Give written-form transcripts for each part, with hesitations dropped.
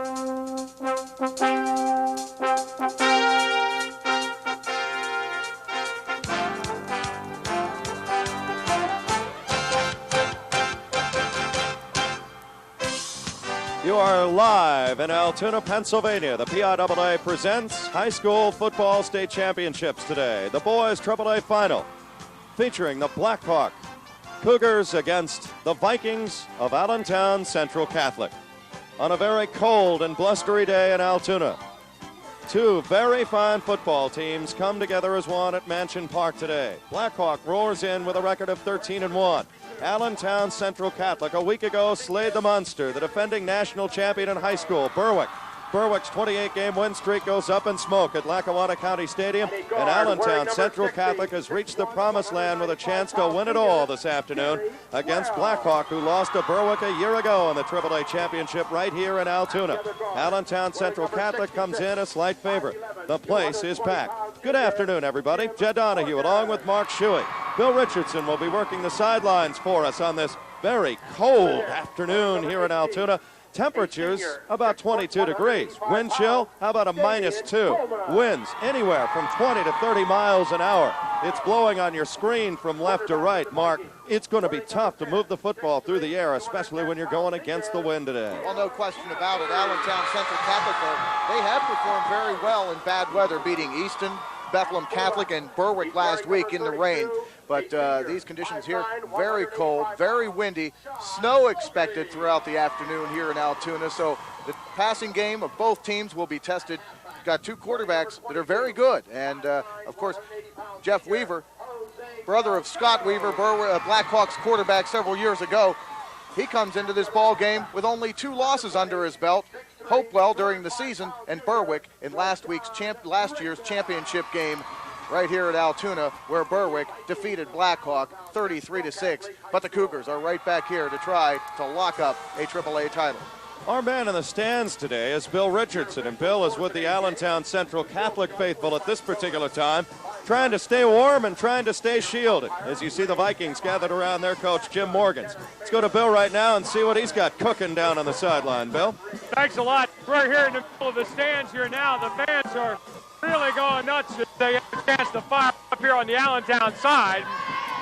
You are live in Altoona, Pennsylvania. The PIAA presents high school football state championships today. The boys AAA final featuring the Blackhawk Cougars against the Vikings of Allentown Central Catholic on a very cold and blustery day in Altoona. Two very fine football teams come together as one at Mansion Park today. Blackhawk roars in with a record of 13-1. Allentown Central Catholic a week ago slayed the Munster, the defending national champion in high school, Berwick. Berwick's 28-game win streak goes up in smoke at Lackawanna County Stadium, and Allentown Central Catholic has reached the promised land with a chance to win it all this afternoon against Blackhawk, who lost to Berwick a year ago in the AAA championship right here in Altoona. Allentown Central Catholic comes in a slight favorite. The place is packed. Good afternoon, everybody. Jed Donahue along with Mark Shuey. Bill Richardson will be working the sidelines for us on this very cold afternoon here in Altoona. Temperatures about 22 degrees. Wind chill, how about a -2? Winds anywhere from 20 to 30 miles an hour. It's blowing on your screen from left to right. Mark, it's going to be tough to move the football through the air, especially when you're going against the wind today. Well, no question about it. Allentown Central Catholic, they have performed very well in bad weather, beating Easton, Bethlehem Catholic, and Berwick last week in the rain. But these conditions here, very cold, very windy, snow expected throughout the afternoon here in Altoona. So the passing game of both teams will be tested. Got two quarterbacks that are very good. And, of course, Jeff Weaver, brother of Scott Weaver, Blackhawks quarterback several years ago, he comes into this ball game with only 2 losses under his belt. Hopewell during the season, and Berwick in last year's championship game right here at Altoona, where Berwick defeated Blackhawk 33-6. But the Cougars are right back here to try to lock up a AAA title. Our man in the stands today is Bill Richardson, and Bill is with the Allentown Central Catholic faithful at this particular time, trying to stay warm and trying to stay shielded as you see the Vikings gathered around their coach, Jim Morgans. Let's go to Bill right now and see what he's got cooking down on the sideline. Bill? Thanks a lot. We're here in the middle of the stands here now. The fans are really going nuts as they have a chance to fire up here on the Allentown side.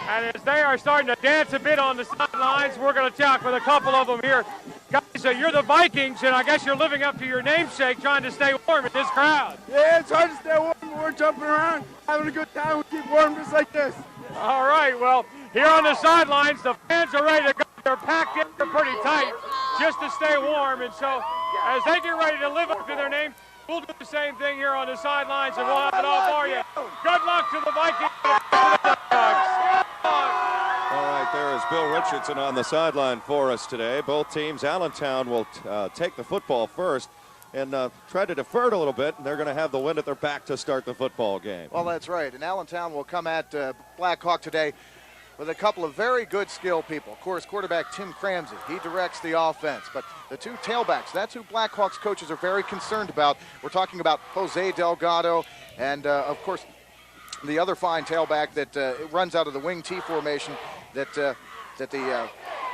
And as they are starting to dance a bit on the sidelines, we're going to talk with a couple of them here. Guys, you're the Vikings, and I guess you're living up to your namesake, trying to stay warm in this crowd. Yeah, it's hard to stay warm. We're jumping around, having a good time. We keep warm just like this. All right, well, here on the sidelines, the fans are ready to go. They're packed in, they're pretty tight, just to stay warm. And so as they get ready to live up to their name, we'll do the same thing here on the sidelines, and we'll have it all for you. Good luck to the Vikings. All right, there is Bill Richardson on the sideline for us today. Both teams, Allentown will take the football first and try to defer it a little bit, and they're going to have the wind at their back to start the football game. Well, that's right, and Allentown will come at Blackhawk today with a couple of very good skill people. Of course, quarterback Tim Cramsey, he directs the offense. But the two tailbacks, that's who Blackhawks coaches are very concerned about. We're talking about Jose Delgado and, of course, the other fine tailback that runs out of the wing T formation that the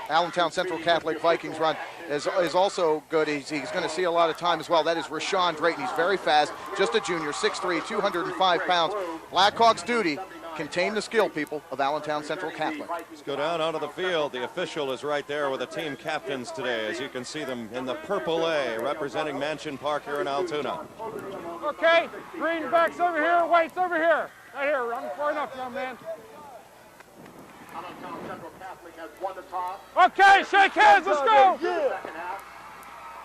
Allentown Central Catholic Vikings run is also good. He's going to see a lot of time as well. That is Rashawn Drayton. He's very fast, just a junior, 6'3", 205 pounds. Blackhawks' duty, contain the skill people of Allentown Central Catholic. Let's go down onto the field. The official is right there with the team captains today, as you can see them in the purple A, representing Mansion Park here in Altoona. Okay, greenbacks over here, whites over here. Right here, I'm far enough, young man. Allentown Central Catholic has won the toss. Okay, shake hands, let's go. Second half,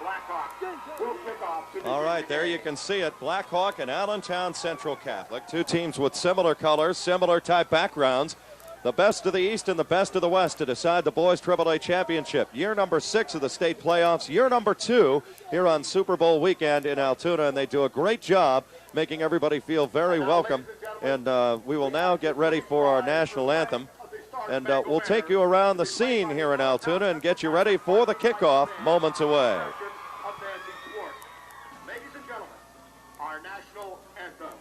Blackhawk will kick off. All right, there you can see it. Blackhawk and Allentown Central Catholic, two teams with similar colors, similar type backgrounds. The best of the East and the best of the West to decide the boys AAA championship. Year number 6 of the state playoffs, year number 2 here on Super Bowl weekend in Altoona, and they do a great job making everybody feel very welcome. And we will now get ready for our national anthem. And we'll take you around the scene here in Altoona and get you ready for the kickoff moments away. Ladies and gentlemen, our national anthem.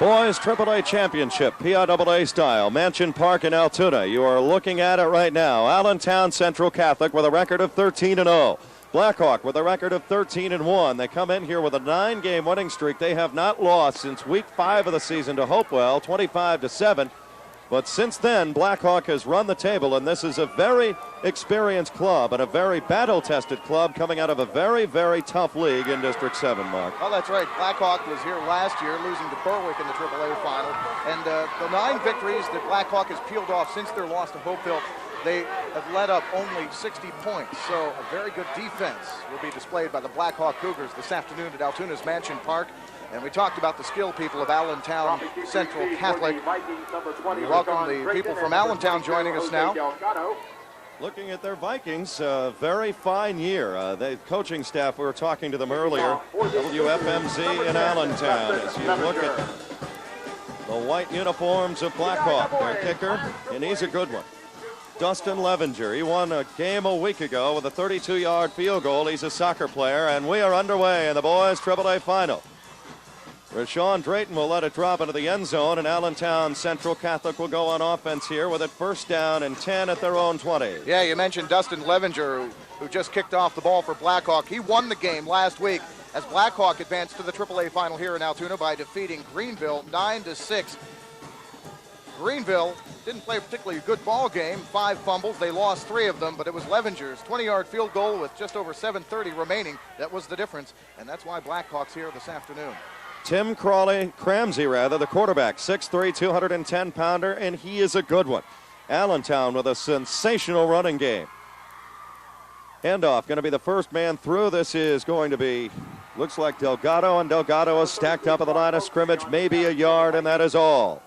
Boys AAA Championship, PIAA style, Mansion Park in Altoona. You are looking at it right now. Allentown Central Catholic with a record of 13-0. Blackhawk with a record of 13-1. They come in here with a 9-game winning streak. They have not lost since week 5 of the season to Hopewell, 25-7. But since then, Blackhawk has run the table, and this is a very experienced club and a very battle-tested club coming out of a very, very tough league in District 7, Mark. Oh, that's right. Blackhawk was here last year, losing to Berwick in the AAA final. And the 9 victories that Blackhawk has peeled off since their loss to Hopeville, they have let up only 60 points. So a very good defense will be displayed by the Blackhawk Cougars this afternoon at Altoona's Mansion Park. And we talked about the skill people of Allentown Central Catholic. We welcome the people from Allentown joining us now. Looking at their Vikings, very fine year. The coaching staff, we were talking to them earlier, WFMZ in Allentown. As you look at the white uniforms of Blackhawk, their kicker, and he's a good one. Dustin Levenger, he won a game a week ago with a 32-yard field goal. He's a soccer player, and we are underway in the boys AAA final. Rashawn Drayton will let it drop into the end zone, and Allentown Central Catholic will go on offense here with it first down and 10 at their own 20. Yeah, you mentioned Dustin Levenger, who just kicked off the ball for Blackhawk. He won the game last week as Blackhawk advanced to the AAA final here in Altoona by defeating Greenville 9-6. Greenville didn't play a particularly good ball game, 5 fumbles. They lost 3 of them, but it was Levenger's 20-yard field goal with just over 7:30 remaining. That was the difference, and that's why Blackhawk's here this afternoon. Tim Cramsey, the quarterback, 6'3", 210-pounder, and he is a good one. Allentown with a sensational running game. Handoff going to be the first man through. This is going to be, looks like Delgado, and Delgado is stacked up at the line of scrimmage, maybe a yard, and that is all.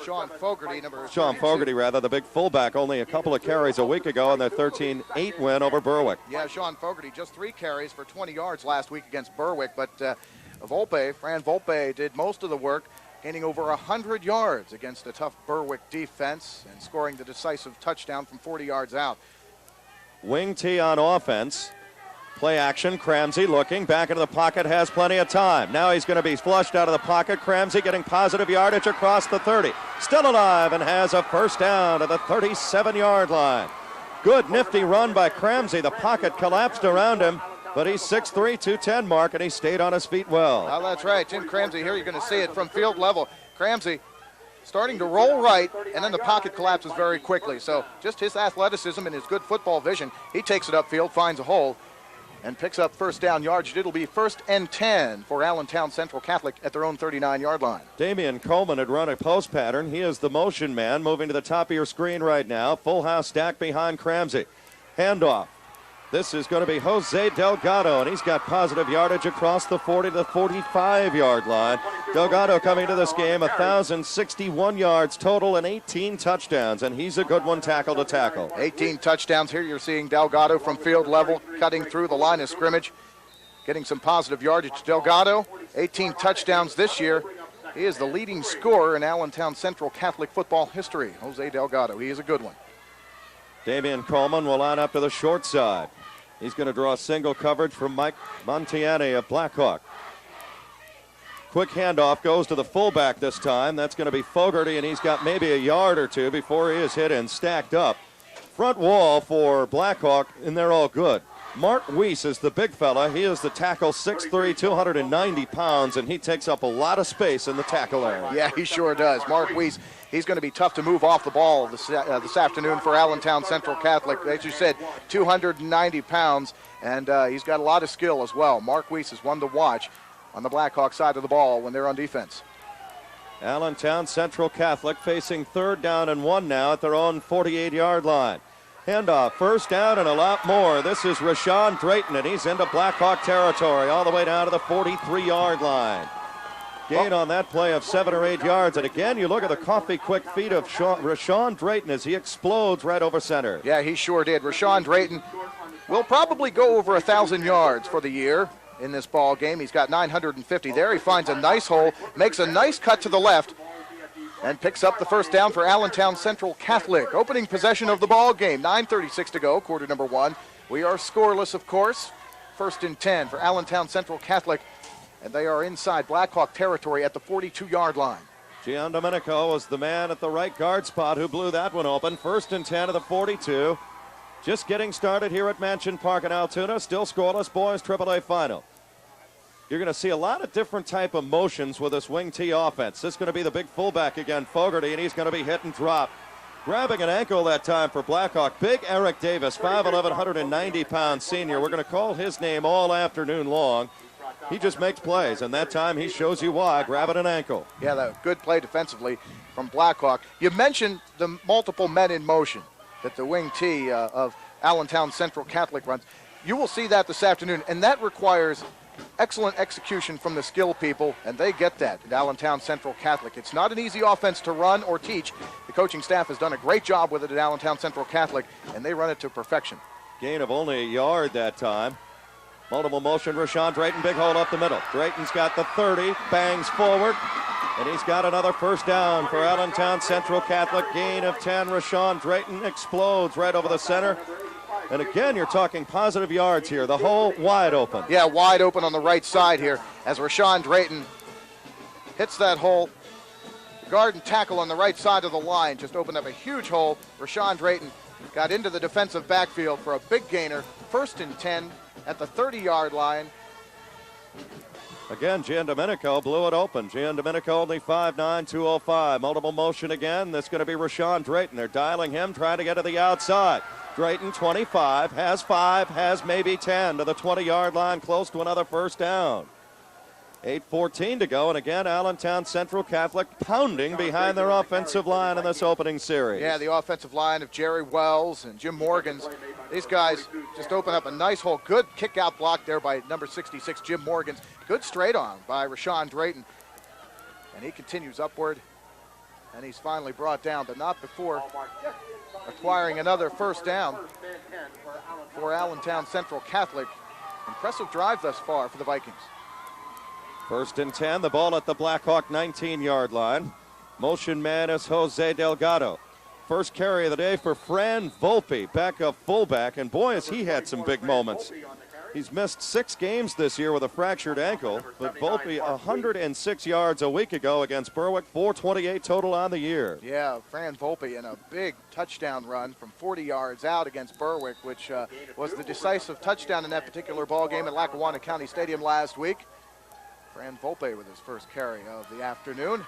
Sean Fogarty, the big fullback, only a couple of carries a week ago in their 13-8 win over Berwick. Yeah, Sean Fogarty, just 3 carries for 20 yards last week against Berwick, but Fran Volpe did most of the work, gaining over 100 yards against a tough Berwick defense and scoring the decisive touchdown from 40 yards out. Wing T on offense. Play action, Cramsey looking, back into the pocket, has plenty of time. Now he's going to be flushed out of the pocket. Cramsey getting positive yardage across the 30. Still alive and has a first down at the 37-yard line. Good nifty run by Cramsey. The pocket collapsed around him, but he's 6'3", 210, Mark, and he stayed on his feet well. Oh, that's right. Tim Cramsey here, you're going to see it from field level. Cramsey starting to roll right, and then the pocket collapses very quickly. So just his athleticism and his good football vision, he takes it upfield, finds a hole, and picks up first down yardage. It'll be 1st and 10 for Allentown Central Catholic at their own 39-yard line. Damian Coleman had run a post pattern. He is the motion man, moving to the top of your screen right now. Full house stack behind Cramsey. Handoff. This is going to be Jose Delgado, and he's got positive yardage across the 40 to the 45-yard line. Delgado coming to this game, 1,061 yards total and 18 touchdowns, and he's a good one tackle to tackle. 18 touchdowns here. You're seeing Delgado from field level, cutting through the line of scrimmage, getting some positive yardage. Delgado, 18 touchdowns this year. He is the leading scorer in Allentown Central Catholic football history. Jose Delgado, he is a good one. Damian Coleman will line up to the short side. He's going to draw single coverage from Mike Montiani of Blackhawk. Quick handoff goes to the fullback this time. That's going to be Fogarty, and he's got maybe a yard or two before he is hit and stacked up. Front wall for Blackhawk, and they're all good. Mark Weiss is the big fella. He is the tackle, 6'3", 290 pounds, and he takes up a lot of space in the tackle area. Yeah, he sure does. Mark Weiss, he's going to be tough to move off the ball this afternoon for Allentown Central Catholic. As you said, 290 pounds, and he's got a lot of skill as well. Mark Weiss is one to watch on the Blackhawk side of the ball when they're on defense. Allentown Central Catholic facing 3rd down and 1 now at their own 48-yard line. Handoff, first down and a lot more. This is Rashawn Drayton, and he's into Blackhawk territory all the way down to the 43-yard line. Gain on that play of 7 or 8 yards. And again, you look at the coffee quick feet of Rashawn Drayton as he explodes right over center. Yeah, he sure did. Rashawn Drayton will probably go over 1,000 yards for the year in this ball game. He's got 950 there. He finds a nice hole, makes a nice cut to the left, and picks up the first down for Allentown Central Catholic. Opening possession of the ball game. 9:36 to go, quarter number 1. We are scoreless, of course. 1st and 10 for Allentown Central Catholic and they are inside Blackhawk territory at the 42-yard line. Gian Domenico was the man at the right guard spot who blew that one open. 1st and 10 of the 42. Just getting started here at Mansion Park in Altoona. Still scoreless, boys AAA final. You're going to see a lot of different type of motions with this wing T offense. This is going to be the big fullback again, Fogarty, and he's going to be hit and drop. Grabbing an ankle that time for Blackhawk. Big Eric Davis, 5'11", 190-pound senior. We're going to call his name all afternoon long. He just makes plays, and that time he shows you why, grabbing an ankle. Yeah, that good play defensively from Blackhawk. You mentioned the multiple men in motion that the wing T of Allentown Central Catholic runs. You will see that this afternoon, and that requires excellent execution from the skill people, and they get that at Allentown Central Catholic. It's not an easy offense to run or teach. The coaching staff has done a great job with it at Allentown Central Catholic, and they run it to perfection. Gain of only a yard that time. Multiple motion, Rashawn Drayton, big hole up the middle. Drayton's got the 30, bangs forward, and he's got another first down for Allentown Central Catholic. Gain of 10, Rashawn Drayton explodes right over the center. And again, you're talking positive yards here. The hole wide open. Yeah, wide open on the right side here as Rashawn Drayton hits that hole. Guard and tackle on the right side of the line just opened up a huge hole. Rashawn Drayton got into the defensive backfield for a big gainer. 1st and 10 at the 30-yard line. Again, Gian Domenico blew it open. Gian Domenico only 5'9", 205. Multiple motion again. That's going to be Rashawn Drayton. They're dialing him, trying to get to the outside. Drayton, 25, has 5, has maybe 10 to the 20-yard line, close to another first down. 8:14 to go, and again, Allentown Central Catholic pounding behind their offensive line in this opening series. Yeah, the offensive line of Jerry Wells and Jim Morgans. These guys just open up a nice hole. Good kick-out block there by number 66, Jim Morgans. Good straight on by Rashawn Drayton. And he continues upward, and he's finally brought down, but not before acquiring another first down for Allentown Central Catholic. Impressive drive thus far for the Vikings. 1st and 10, the ball at the Blackhawk 19-yard line. Motion man is Jose Delgado. First carry of the day for Fran Volpe, backup fullback, and boy, has he had some big moments. He's missed 6 games this year with a fractured ankle, but Volpe 106 yards a week ago against Berwick, 428 total on the year. Yeah, Fran Volpe in a big touchdown run from 40 yards out against Berwick, which was the decisive touchdown in that particular ball game at Lackawanna County Stadium last week. Fran Volpe with his first carry of the afternoon.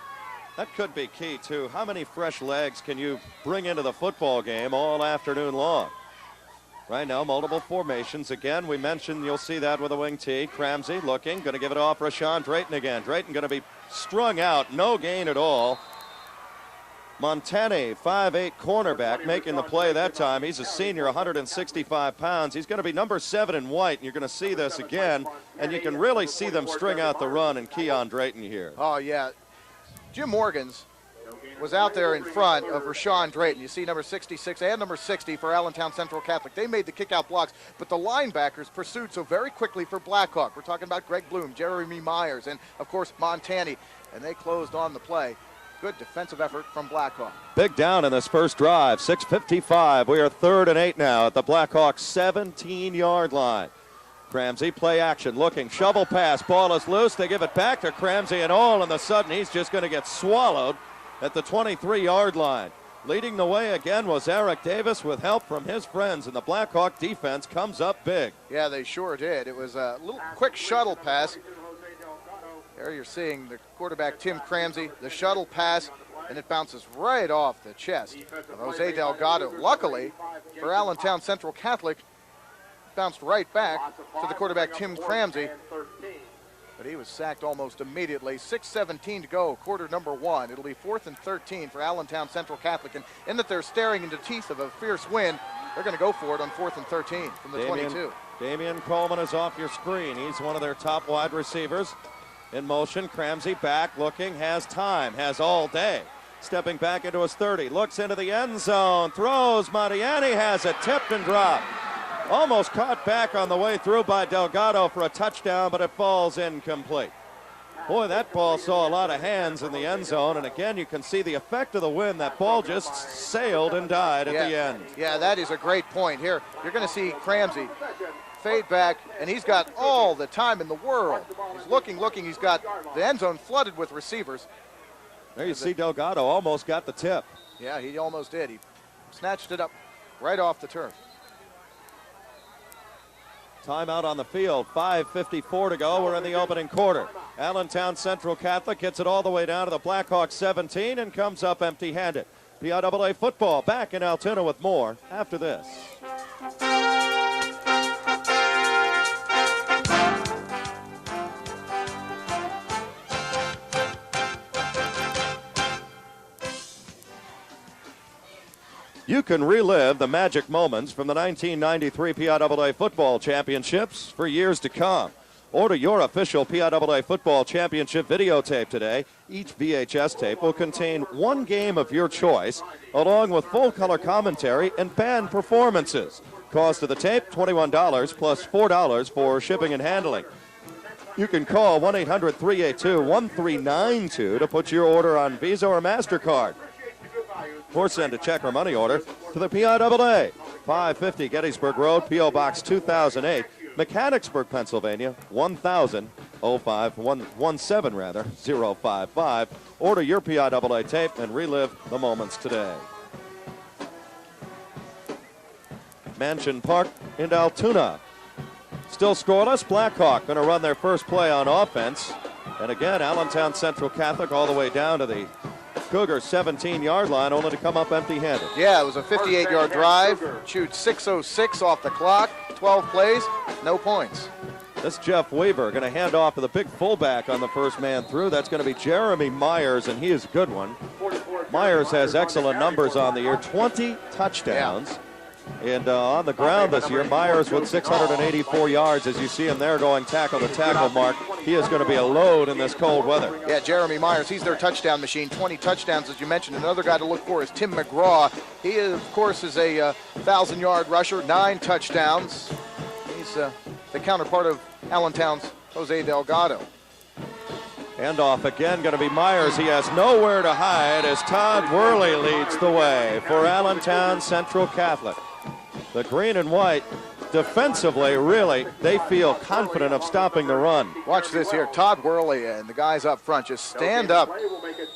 That could be key, too. How many fresh legs can you bring into the football game all afternoon long? Right now, multiple formations. Again, we mentioned you'll see that with a wing T. Cramsey looking, going to give it off Rashawn Drayton again. Drayton going to be strung out, no gain at all. Montani, 5'8" cornerback, making the play that time. He's a senior, 165 pounds. He's going to be number 7 in white, and you're going to see this again, and you can really see them string out the run and key on Drayton here. Oh, yeah. Jim Morgans was out there in front of Rashawn Drayton. You see number 66 and number 60 for Allentown Central Catholic. They made the kick-out blocks, but the linebackers pursued so very quickly for Blackhawk. We're talking about Greg Bloom, Jeremy Myers, and, of course, Montani, and they closed on the play. Good defensive effort from Blackhawk. Big down in this first drive, 6:55. We are 3rd and 8 now at the Blackhawk 17-yard line. Cramsey, play action, looking, shovel pass, ball is loose. They give it back to Cramsey, and all of a sudden he's just going to get swallowed at the 23-yard line. Leading the way again was Eric Davis with help from his friends, and the Blackhawk defense comes up big. Yeah, they sure did. It was a little quick shuttle pass. There you're seeing the quarterback, Tim Cramsey, the shuttle pass, and it bounces right off the chest of Jose Delgado. Luckily for Allentown Central Catholic, bounced right back to the quarterback, Tim Cramsey, but he was sacked almost immediately. 6:17 to go, quarter number 1. It'll be 4th and 13 for Allentown Central Catholic, and in that they're staring into the teeth of a fierce wind, they're going to go for it on 4th and 13 from the 22. Damian Coleman is off your screen. He's one of their top wide receivers. In motion, Cramsey back, looking, has time, has all day. Stepping back into his 30, looks into the end zone, throws, Mariani has it, tipped and dropped. Almost caught back on the way through by Delgado for a touchdown, but it falls incomplete. Boy, that ball saw a lot of hands in the end zone, and again, you can see the effect of the wind. That ball just sailed and died at the end. Yeah, that is a great point. Here, you're going to see Cramsey fade back, and he's got all the time in the world. He's looking. He's got the end zone flooded with receivers. There you see Delgado almost got the tip. Yeah, he almost did. He snatched it up right off the turf. Timeout on the field, 5:54 to go. We're in the opening quarter. Allentown Central Catholic gets it all the way down to the Blackhawks 17 and comes up empty-handed. PIAA football back in Altoona with more after this. You can relive the magic moments from the 1993 PIAA Football Championships for years to come. Order your official PIAA Football Championship videotape today. Each VHS tape will contain one game of your choice, along with full-color commentary and band performances. Cost of the tape, $21 plus $4 for shipping and handling. You can call 1-800-382-1392 to put your order on Visa or MasterCard. Or send a check or money order to the PIAA, 550 Gettysburg Road, P.O. Box 2008, Mechanicsburg, Pennsylvania, 055. Order your PIAA tape and relive the moments today. Mansion Park in Altoona. Still scoreless. Blackhawk going to run their first play on offense. And again, Allentown Central Catholic all the way down to the Cougars 17-yard line, only to come up empty-handed. Yeah, it was a 58-yard drive. Chewed 6:06 off the clock. 12 plays, no points. This Jeff Weaver going to hand off to the big fullback on the first man through. That's going to be Jeremy Myers, and he is a good one. Myers has excellent numbers on the year, 20 touchdowns. Yeah. And on the ground this year, Myers with 684 yards. As you see him there going tackle to tackle, Mark, he is going to be a load in this cold weather. Yeah, Jeremy Myers, he's their touchdown machine. 20 touchdowns, as you mentioned. Another guy to look for is Tim McGraw. He, is, of course, is a 1,000-yard rusher, 9 touchdowns. He's the counterpart of Allentown's Jose Delgado. Handoff again, going to be Myers. He has nowhere to hide as Todd Worley leads the way for Allentown Central Catholic. The green and white, defensively, really, they feel confident of stopping the run. Watch this here. Todd Worley and the guys up front just stand up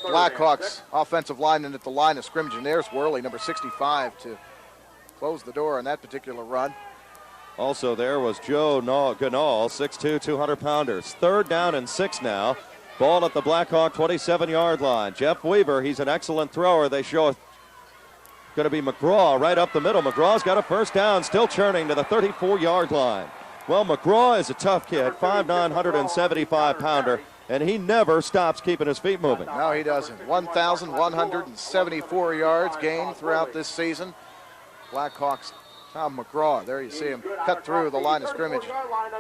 Blackhawks offensive lineman at the line of scrimmage. And there's Worley, number 65, to close the door on that particular run. Also there was Joe Ganal, 6'2", 200-pounders. 3rd down and 6 now. Ball at the Blackhawk 27-yard line. Jeff Weaver, he's an excellent thrower. They show going to be McGraw right up the middle. McGraw's got a first down, still churning to the 34-yard line. Well, McGraw is a tough kid, 5'9", 175-pounder, and he never stops keeping his feet moving. No, he doesn't. 1,174 yards gained throughout this season. Blackhawks Tom McGraw, there you see him cut through the line of scrimmage.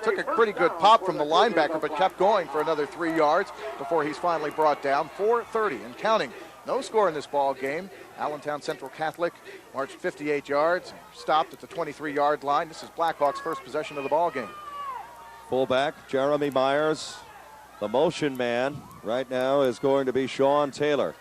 Took a pretty good pop from the linebacker, but kept going for another 3 yards before he's finally brought down. 4:30 and counting. No score in this ball game. Allentown Central Catholic marched 58 yards, stopped at the 23-yard line. This is Blackhawks' first possession of the ball game. Fullback Jeremy Myers, the motion man right now is going to be Sean Taylor.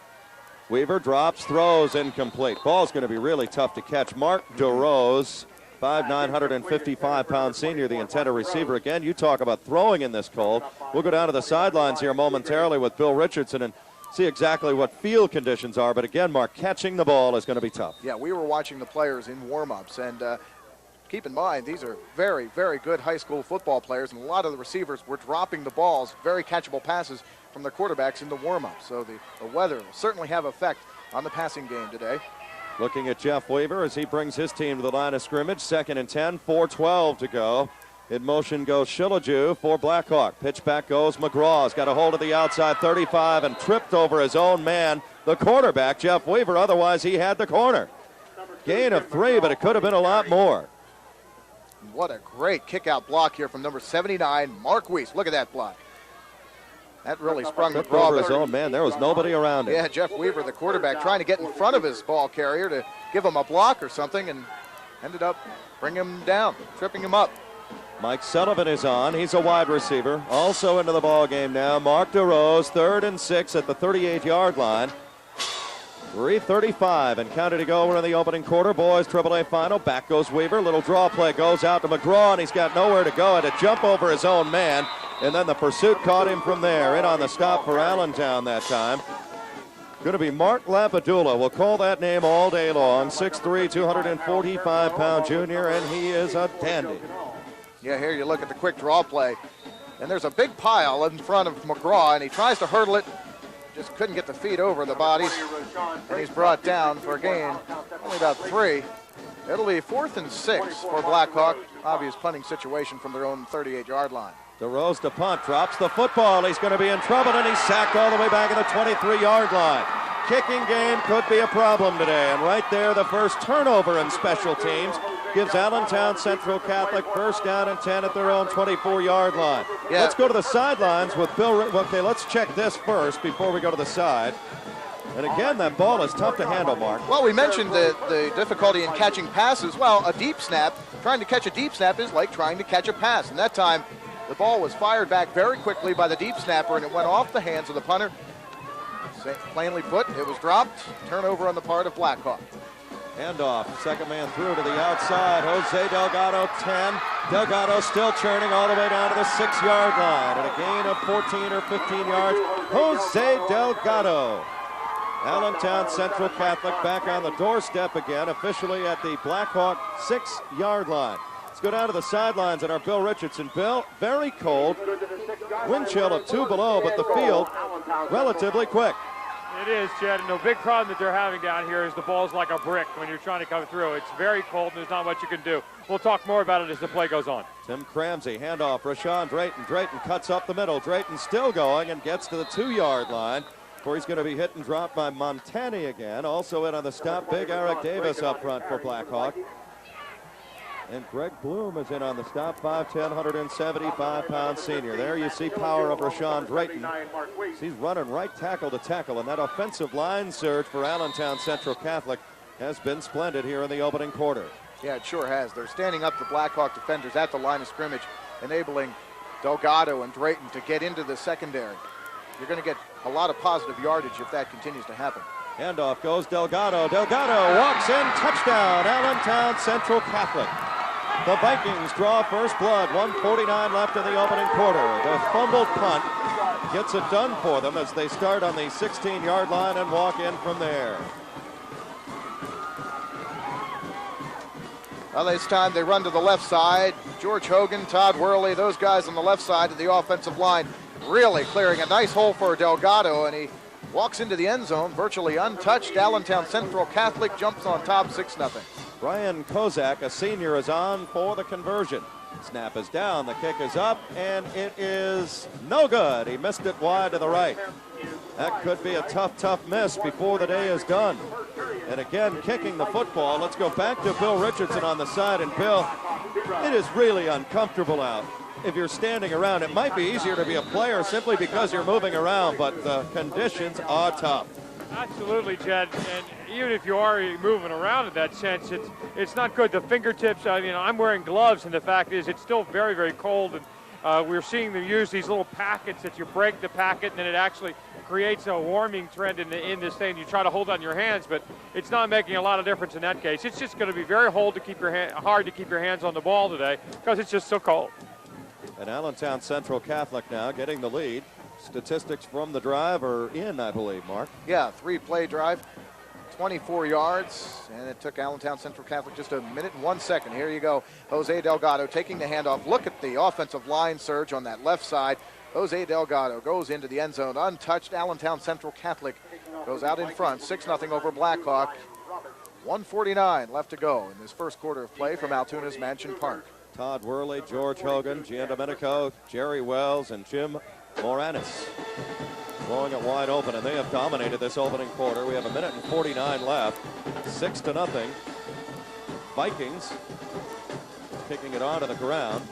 Weaver drops, throws, incomplete. Ball's going to be really tough to catch. Mark DeRose, 5'9", 155-pound senior, the intended receiver. Again, you talk about throwing in this cold. We'll go down to the sidelines here momentarily with Bill Richardson and see exactly what field conditions are. But again, Mark, catching the ball is going to be tough. Yeah, we were watching the players in warm-ups, and keep in mind, these are very, very good high school football players, and a lot of the receivers were dropping the balls, very catchable passes from their quarterbacks in the warm-up. So the weather will certainly have effect on the passing game today. Looking at Jeff Weaver as he brings his team to the line of scrimmage. 2nd and 10, 4:12 to go. In motion goes Shilaju for Blackhawk. Pitch back goes McGraw. He's got a hold of the outside 35 and tripped over his own man, the quarterback, Jeff Weaver. Otherwise, he had the corner. Gain of 3, but it could have been a lot more. What a great kick-out block here from number 79, Mark Weiss. Look at that block. That really sprung Tripped McGraw. over his own man. There was nobody around him. Yeah, Jeff Weaver, the quarterback, trying to get in front of his ball carrier to give him a block or something, and ended up bringing him down, tripping him up. Mike Sullivan is on. He's a wide receiver. Also into the ball game now. Mark DeRose, 3rd and 6 at the 38-yard line. 3:35 and counted to go. We're in the opening quarter. Boys AAA final. Back goes Weaver. Little draw play goes out to McGraw, and he's got nowhere to go. Had to jump over his own man, and then the pursuit caught him from there. In on the stop for Allentown that time. Going to be Mark Lapadula. We'll call that name all day long. 6'3", 245-pound junior, and he is a dandy. Yeah, here you look at the quick draw play, and there's a big pile in front of McGraw, and he tries to hurdle it. Just couldn't get the feet over the bodies, and he's brought down for a gain, only about 3. It'll be 4th and 6 for Blackhawk. Obvious punting situation from their own 38-yard line. DeRose to punt, drops the football. He's going to be in trouble, and he's sacked all the way back at the 23-yard line. Kicking game could be a problem today, and right there, the first turnover in special teams gives Allentown Central Catholic first down and 10 at their own 24-yard line. Yeah. Let's go to the sidelines with Bill. Okay, let's check this first before we go to the side. And again, that ball is tough to handle, Mark. Well, we mentioned the difficulty in catching passes. Well, a deep snap, trying to catch a deep snap is like trying to catch a pass. And that time, the ball was fired back very quickly by the deep snapper, and it went off the hands of the punter. Plainly put, it was dropped. Turnover on the part of Blackhawk. Handoff, second man through to the outside. Jose Delgado, 10. Delgado still churning all the way down to the 6-yard line. At a gain of 14 or 15 yards, Jose Delgado. Allentown Central Catholic back on the doorstep again, officially at the Blackhawk 6-yard line. Let's go down to the sidelines and our Bill Richardson. Bill, very cold, wind chill of 2 below, but the field relatively quick. It is, Chad, and the big problem that they're having down here is the ball's like a brick when you're trying to come through. It's very cold, and there's not much you can do. We'll talk more about it as the play goes on. Tim Cramsey, handoff, Rashawn Drayton. Drayton cuts up the middle. Drayton still going and gets to the 2-yard line, where he's going to be hit and dropped by Montani again. Also in on the stop, big Eric Davis up front for Blackhawk. And Greg Bloom is in on the stop, 5'10", 175-pound senior. There you see power of Rashawn Drayton. He's running right tackle to tackle, and that offensive line surge for Allentown Central Catholic has been splendid here in the opening quarter. Yeah, it sure has. They're standing up the Blackhawk defenders at the line of scrimmage, enabling Delgado and Drayton to get into the secondary. You're going to get a lot of positive yardage if that continues to happen. Handoff goes Delgado. Delgado walks in, touchdown, Allentown Central Catholic. The Vikings draw first blood, 1:49 left in the opening quarter. The fumbled punt gets it done for them as they start on the 16-yard line and walk in from there. Well, this time they run to the left side. George Hogan, Todd Worley, those guys on the left side of the offensive line really clearing a nice hole for Delgado, and he walks into the end zone virtually untouched. Allentown Central Catholic jumps on top 6-0. Brian Kozak, a senior, is on for the conversion. Snap is down, the kick is up, and it is no good. He missed it wide to the right. That could be a tough miss before the day is done. And again, kicking the football. Let's go back to Bill Richardson on the side. And Bill, it is really uncomfortable out. If you're standing around, it might be easier to be a player simply because you're moving around, but the conditions are tough. Absolutely, Jed, and even if you are moving around in that sense, it's not good. The fingertips, I'm wearing gloves, and the fact is it's still very, very cold, and we're seeing them use these little packets that you break the packet, and then it actually creates a warming trend in this thing. You try to hold on your hands, but it's not making a lot of difference in that case. It's just going to be very hard to keep your hands on the ball today because it's just so cold. And Allentown Central Catholic now getting the lead. Statistics from the drive are in, I believe, Mark. Yeah, 3-play drive, 24 yards, and it took Allentown Central Catholic just a minute and 1 second. Here you go, Jose Delgado taking the handoff. Look at the offensive line surge on that left side. Jose Delgado goes into the end zone untouched. Allentown Central Catholic goes out in front, 6-0 over Blackhawk. 1:49 left to go in this first quarter of play from Altoona's Mansion Park. Todd Worley, George Hogan, Giandomenico, Jerry Wells, and Jim Moranis blowing it wide open, and they have dominated this opening quarter. We have 1:49 left, 6-0. Vikings kicking it onto the ground.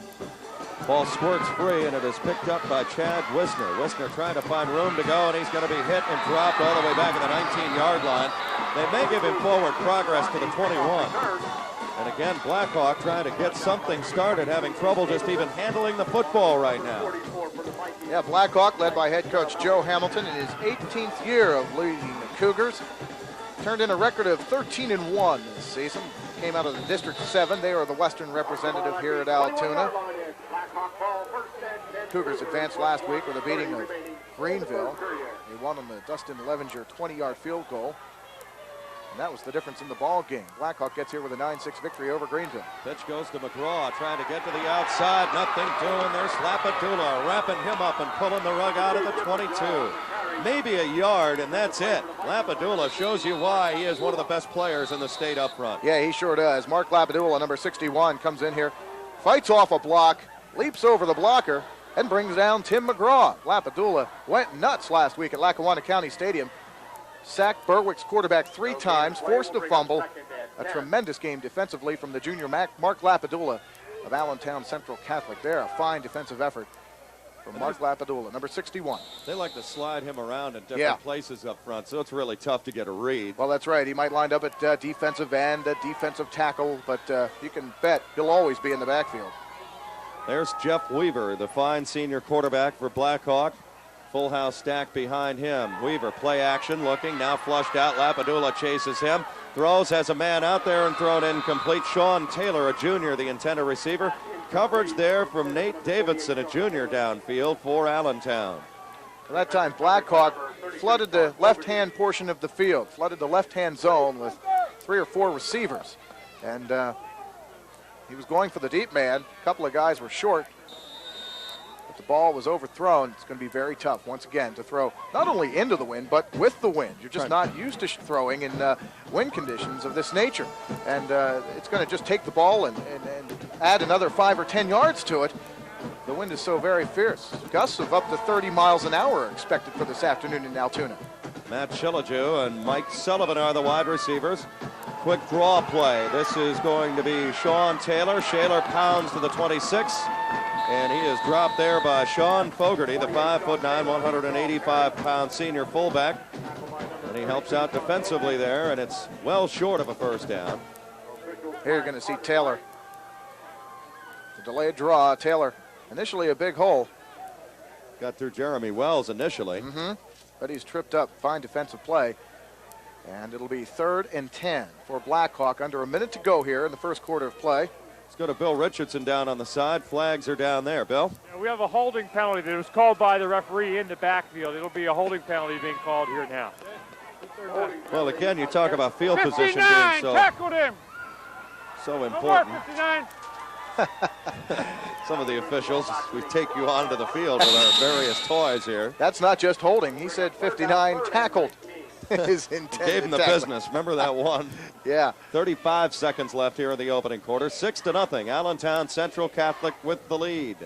Ball squirts free, and it is picked up by Chad Wisner. Wisner trying to find room to go, and he's going to be hit and dropped all the way back at the 19-yard line. They may give him forward progress to the 21. And again, Blackhawk trying to get something started, having trouble just even handling the football right now. Yeah, Blackhawk led by head coach Joe Hamilton in his 18th year of leading the Cougars. turned in a record of 13-1 this season. Came out of the District 7. They are the Western representative here at Altoona. Cougars advanced last week with a beating of Greenville. They won on the Dustin Levenger 20-yard field goal. And that was the difference in the ball game. Blackhawk gets here with a 9-6 victory over Greenville. Pitch goes to McGraw, trying to get to the outside. Nothing doing. There's Lapadula wrapping him up and pulling the rug out of the 22. Maybe a yard, and that's it. Lapadula shows you why he is one of the best players in the state up front. Yeah, he sure does. Mark Lapadula, number 61, comes in here, fights off a block, leaps over the blocker, and brings down Tim McGraw. Lapadula went nuts last week at Lackawanna County Stadium. Sacked Berwick's quarterback 3 times, forced a fumble. A tremendous game defensively from the junior Mark Lapadula of Allentown Central Catholic. There, a fine defensive effort from Mark Lapadula, number 61. They like to slide him around in different places up front, so it's really tough to get a read. Well, that's right. He might line up at defensive end, at defensive tackle, but you can bet he'll always be in the backfield. There's Jeff Weaver, the fine senior quarterback for Blackhawk. Full house stack behind him. Weaver, play action, looking, now flushed out. Lapadula chases him, throws, has a man out there and thrown incomplete. Sean Taylor, a junior, the intended receiver. Coverage there from Nate Davidson, a junior downfield for Allentown. At that time, Blackhawk flooded the left-hand portion of the field, flooded the left-hand zone with 3 or 4 receivers. And he was going for the deep man. A couple of guys were short. The ball was overthrown. It's going to be very tough once again to throw not only into the wind but with the wind. You're just not used to throwing in wind conditions of this nature, and it's going to just take the ball and add another 5 or 10 yards to it. The wind is so very fierce. Gusts of up to 30 miles an hour are expected for this afternoon in Altoona. Matt Shillaju and Mike Sullivan are the wide receivers. Quick draw play. This is going to be Sean Taylor. Shaler pounds to the 26. And he is dropped there by Sean Fogarty, the 5'9", 185-pound senior fullback. And he helps out defensively there, and it's well short of a first down. Here you're going to see Taylor. The delayed draw. Taylor, initially a big hole. Got through Jeremy Wells initially. But he's tripped up. Fine defensive play. And it'll be 3rd and 10 for Blackhawk. Under a minute to go here in the first quarter of play. Let's go to Bill Richardson down on the side. Flags are down there. Bill? Yeah, we have a holding penalty that was called by the referee in the backfield. It'll be a holding penalty being called here now. Well, again, you talk about field 59, position being tackled him. so No important. more, 59. Some of the officials, we take you onto the field with our various toys here. That's not just holding. He said 59 tackled. His intended Gave him the tackling. business. Remember that one? Yeah. 35 seconds left here in the opening quarter. 6-0. Allentown Central Catholic with the lead.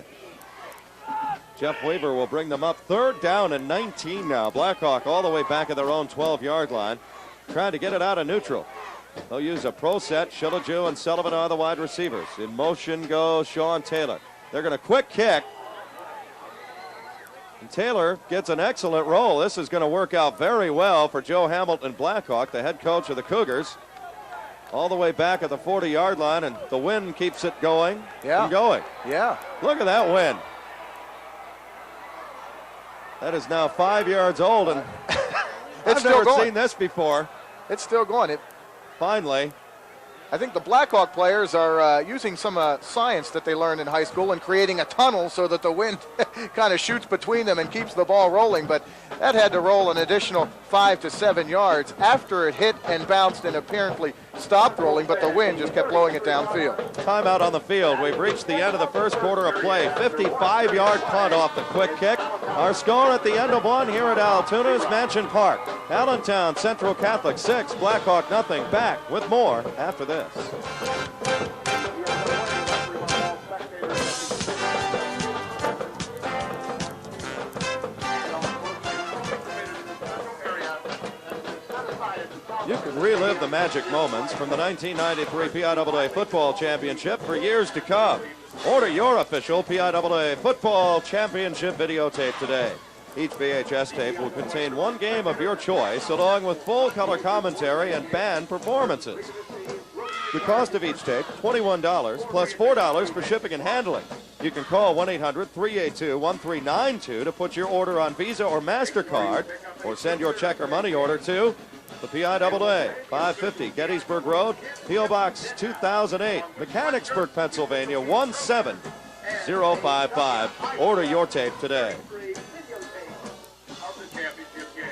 Jeff Weaver will bring them up. 3rd down and 19 now. Blackhawk all the way back at their own 12-yard line, trying to get it out of neutral. They'll use a pro set. Shillaju and Sullivan are the wide receivers. In motion goes Sean Taylor. They're going to quick kick. And Taylor gets an excellent roll. This is going to work out very well for Joe Hamilton Blackhawk, the head coach of the Cougars. All the way back at the 40-yard line, and the wind keeps it going and going. Yeah. Look at that wind. That is now 5 yards old, and I've never seen this before. It's still going. Finally. I think the Blackhawk players are using some science that they learned in high school and creating a tunnel so that the wind kind of shoots between them and keeps the ball rolling. But that had to roll an additional 5 to 7 yards after it hit and bounced and apparently stopped rolling, but the wind just kept blowing it downfield. Timeout on the field. We've reached the end of the first quarter of play. 55-yard punt off the quick kick. Our score at the end of one here at Altoona's Mansion Park. Allentown Central Catholic 6, Blackhawk nothing. Back with more after this. You can relive the magic moments from the 1993 PIAA Football Championship for years to come. Order your official PIAA Football Championship videotape today. Each VHS tape will contain one game of your choice, along with full color commentary and band performances. The cost of each tape, $21, plus $4 for shipping and handling. You can call 1-800-382-1392 to put your order on Visa or MasterCard, or send your check or money order to the PIAA, 550 Gettysburg Road, P.O. Box 2008, Mechanicsburg, Pennsylvania, 17055. Order your tape today. Of the championship game.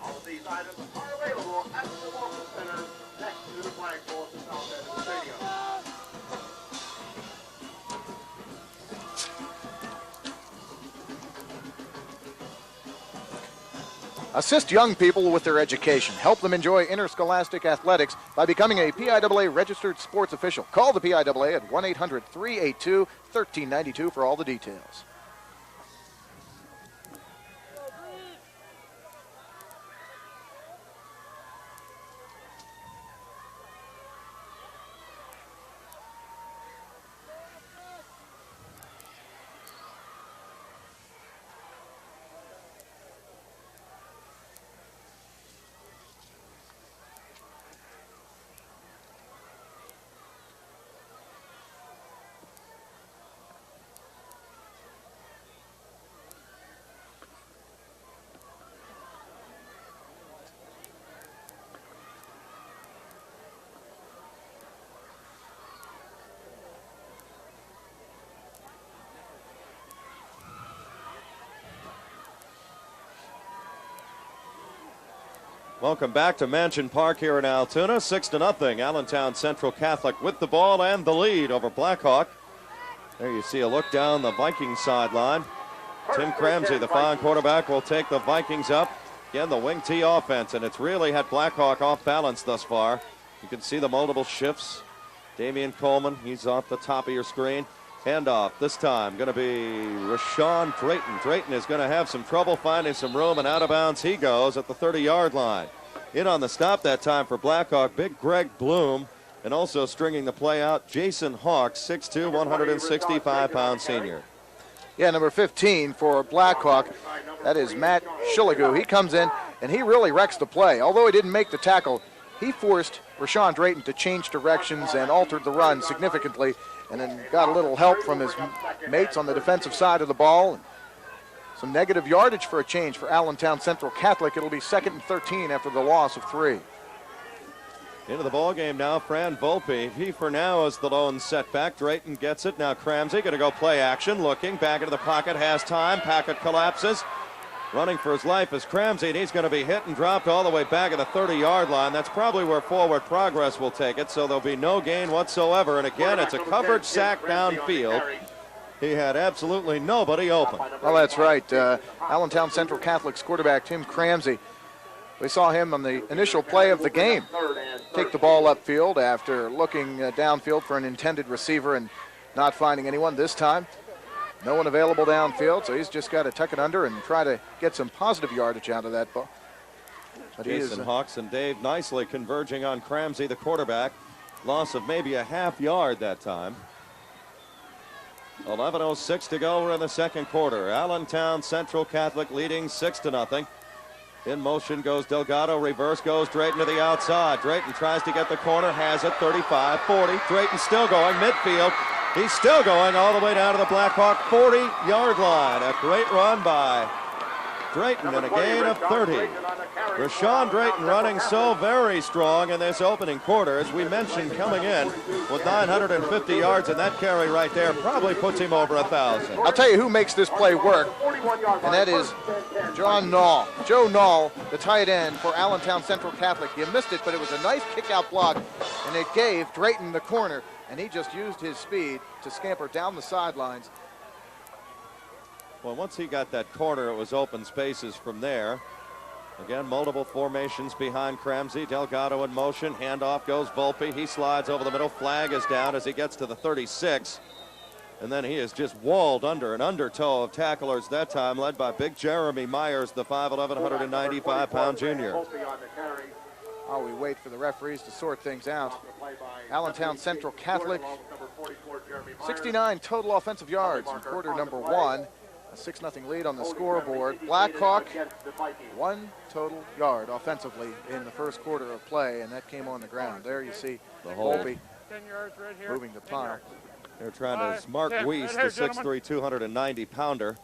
All of these items are available at the Walker Center next to the flag post outside the stadium. Assist young people with their education. Help them enjoy interscholastic athletics by becoming a PIAA registered sports official. Call the PIAA at 1-800-382-1392 for all the details. Welcome back to Mansion Park here in Altoona. 6-0. Allentown Central Catholic with the ball and the lead over Blackhawk. There you see a look down the Vikings sideline. Tim Cramsey, the fine quarterback, will take the Vikings up. Again, the wing T offense, and it's really had Blackhawk off balance thus far. You can see the multiple shifts. Damian Coleman, he's off the top of your screen. Handoff this time going to be Rashawn Drayton. Drayton is going to have some trouble finding some room, and out of bounds he goes at the 30-yard line. In on the stop that time for Blackhawk, big Greg Bloom, and also stringing the play out, Jason Hawks, 6'2", 165-pound senior. Yeah, number 15 for Blackhawk, that is Matt Shilligoo. He comes in, and he really wrecks the play. Although he didn't make the tackle, he forced Rashawn Drayton to change directions and altered the run significantly, and then got a little help from his mates on the defensive side of the ball. Some negative yardage for a change for Allentown Central Catholic. It'll be 2nd and 13 after the loss of 3. Into the ball game now, Fran Volpe. He for now is the lone setback. Drayton gets it. Now Cramsey going to go play action, looking back into the pocket, has time. Packet collapses. Running for his life is Cramsey, and he's going to be hit and dropped all the way back at the 30-yard line. That's probably where forward progress will take it, so there'll be no gain whatsoever. And again, it's a coverage sack downfield. He had absolutely nobody open. Well, that's right. Allentown Central Catholic's quarterback, Tim Cramsey. We saw him on the initial play of the game take the ball upfield after looking downfield for an intended receiver and not finding anyone this time. No one available downfield, so he's just got to tuck it under and try to get some positive yardage out of that ball. But Jason Hawks and Dave nicely converging on Cramsey, the quarterback. Loss of maybe a half yard that time. 11:06 to go. We're in the second quarter. Allentown Central Catholic leading 6-0. In motion goes Delgado. Reverse goes Drayton to the outside. Drayton tries to get the corner. Has it. 35, 40. Drayton still going midfield. He's still going all the way down to the Blackhawk 40-yard line. A great run by Drayton and a gain of 30. Rashawn Drayton running so very strong in this opening quarter, as we mentioned, coming in with 950 yards, and that carry right there probably puts him over 1,000. I'll tell you who makes this play work, and that is John Nall. Joe Nall, the tight end for Allentown Central Catholic. You missed it, but it was a nice kick-out block, and it gave Drayton the corner, and he just used his speed to scamper down the sidelines. Well, once he got that corner, it was open spaces from there. Again, multiple formations behind Cramsey. Delgado in motion. Handoff goes Volpe. He slides over the middle. Flag is down as he gets to the 36. And then he is just walled under an undertow of tacklers that time, led by big Jeremy Myers, the 5'11", 195-pound junior. While we wait for the referees to sort things out, Allentown Central Catholic, 69 total offensive yards in quarter number 1. A 6-0 lead on the scoreboard. Blackhawk, 1 total yard offensively in the first quarter of play, and that came on the ground. There you see the Volpe moving the pile. They're trying to smart Weiss, the 6'3", 290-pounder.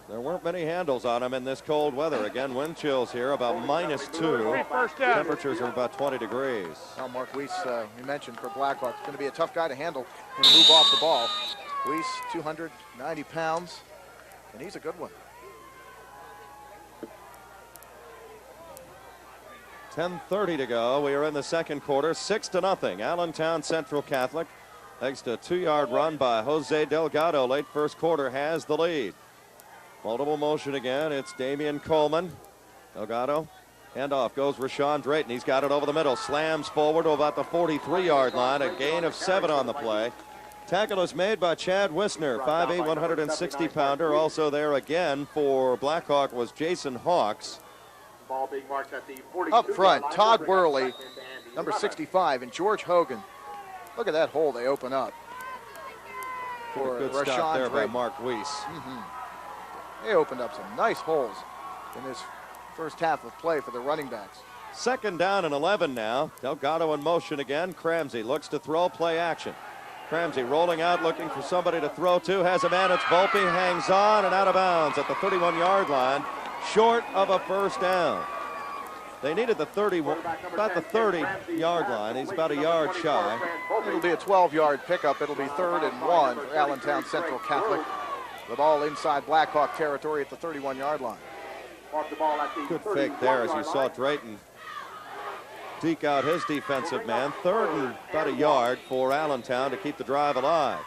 There weren't many handles on him in this cold weather. Again, wind chills here about -2. Temperatures are about 20 degrees. Now Mark Weiss, you mentioned for Blackhawk, it's going to be a tough guy to handle and move off the ball. Weiss, 290 pounds, and he's a good one. 10:30 to go. We are in the second quarter, 6-0. Allentown Central Catholic, thanks to a 2-yard run by Jose Delgado late first quarter, has the lead. Multiple motion again. It's Damian Coleman. Delgado. Handoff goes Rashawn Drayton. He's got it over the middle. Slams forward to about the 43-yard line. A gain of 7 on the play. Tackle is made by Chad Wisner, 5'8", 160-pounder. Also there again for Blackhawk was Jason Hawks. Ball being marked at the Up front, Todd Worley, number 65, and George Hogan. Look at that hole they open up for Good Rashawn stop there Drayton. by Mark Weiss. They opened up some nice holes in this first half of play for the running backs. Second down and 11 now. Delgado in motion again. Cramsey looks to throw, play action. Cramsey rolling out, looking for somebody to throw to. Has a man, it's Volpe, hangs on and out of bounds at the 31-yard line, short of a first down. They needed the 30, about the 30-yard line. He's about a yard shy. It'll be a 12-yard pickup. It'll be 3rd and 1 for Allentown Central Catholic. The ball inside Blackhawk territory at the 31-yard line. Good fake there as you saw Drayton deke out his defensive man. 3rd and about a yard for Allentown to keep the drive alive.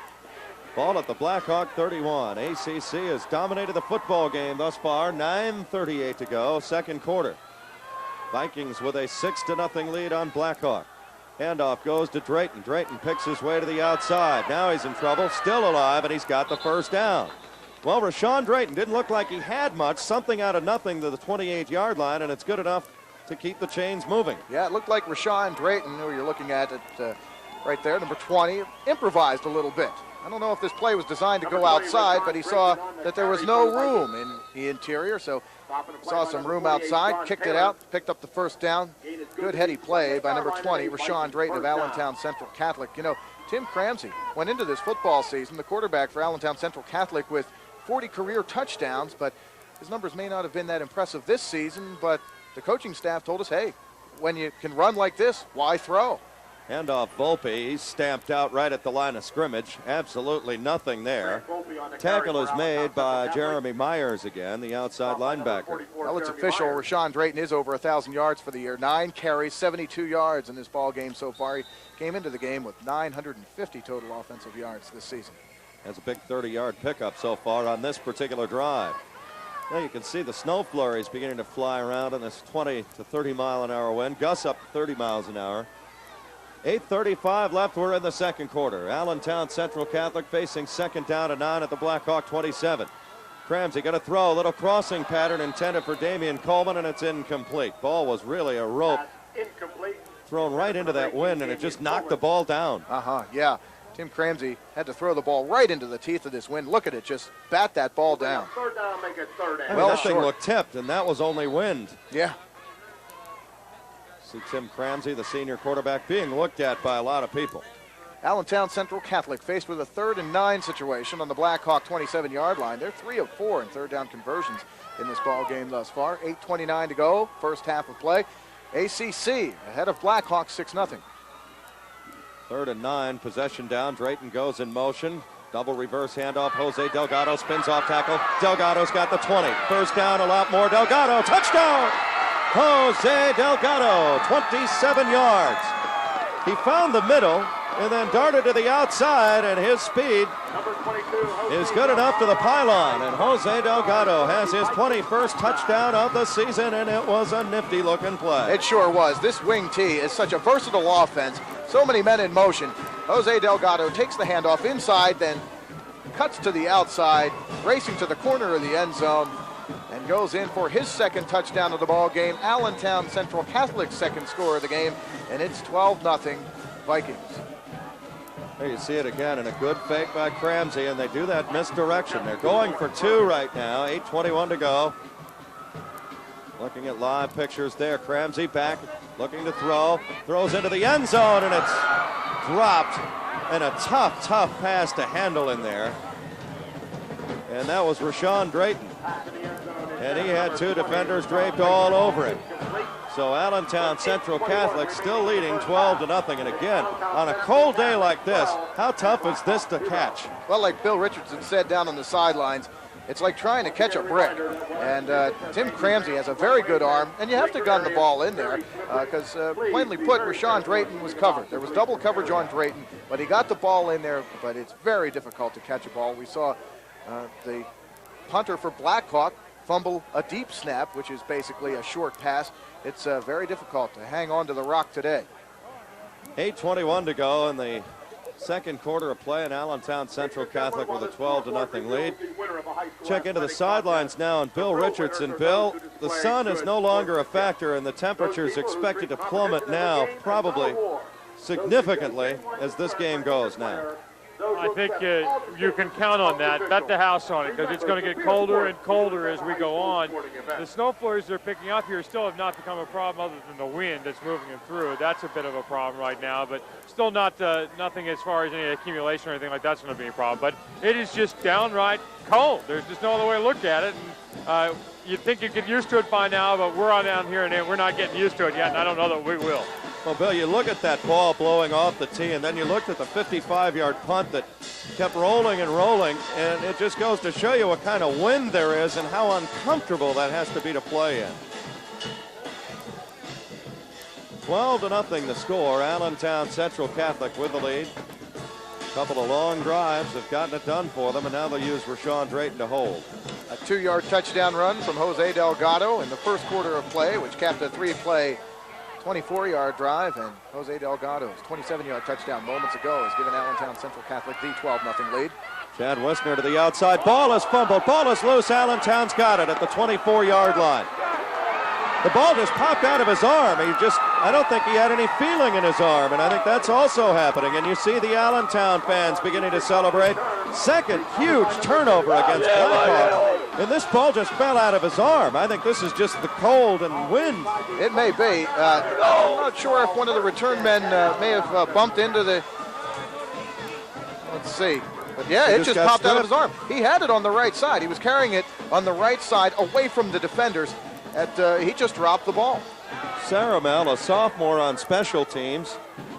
Ball at the Blackhawk 31. ACC has dominated the football game thus far. 9:38 to go, second quarter. Vikings with a 6-0 lead on Blackhawk. Handoff goes to Drayton. Drayton picks his way to the outside. Now he's in trouble, still alive, and he's got the first down. Well, Rashawn Drayton didn't look like he had much. Something out of nothing to the 28-yard line, and it's good enough to keep the chains moving. Yeah, it looked like Rashawn Drayton, who you're looking at it right there, number 20, improvised a little bit. I don't know if this play was designed to go outside, but he saw that there was no room in the interior, so saw some room outside, kicked it out, picked up the first down. Good heady play by number 20, Rashawn Drayton of Allentown Central Catholic. You know, Tim Cramsey went into this football season, the quarterback for Allentown Central Catholic, with 40 career touchdowns, but his numbers may not have been that impressive this season, but the coaching staff told us, hey, when you can run like this, why throw? Handoff Volpe, he's stamped out right at the line of scrimmage. Absolutely nothing there. Tackle is made by Jeremy Myers again, the outside linebacker. Well, it's official. Rashawn Drayton is over 1,000 yards for the year. 9 carries, 72 yards in this ball game so far. He came into the game with 950 total offensive yards this season. Has a big 30-yard pickup so far on this particular drive. Now you can see the snow flurries beginning to fly around in this 20 to 30 mile an hour wind. Gusts up to 30 miles an hour. 8:35 left. We're in the second quarter. Allentown Central Catholic facing second down and 9 at the Blackhawk 27. Cramsey got to throw. A little crossing pattern intended for Damian Coleman, and it's incomplete. Ball was really a rope thrown right into that wind, and it just knocked the ball down. Yeah. Tim Cramsey had to throw the ball right into the teeth of this wind. Look at it, just bat that ball down. Third down, make it third down. Well, that thing looked tipped, and that was only wind. Yeah. See Tim Cramsey, the senior quarterback, being looked at by a lot of people. Allentown Central Catholic faced with a 3rd and 9 situation on the Blackhawk 27-yard line. They're 3 of 4 in third down conversions in this ball game thus far. 8:29 to go, first half of play. ACC ahead of Blackhawk 6-0. 3rd and 9, possession down. Drayton goes in motion. Double reverse handoff. Jose Delgado spins off tackle. Delgado's got the 20. First down, a lot more. Delgado, touchdown! Jose Delgado, 27 yards. He found the middle and then darted to the outside, and his speed is good enough to the pylon. And Jose Delgado has his 21st touchdown of the season, and it was a nifty-looking play. It sure was. This wing T is such a versatile offense. So many men in motion. Jose Delgado takes the handoff inside, then cuts to the outside, racing to the corner of the end zone, and goes in for his second touchdown of the ball game. Allentown Central Catholic's second score of the game, and it's 12-0 Vikings. There you see it again, and a good fake by Cramsey, and they do that misdirection. They're going for 2 right now, 8:21 to go. Looking at live pictures there, Cramsey back, looking to throw, throws into the end zone, and it's dropped, and a tough pass to handle in there. and that was Rashawn Drayton. And he had two defenders draped all over him. So Allentown Central Catholic still leading 12-0. And again, on a cold day like this, how tough is this to catch? Well, like Bill Richardson said down on the sidelines, it's like trying to catch a brick. And Tim Cramsey has a very good arm, and you have to gun the ball in there because, plainly put, Rashawn Drayton was covered. There was double coverage on Drayton, but he got the ball in there, but it's very difficult to catch a ball. We saw the punter for Blackhawk fumble a deep snap, which is basically a short pass. It's very difficult to hang on to the rock today. 8:21 to go in the second quarter of play, and Allentown Central Catholic with a 12-0 lead. Check into the sidelines now, and Bill Richardson. Bill, the sun is no longer a factor, and the temperature is expected to plummet now, probably significantly, as this game goes now. I think you can count on that. Bet the house on it, because it's going to get colder and colder as we go on. The snow flurries they're picking up here still have not become a problem other than the wind that's moving them through. That's a bit of a problem right now, but still not nothing as far as any accumulation or anything like that's going to be a problem. But it is just downright cold. There's just no other way to look at it. And you'd think you'd get used to it by now, but we're on down here and we're not getting used to it yet, and I don't know that we will. Well, Bill, you look at that ball blowing off the tee, and then you looked at the 55-yard punt that kept rolling and rolling, and it just goes to show you what kind of wind there is and how uncomfortable that has to be to play in. 12-0 the score. Allentown Central Catholic with the lead. A couple of long drives have gotten it done for them, and now they'll use Rashawn Drayton to hold. A 2-yard touchdown run from Jose Delgado in the first quarter of play, which capped a 3-play 24-yard drive, and Jose Delgado's 27-yard touchdown moments ago has given Allentown Central Catholic the 12-0 lead. Chad Wisner to the outside. Ball is fumbled. Ball is loose. Allentown's got it at the 24-yard line. The ball just popped out of his arm. I don't think he had any feeling in his arm, and I think that's also happening. And you see the Allentown fans beginning to celebrate. Second huge turnover against Blackhawk. And this ball just fell out of his arm. I think this is just the cold and wind. It may be. I'm not sure if one of the return men may have bumped into the... Let's see. But yeah, it just popped out of his arm. He had it on the right side. He was carrying it on the right side away from the defenders. He just dropped the ball. Saramel, a sophomore on special teams.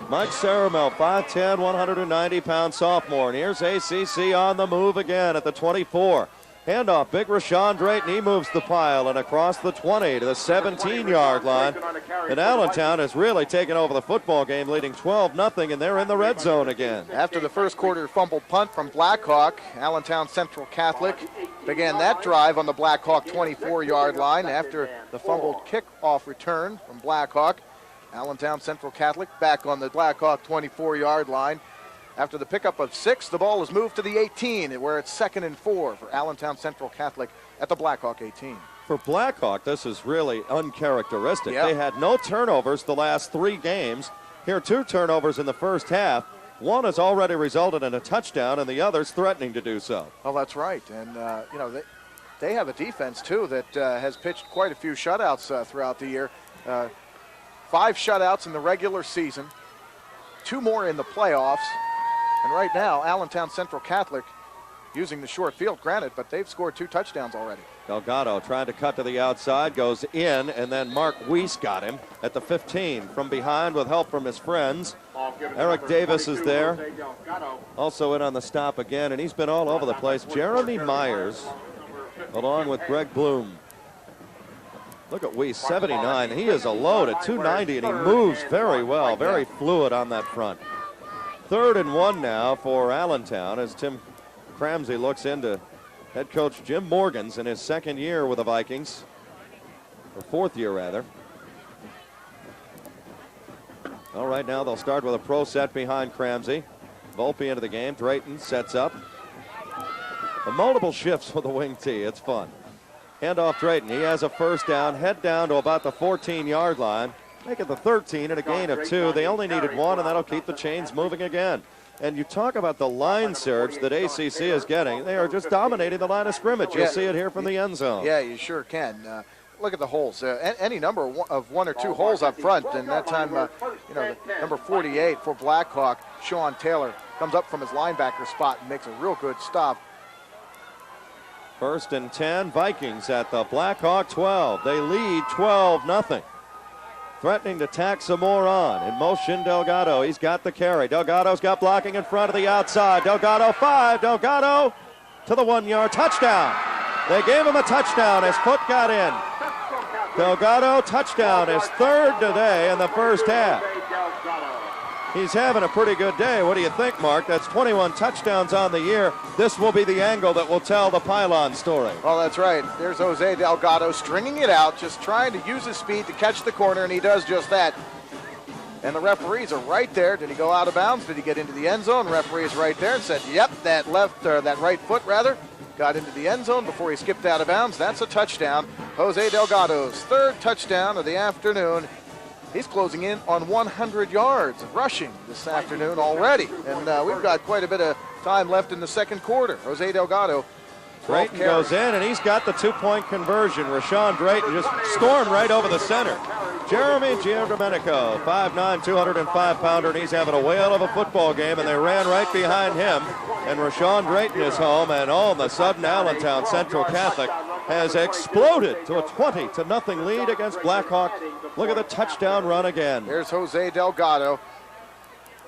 Mike Saramel, 5'10", 190-pound sophomore. And here's ACC on the move again at the 24. Handoff, big Rashawn Drayton. He moves the pile and across the 20 to the 17-yard line. And Allentown has really taken over the football game, leading 12-0, and they're in the red zone again. After the first quarter fumble punt from Blackhawk, Allentown Central Catholic began that drive on the Blackhawk 24-yard line. After the fumbled kickoff return from Blackhawk, Allentown Central Catholic back on the Blackhawk 24-yard line. After the pickup of 6, the ball is moved to the 18, where it's 2nd and 4 for Allentown Central Catholic at the Blackhawk 18. For Blackhawk, this is really uncharacteristic. Yeah. They had no turnovers the last 3 games. Here, 2 turnovers in the first half. One has already resulted in a touchdown, and the other's threatening to do so. Oh, that's right. And, they have a defense, too, that has pitched quite a few shutouts throughout the year. 5 shutouts in the regular season, 2 more in the playoffs. And right now, Allentown Central Catholic using the short field, granted, but they've scored 2 touchdowns already. Delgado trying to cut to the outside, goes in, and then Mark Weiss got him at the 15 from behind with help from his friends. Eric Davis is there, also in on the stop again, and he's been all over the place. Jeremy Myers, along with Greg Bloom. Look at Weiss, 79. He is a load at 290, and he moves very well, very fluid on that front. 3rd and 1 now for Allentown as Tim Cramsey looks into head coach Jim Morgan's in his 2nd year with the Vikings, or 4th year rather. All right, now they'll start with a pro set behind Cramsey. Volpe into the game. Drayton sets up. The multiple shifts with the wing tee. It's fun. Handoff Drayton. He has a first down. Head down to about the 14-yard line. Make it the 13 and a gain of 2. They only needed 1, and that'll keep the chains moving again. And you talk about the line surge that ACC is getting. They are just dominating the line of scrimmage. You'll see it here from the end zone. Yeah, you sure can. Look at the holes. Any number of 1 or 2 holes up front. And that time, number 48 for Blackhawk, Sean Taylor, comes up from his linebacker spot and makes a real good stop. First and 10, Vikings at the Blackhawk 12. They lead 12-0. Threatening to tack some more on. In motion, Delgado. He's got the carry. Delgado's got blocking in front of the outside. Delgado 5. Delgado to the 1-yard touchdown. They gave him a touchdown. His foot got in. Delgado touchdown, his third today in the first half. He's having a pretty good day. What do you think, Mark? That's 21 touchdowns on the year. This will be the angle that will tell the pylon story. Oh, that's right. There's Jose Delgado stringing it out, just trying to use his speed to catch the corner, and he does just that. And the referees are right there. Did he go out of bounds? Did he get into the end zone? Referee is right there and said, yep, that right foot got into the end zone before he skipped out of bounds. That's a touchdown. Jose Delgado's third touchdown of the afternoon. He's closing in on 100 yards rushing this afternoon already. And we've got quite a bit of time left in the second quarter. Jose Delgado. Drayton goes in, and he's got the 2-point conversion. Rashawn Drayton just stormed right over the center. Jeremy Giandomenico, 5'9", 205-pounder, and he's having a whale of a football game, and they ran right behind him. And Rashawn Drayton is home, and all of a sudden Allentown Central Catholic has exploded to a 20-0 lead against Blackhawk. Look at the touchdown run again. There's Jose Delgado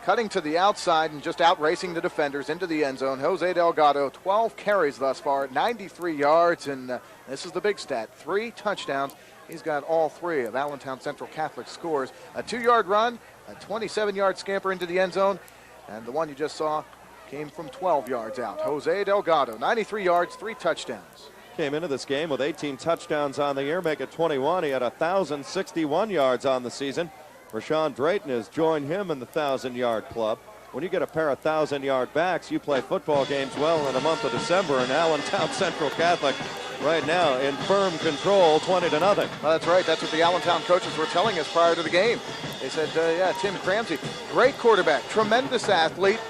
cutting to the outside and just outracing the defenders into the end zone. Jose Delgado, 12 carries thus far, 93 yards, and this is the big stat, 3 touchdowns. He's got all 3 of Allentown Central Catholic scores. A 2-yard run, a 27-yard scamper into the end zone, and the one you just saw came from 12 yards out. Jose Delgado, 93 yards, 3 touchdowns. Came into this game with 18 touchdowns on the year, make it 21. He had 1,061 yards on the season. Rashawn Drayton has joined him in the 1,000-yard club. When you get a pair of 1,000-yard backs, you play football games well in the month of December, and Allentown Central Catholic right now in firm control, 20-0. Well, that's right. That's what the Allentown coaches were telling us prior to the game. They said, yeah, Tim Cramsey, great quarterback, tremendous athlete,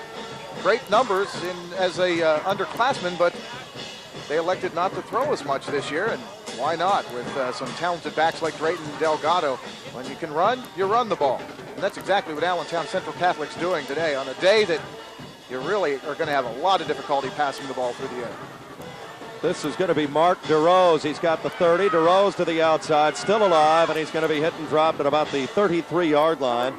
great numbers as a underclassman, but they elected not to throw as much this year, and why not? With some talented backs like Drayton and Delgado, when you can run, you run the ball. And that's exactly what Allentown Central Catholic's doing today on a day that you really are going to have a lot of difficulty passing the ball through the air. This is going to be Mark DeRose. He's got the 30. DeRose to the outside, still alive, and he's going to be hit and dropped at about the 33-yard line.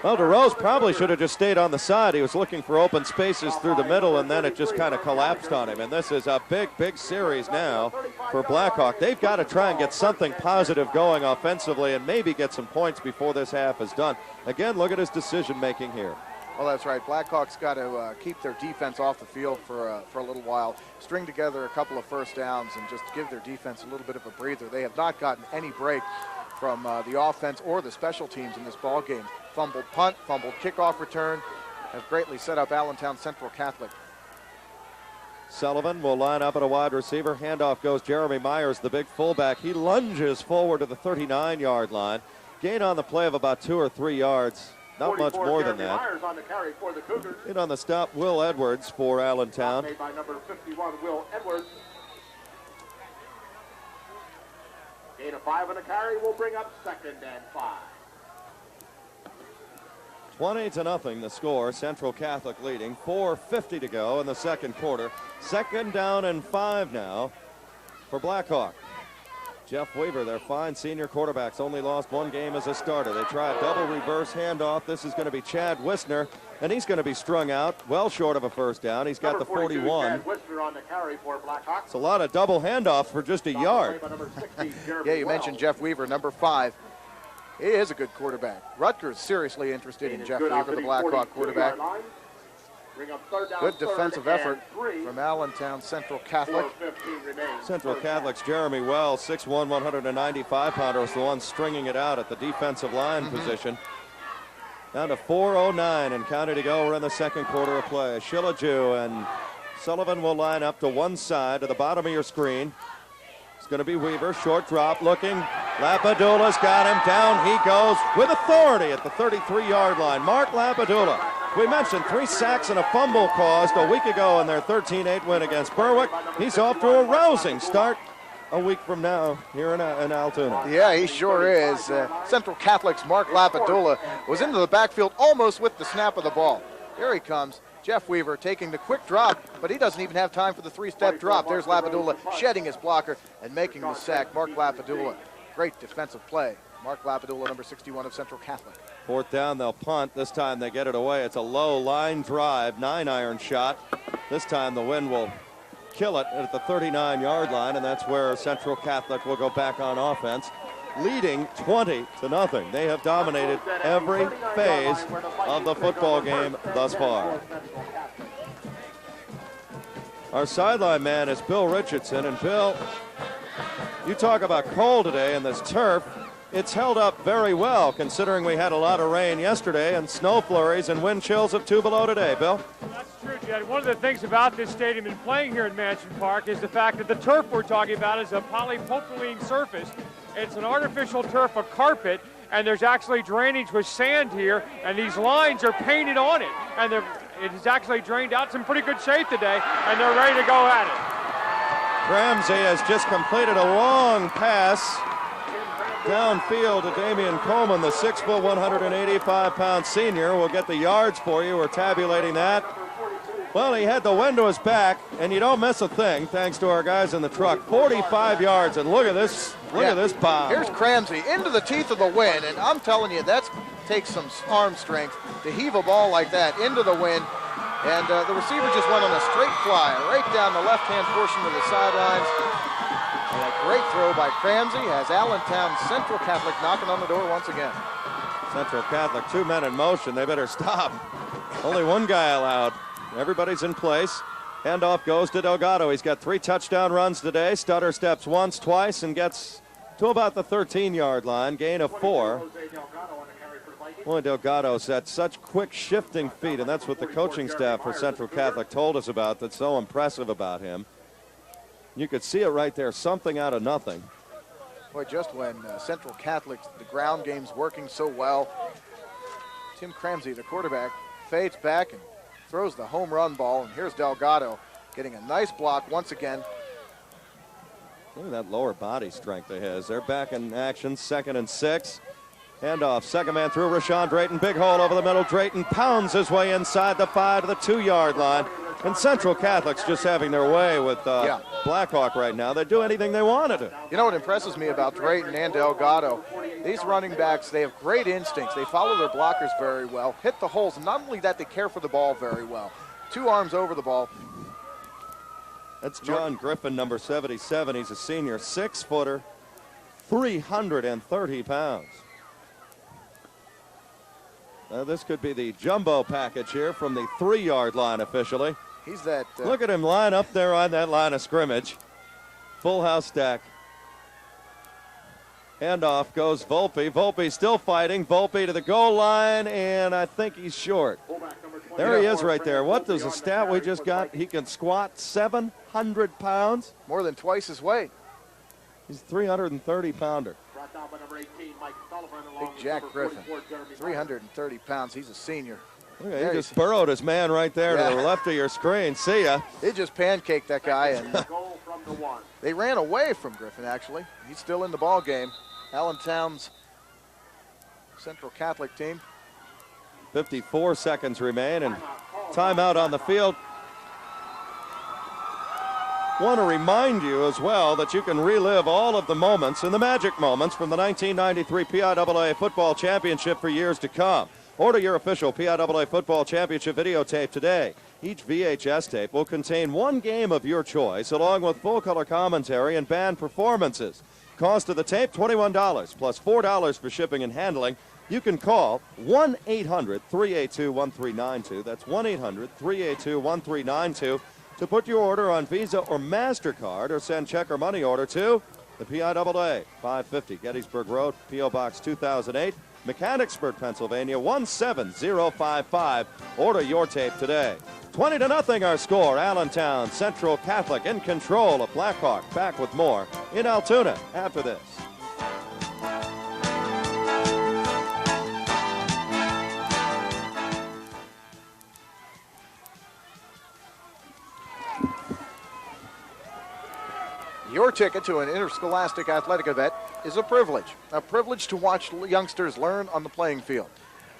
Well, DeRose probably should have just stayed on the side. He was looking for open spaces through the middle, and then it just kind of collapsed on him. And this is a big, big series now for Blackhawk. They've got to try and get something positive going offensively and maybe get some points before this half is done. Again, look at his decision-making here. Well, that's right. Blackhawks got to keep their defense off the field for a little while, string together a couple of first downs, and just give their defense a little bit of a breather. They have not gotten any break from the offense or the special teams in this ball game. Fumbled punt, fumbled kickoff return have greatly set up Allentown Central Catholic. Sullivan will line up at a wide receiver. Handoff goes Jeremy Myers, the big fullback. He lunges forward to the 39-yard line. Gain on the play of about 2 or 3 yards. Not much more than that. On the carry for the Cougars. In on the stop, Will Edwards for Allentown. Made by number 51, Will Edwards. Gain of 5 on the carry will bring up 2nd and 5. 20-0 the score. Central Catholic leading. 4:50 to go in the second quarter. 2nd down and 5 now for Blackhawk. Jeff Weaver, their fine senior quarterback's only lost 1 game as a starter. They try a double reverse handoff. This is going to be Chad Wisner, and he's going to be strung out well short of a first down. He's got the 41. Chad Wisner on the carry for Blackhawks. It's a lot of double handoffs for just a yard. Yeah, you mentioned Jeff Weaver, number 5. He is a good quarterback. Rutgers seriously interested in Jeff Weaver, the Blackhawk quarterback. Good defensive effort from Allentown Central Catholic. Central Catholic's Jeremy Wells, 6'1", 195-pounder, was the one stringing it out at the defensive line position. Down to 4:09 and counting to go. We're in the second quarter of play. Shillaju and Sullivan will line up to one side to the bottom of your screen. It's going to be Weaver, short drop, looking. Lapadula's got him. Down he goes with authority at the 33-yard line. Mark Lapadula. We mentioned 3 sacks and a fumble caused a week ago in their 13-8 win against Berwick. He's off to a rousing start a week from now here in Altoona. Yeah, he sure is. Central Catholic's Mark Lapadula was into the backfield almost with the snap of the ball. Here he comes. Jeff Weaver taking the quick drop, but he doesn't even have time for the three-step drop. There's Lapadula shedding his blocker and making the sack. Mark Lapadula, great defensive play. Mark Lapadula, number 61 of Central Catholic. Fourth down, they'll punt. This time they get it away. It's a low line drive, 9-iron shot. This time the wind will kill it at the 39-yard line, and that's where Central Catholic will go back on offense, leading 20-0. They have dominated every phase of the football game thus far. Our sideline man is Bill Richardson, and Bill, you talk about cold today in this turf. It's held up very well, considering we had a lot of rain yesterday and snow flurries and wind chills of 2 below today, Bill. That's true, Jed. One of the things about this stadium and playing here in Mansion Park is the fact that the turf we're talking about is a polypropylene surface. It's an artificial turf, a carpet, and there's actually drainage with sand here, and these lines are painted on it. And it is actually drained out. It's in pretty good shape today, and they're ready to go at it. Ramsey has just completed a long pass downfield to Damian Coleman, the 6', 185-pound senior. We'll get the yards for you. We're tabulating that. Well, he had the wind to his back, and you don't miss a thing, thanks to our guys in the truck. 45 yards, and look at this. Look at this bomb. Here's Cramsey into the teeth of the wind, and I'm telling you, that takes some arm strength to heave a ball like that into the wind. And the receiver just went on a straight fly right down the left-hand portion of the sidelines. And a great throw by Cramsey has Allentown Central Catholic knocking on the door once again. Central Catholic, 2 men in motion. They better stop. Only one guy allowed. Everybody's in place. Handoff goes to Delgado. He's got 3 touchdown runs today. Stutter steps once, twice, and gets to about the 13-yard line. Gain of 4. Boy, Delgado's got such quick shifting feet, and that's what the coaching staff for Central Catholic told us about. That's so impressive about him. You could see it right there, something out of nothing. Boy, just when Central Catholic, the ground game's working so well, Tim Cramsey, the quarterback, fades back and throws the home run ball, and here's Delgado getting a nice block once again. Look at that lower body strength of his. They're back in action, 2nd and 6. Handoff, second man through, Rashawn Drayton, big hole over the middle. Drayton pounds his way inside the 5 to the 2-yard line. And Central Catholic's just having their way with Blackhawk right now. They do anything they want to do. You know what impresses me about Drayton and Delgado? These running backs, they have great instincts. They follow their blockers very well, hit the holes. Not only that, they care for the ball very well. 2 arms over the ball. That's John Griffin, number 77. He's a senior, 6-footer, 330 pounds. This could be the jumbo package here from the 3-yard line officially. He's that. Look at him line up there on that line of scrimmage. Full house stack. Handoff goes Volpe. Volpe still fighting. Volpe to the goal line, and I think he's short. There he is right there. What does the stat we just got? He can squat 700 pounds. More than twice his weight. He's a 330-pounder. Big Jack Griffin, 330 pounds. He's a senior. Okay, he just burrowed his man right there to the left of your screen. See ya. They just pancaked that guy, and they ran away from Griffin, actually. He's still in the ball game. Allentown's Central Catholic team. 54 seconds remain, and timeout on the field. Want to remind you as well that you can relive all of the moments and the magic moments from the 1993 PIAA Football Championship for years to come. Order your official PIAA Football Championship videotape today. Each VHS tape will contain 1 game of your choice, along with full-color commentary and band performances. Cost of the tape, $21, plus $4 for shipping and handling. You can call 1-800-382-1392. That's 1-800-382-1392 to put your order on Visa or MasterCard, or send check or money order to the PIAA, 550 Gettysburg Road, P.O. Box 2008, Mechanicsburg, Pennsylvania, 17055. Order your tape today. 20-0 our score. Allentown Central Catholic in control of Blackhawk. Back with more in Altoona after this. Your ticket to an interscholastic athletic event is a privilege to watch youngsters learn on the playing field.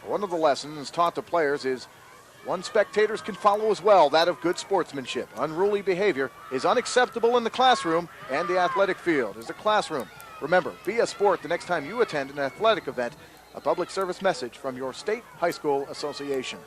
One of the lessons taught to players is One spectators can follow as well, that of good sportsmanship. Unruly behavior is unacceptable in the classroom, and the athletic field is a classroom. Remember, be a sport the next time you attend an athletic event. A public service message from your state high school association.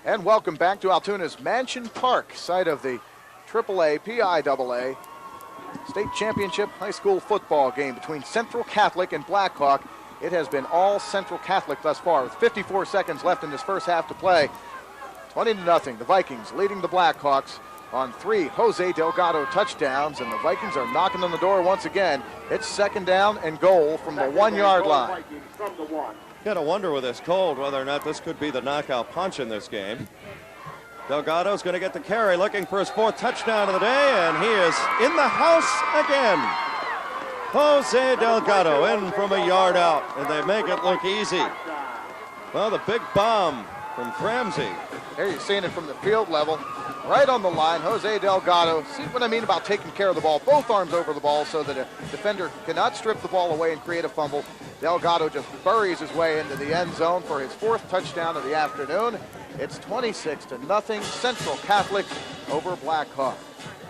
And welcome back to Altoona's Mansion Park, site of the PIAA State Championship High School football game between Central Catholic and Blackhawk. It has been all Central Catholic thus far, with 54 seconds left in this first half to play. 20-0, the Vikings leading the Blackhawks on 3 Jose Delgado touchdowns, and the Vikings are knocking on the door once again. It's second down and goal from the 1-yard line. Got to wonder with this cold whether or not this could be the knockout punch in this game. Delgado's going to get the carry, looking for his 4th touchdown of the day, and he is in the house again. Jose Delgado in from a yard out, and they make it look easy. Well, the big bomb from Ramsey. There you're seeing it from the field level, right on the line. Jose Delgado, see what I mean about taking care of the ball, both arms over the ball so that a defender cannot strip the ball away and create a fumble. Delgado just buries his way into the end zone for his 4th touchdown of the afternoon. It's 26-0, Central Catholic over Blackhawk.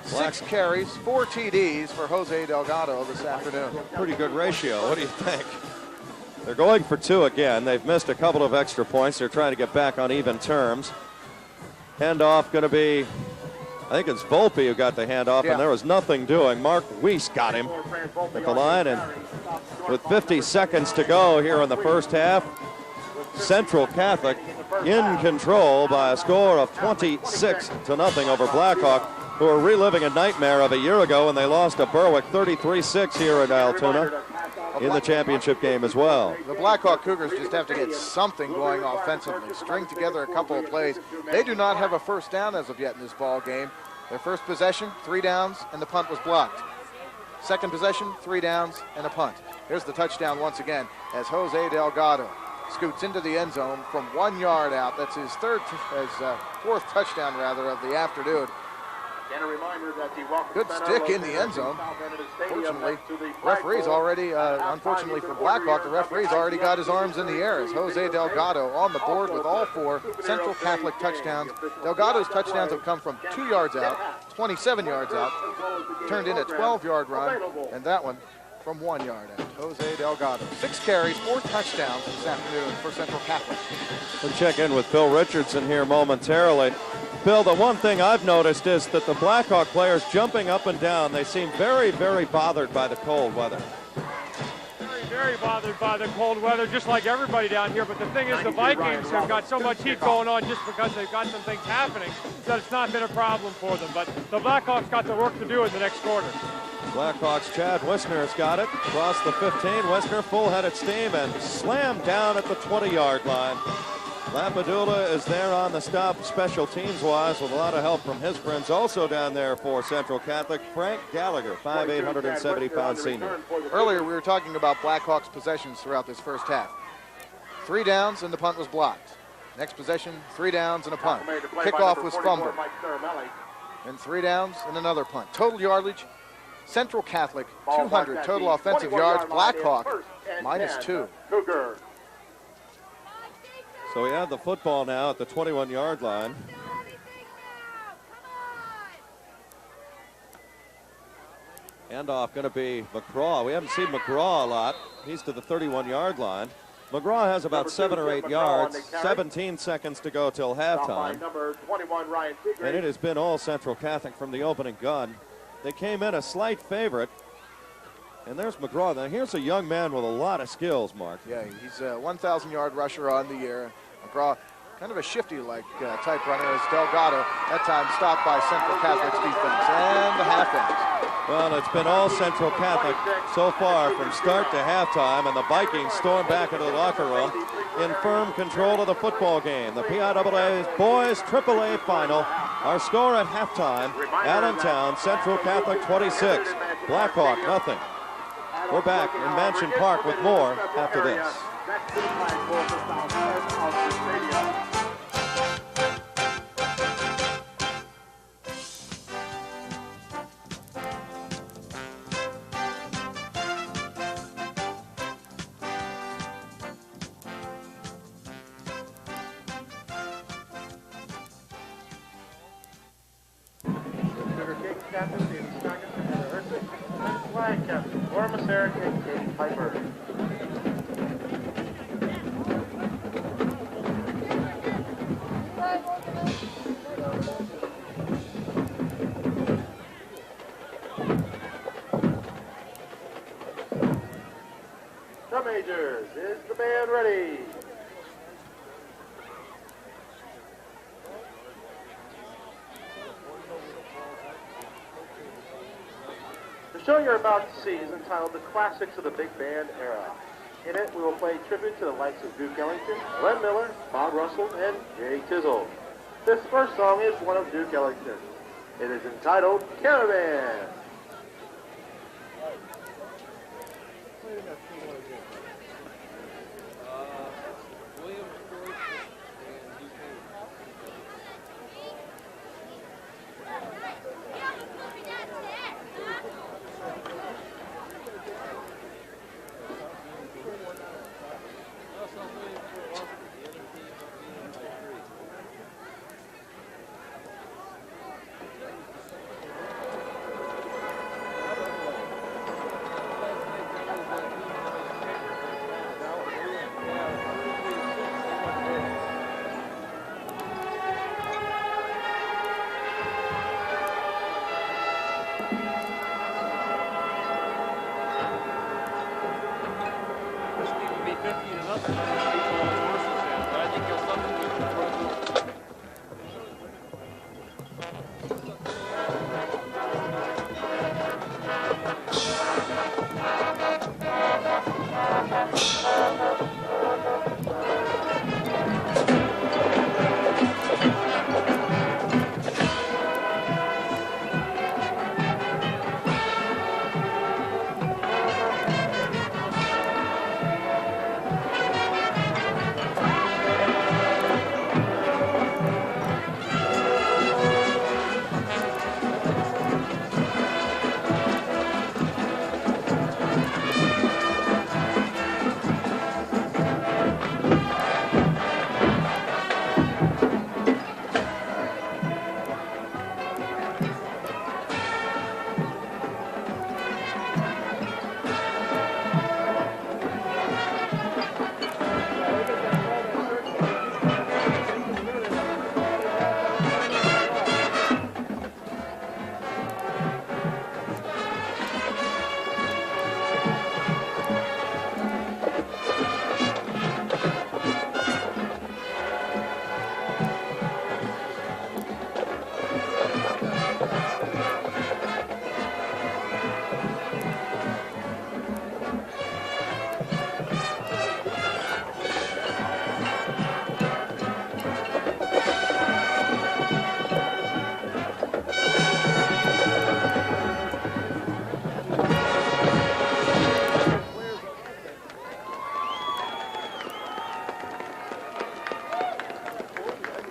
6 carries, 4 TDs for Jose Delgado this afternoon. Pretty good ratio. What do you think? They're going for 2 again. They've missed a couple of extra points. They're trying to get back on even terms. Handoff going to be, I think it's Volpe who got the handoff, and there was nothing doing. Mark Weiss got him at the line, and with 50 seconds to go here in the first half, Central Catholic in control by a score of 26-0 over Blackhawk, who are reliving a nightmare of a year ago when they lost to Berwick 33-6 here in Altoona in the championship game as well. The Blackhawk Cougars just have to get something going offensively, string together a couple of plays. They do not have a first down as of yet in this ball game. Their first possession, 3 downs, and the punt was blocked. Second possession, 3 downs, and a punt. Here's the touchdown once again as Jose Delgado scoots into the end zone from 1 yard out. That's his 4th touchdown of the afternoon. Good stick in the end zone. Fortunately, referees already, unfortunately for Blackhawk, the referee's already got his arms in the air as Jose Delgado on the board with all 4 Central Catholic touchdowns. Delgado's touchdowns have come from 2 yards out, 27 yards out, turned in a 12-yard run, and that one from 1 yard out. Jose Delgado, 6 carries, 4 touchdowns this afternoon for Central Catholic. We'll check in with Bill Richardson here momentarily. Bill, the one thing I've noticed is that the Blackhawk players jumping up and down, they seem very, very bothered by the cold weather. Very bothered by the cold weather, just like everybody down here. But the thing is, the Vikings have got so much heat going on just because they've got some things happening that it's not been a problem for them. But the Blackhawks got the work to do in the next quarter. Blackhawks' Chad Wisner's got it. Across the 15, Wisner full-headed steam and slammed down at the 20-yard line. Lapadula is there on the stop special teams-wise with a lot of help from his friends. Also down there for Central Catholic, Frank Gallagher, 5'8", 170-pound senior. Earlier we were talking about Blackhawks' possessions throughout this first half. 3 downs and the punt was blocked. Next possession, 3 downs and a punt. Kickoff was fumbled. And 3 downs and another punt. Total yardage, Central Catholic, 200 total offensive yards. Blackhawk, -2. So we have the football now at the 21-yard line. Handoff going to be McGraw. We haven't seen McGraw a lot. He's to the 31-yard line. McGraw has about 7 or 8 yards, 17 seconds to go till halftime. And it has been all Central Catholic from the opening gun. They came in a slight favorite. And there's McGraw. Now here's a young man with a lot of skills, Mark. Yeah, he's a 1,000-yard rusher on the year. McGraw, kind of a shifty-like type runner as Delgado, that time stopped by Central Catholic's defense. And the half-ends. Well, it's been all Central Catholic so far from start to halftime, and the Vikings storm back into the locker room. in firm control of the football game. The PIAA's Boys AAA Final. Our score at halftime, Allentown Central Catholic 26, Blackhawk nothing. We're back in Mansion Park with more after this. Captain David Stockton, Heather Herzig, and flag captain Laura Masaric and Katie Piper. Drum majors, is the band ready? The show you're about to see is entitled The Classics of the Big Band Era. In it, we will play tribute to the likes of Duke Ellington, Glenn Miller, Bob Russell, and Jay Tizzle. This first song is one of Duke Ellington. It is entitled Caravan.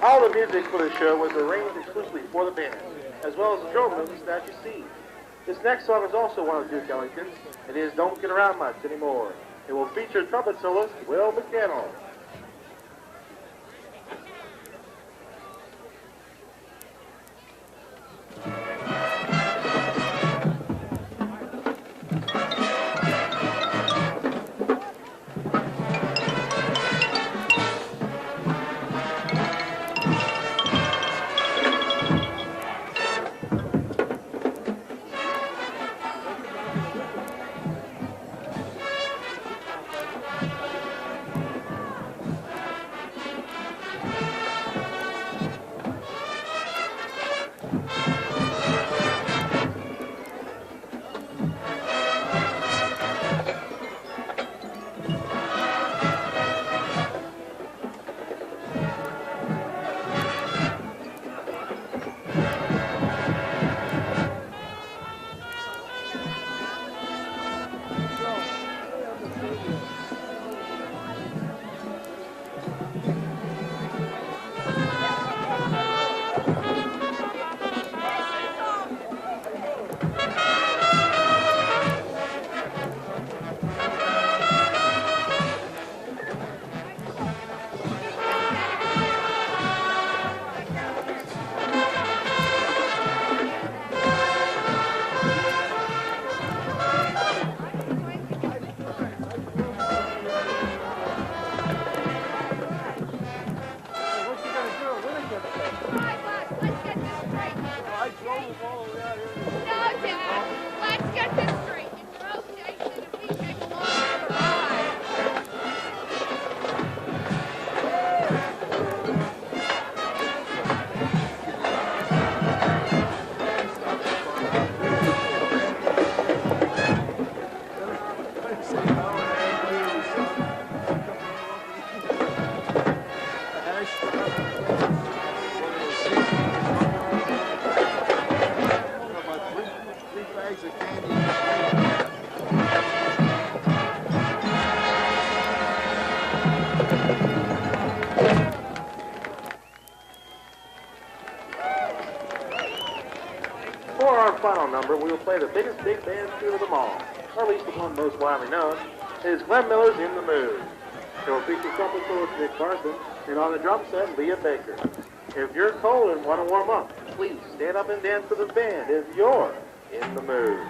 All the music for the show was arranged exclusively for the band, as well as the drum moves that you see. This next song is also one of Duke Ellington's. It is Don't Get Around Much Anymore. It will feature trumpet soloist Will McDaniel. Dad, let's get this straight. It's rotation if we take a long ride. For our final number, we will play the biggest big band tune of them all, or at least the one most widely known. It is Glenn Miller's In the Mood. It will feature trumpet soloist Nick Carson, and on the drum set, Leah Baker. If you're cold and want to warm up, please stand up and dance to the band if you're in the mood.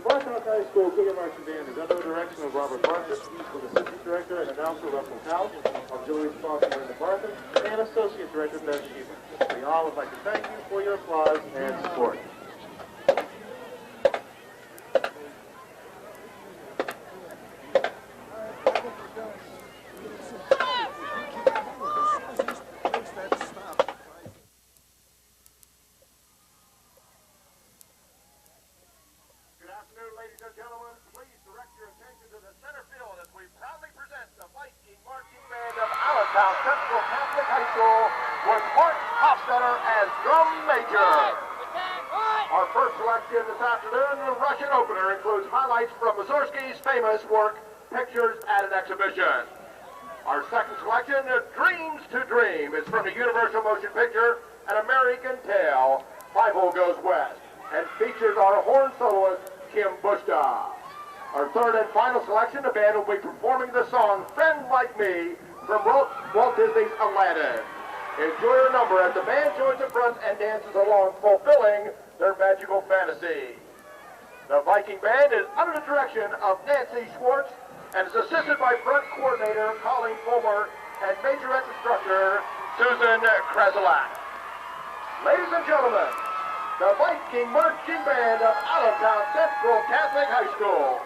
Blackhawk High School Cougar Marching Band is under the direction of Robert Barker, with Assistant Director and Announcer Russell House, Auxiliary Sponsor Linda Barton, and Associate Director Beth Sheeman. We all would like to thank you for your applause and support. Ladies and gentlemen, please direct your attention to the center field as we proudly present the Viking Marching Band of Allentown Central Catholic High School with Martin Hofstetter as drum major. Our first selection this afternoon, the Russian opener, includes highlights from Mussorgsky's famous work, Pictures at an Exhibition. Our second selection, Dreams to Dream, is from the Universal Motion Picture, An American Tale, Bible Goes West, and features our horn soloist, Kim Bushda. Our third and final selection, the band will be performing the song Friend Like Me from Walt Disney's Aladdin. Enjoy your number as the band joins the front and dances along, fulfilling their magical fantasy. The Viking Band is under the direction of Nancy Schwartz and is assisted by front coordinator Colleen Fulmer and majorette instructor Susan Kreselak. Ladies and gentlemen, the Viking Marching Band of Allentown Central Catholic High School.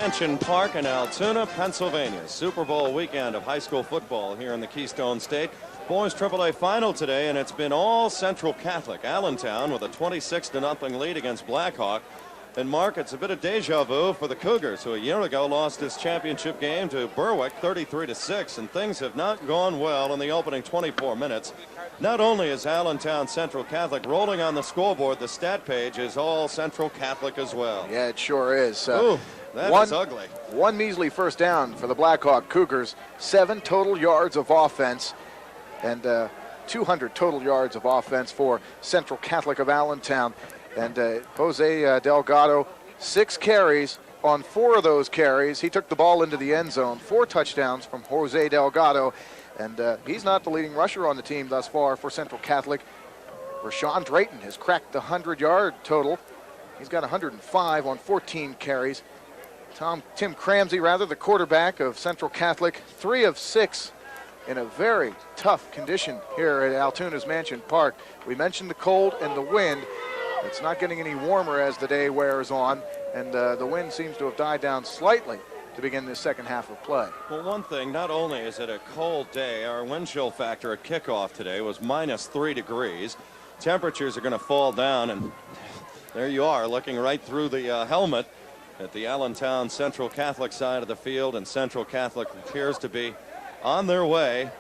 Mansion Park in Altoona, Pennsylvania. Super Bowl weekend of high school football here in the Keystone State. Boys AAA final today, and it's been all Central Catholic. Allentown with a 26-0 lead against Blackhawk. And Mark, it's a bit of deja vu for the Cougars, who a year ago lost this championship game to Berwick 33-6, and things have not gone well in the opening 24 minutes. Not only is Allentown Central Catholic rolling on the scoreboard, the stat page is all Central Catholic as well. Yeah, it sure is. Ooh, that is ugly. One measly first down for the Blackhawk Cougars, 7 total yards of offense, and 200 total yards of offense for Central Catholic of Allentown. And Jose Delgado, 6 carries. On 4 of those carries, he took the ball into the end zone. 4 touchdowns from Jose Delgado. And he's not the leading rusher on the team thus far for Central Catholic. Rashawn Drayton has cracked the 100-yard total. He's got 105 on 14 carries. Tim Cramsey, the quarterback of Central Catholic, 3 of 6 in a very tough condition here at Altoona's Mansion Park. We mentioned the cold and the wind. It's not getting any warmer as the day wears on, and the wind seems to have died down slightly to begin this second half of play. Well, one thing, not only is it a cold day, our wind chill factor at kickoff today was -3 degrees. Temperatures are going to fall down, and there you are looking right through the helmet at the Allentown Central Catholic side of the field, and Central Catholic appears to be on their way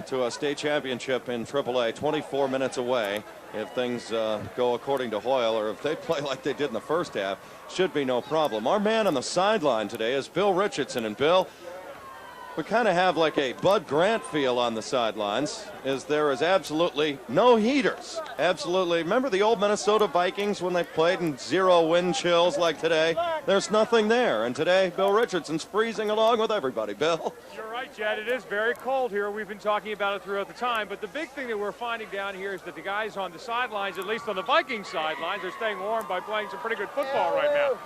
to a state championship in AAA, 24 minutes away. If things go according to Hoyle, or if they play like they did in the first half, should be no problem. Our man on the sideline today is Bill Richardson. And Bill, we kind of have like a Bud Grant feel on the sidelines, as there is absolutely no heaters. Absolutely. Remember the old Minnesota Vikings when they played in 0 wind chills like today? There's nothing there. And today, Bill Richardson's freezing along with everybody. Bill? You're right, Jed. It is very cold here. We've been talking about it throughout the time. But the big thing that we're finding down here is that the guys on the sidelines, at least on the Vikings sidelines, are staying warm by playing some pretty good football right now.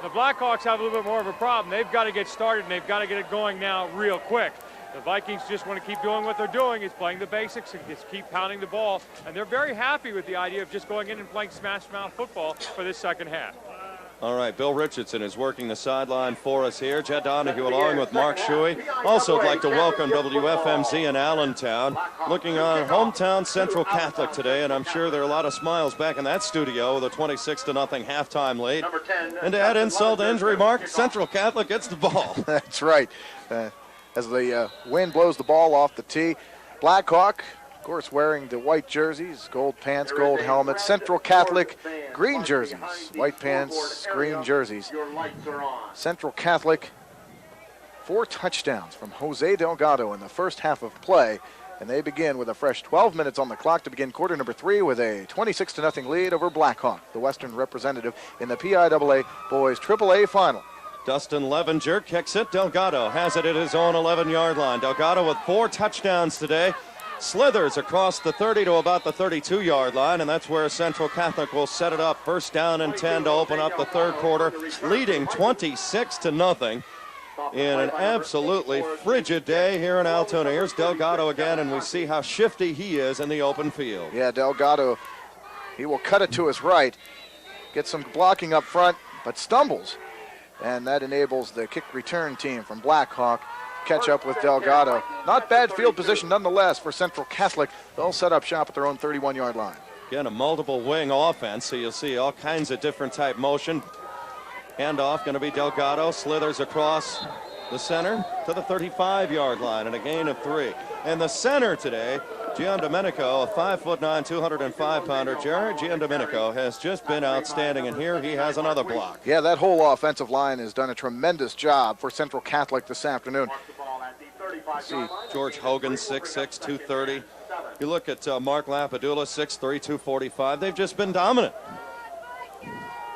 The Blackhawks have a little bit more of a problem. They've got to get started, and they've got to get it going now real quick. The Vikings just want to keep doing what they're doing, is playing the basics and just keep pounding the ball. And they're very happy with the idea of just going in and playing smash mouth football for this second half. All right, Bill Richardson is working the sideline for us here. Jed Donahue along with Mark Shuey. Also would like to welcome WFMZ in Allentown. Looking on hometown Central Catholic today, and I'm sure there are a lot of smiles back in that studio with a 26-0 halftime lead. And to add insult to injury, Mark, Central Catholic gets the ball. That's right. As the wind blows the ball off the tee, Blackhawk, of course, wearing the white jerseys, gold pants, gold helmets. Central Catholic, green jerseys, white pants, green jerseys. Central Catholic, 4 touchdowns from Jose Delgado in the first half of play, and they begin with a fresh 12 minutes on the clock to begin quarter number 3 with a 26-0 lead over Blackhawk, the Western representative in the PIAA Boys AAA Final. Dustin Levenger kicks it. Delgado has it at his own 11-yard line. Delgado with 4 touchdowns today. Slithers across the 30 to about the 32-yard line, and that's where Central Catholic will set it up. First down and 10 to open up the third quarter, leading 26-0 in an absolutely frigid day here in Altoona. Here's Delgado again, and we see how shifty he is in the open field. Yeah, Delgado, he will cut it to his right, get some blocking up front, but stumbles. And that enables the kick return team from Blackhawk catch up with Delgado. Not bad field position nonetheless for Central Catholic. They'll set up shop at their own 31-yard line. Again, a multiple wing offense, so you'll see all kinds of different type motion. Handoff going to be Delgado, slithers across the center to the 35-yard line, and a gain of 3. And the center today, Giandomenico, a 5'9", 205-pounder. Jared Giandomenico has just been outstanding, and here he has another block. Yeah, that whole offensive line has done a tremendous job for Central Catholic this afternoon. See George Hogan, 6'6", 230. You look at Mark Lapadula, 6'3", 245. They've just been dominant.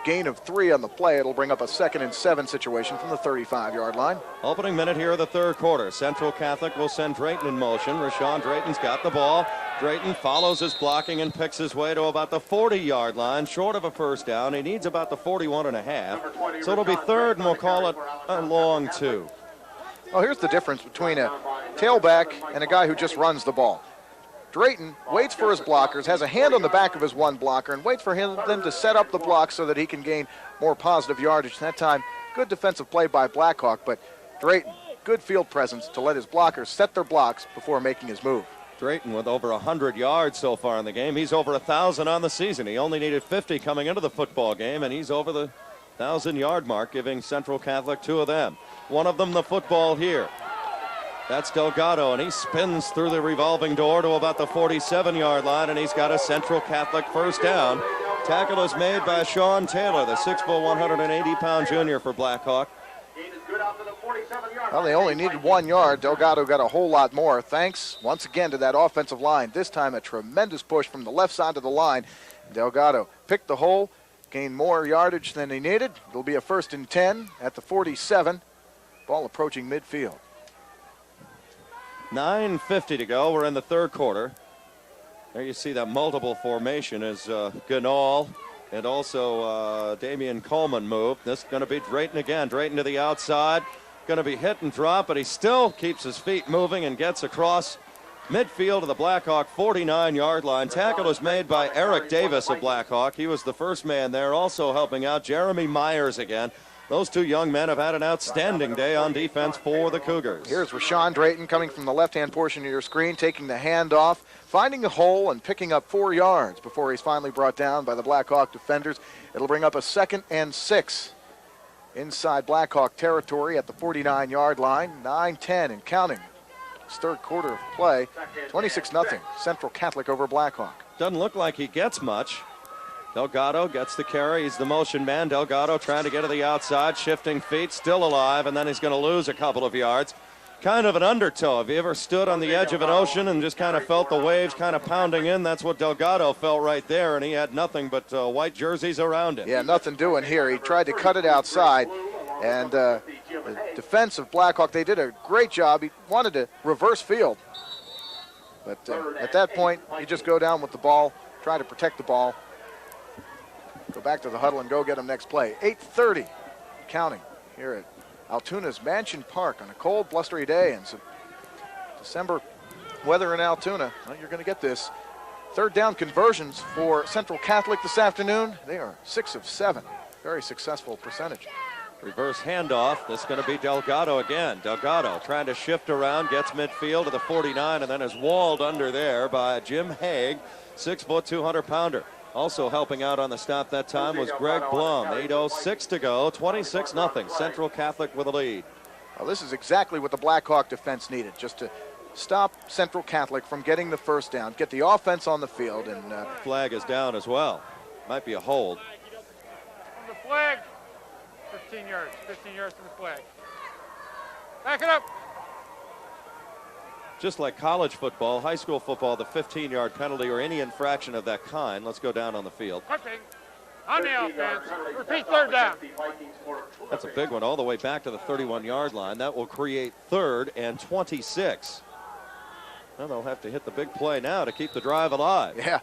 Gain of 3 on the play. It'll bring up a 2nd and 7 situation from the 35-yard line. Opening minute here of the third quarter. Central Catholic will send Drayton in motion. Rashawn Drayton's got the ball. Drayton follows his blocking and picks his way to about the 40-yard line, short of a first down. He needs about the 41.5. So it'll be third, and we'll call it a long 2. Well, here's the difference between a tailback and a guy who just runs the ball. Drayton waits for his blockers, has a hand on the back of his one blocker, and waits for them to set up the block so that he can gain more positive yardage. That time Good defensive play by Blackhawk, but Drayton, good field presence to let his blockers set their blocks before making his move. Drayton with over 100 yards so far in the game. He's over 1,000 on the season. He only needed 50 coming into the football game, and he's over the 1,000-yard mark, giving Central Catholic 2 of them. One of them the football here. That's Delgado, and he spins through the revolving door to about the 47-yard line, and he's got a Central Catholic first down. Tackle is made by Sean Taylor, the 6'4", 180-pound junior for Blackhawk. Well, they only needed 1 yard. Delgado got a whole lot more, thanks once again to that offensive line. This time a tremendous push from the left side of the line. Delgado picked the hole, gained more yardage than he needed. It'll be a 1st and 10 at the 47. Ball approaching midfield. 9:50 to go. We're in the third quarter. There you see that multiple formation as Ganal and also Damian Coleman move. This is going to be Drayton again. Drayton to the outside. Going to be hit and drop, but he still keeps his feet moving and gets across midfield of the Blackhawk 49-yard line. Tackle is made by Eric Davis of Blackhawk. He was the first man there, also helping out Jeremy Myers again. Those two young men have had an outstanding day on defense for the Cougars. Here's Rashawn Drayton coming from the left-hand portion of your screen, taking the handoff, finding a hole and picking up 4 yards before he's finally brought down by the Blackhawk defenders. It'll bring up a 2nd and 6 inside Blackhawk territory at the 49-yard line. 9-10 and counting. It's third quarter of play. 26-0 Central Catholic over Blackhawk. Doesn't look like he gets much. Delgado gets the carry. He's the motion man. Delgado trying to get to the outside, shifting feet, still alive, and then he's going to lose a couple of yards. Kind of an undertow. Have you ever stood on the edge of an ocean and just kind of felt the waves kind of pounding in? That's what Delgado felt right there, and he had nothing but white jerseys around him. Yeah, nothing doing here. He tried to cut it outside, and the defense of Blackhawk, they did a great job. He wanted to reverse field, but at that point, you just go down with the ball, try to protect the ball. Go back to the huddle and go get them next play. 8:30 counting here at Altoona's Mansion Park on a cold, blustery day. And some December weather in Altoona. Well, you're going to get this. Third down conversions for Central Catholic this afternoon. They are 6 of 7. Very successful percentage. Reverse handoff. This is going to be Delgado again. Delgado trying to shift around, gets midfield to the 49, and then is walled under there by Jim Haig, 6', 200-pounder. Also helping out on the stop that time was Greg Blum. 8:06 to go, 26-0. Central Catholic with a lead. Well, this is exactly what the Blackhawk defense needed, just to stop Central Catholic from getting the first down, get the offense on the field. And flag is down as well. Might be a hold. From the flag, 15 yards. 15 yards from the flag. Back it up. Just like college football, high school football, the 15-yard penalty or any infraction of that kind. Let's go down on the field. Punting. On the offense. Repeat third down. That's a big one all the way back to the 31-yard line. That will create 3rd and 26. Well, they'll have to hit the big play now to keep the drive alive. Yeah,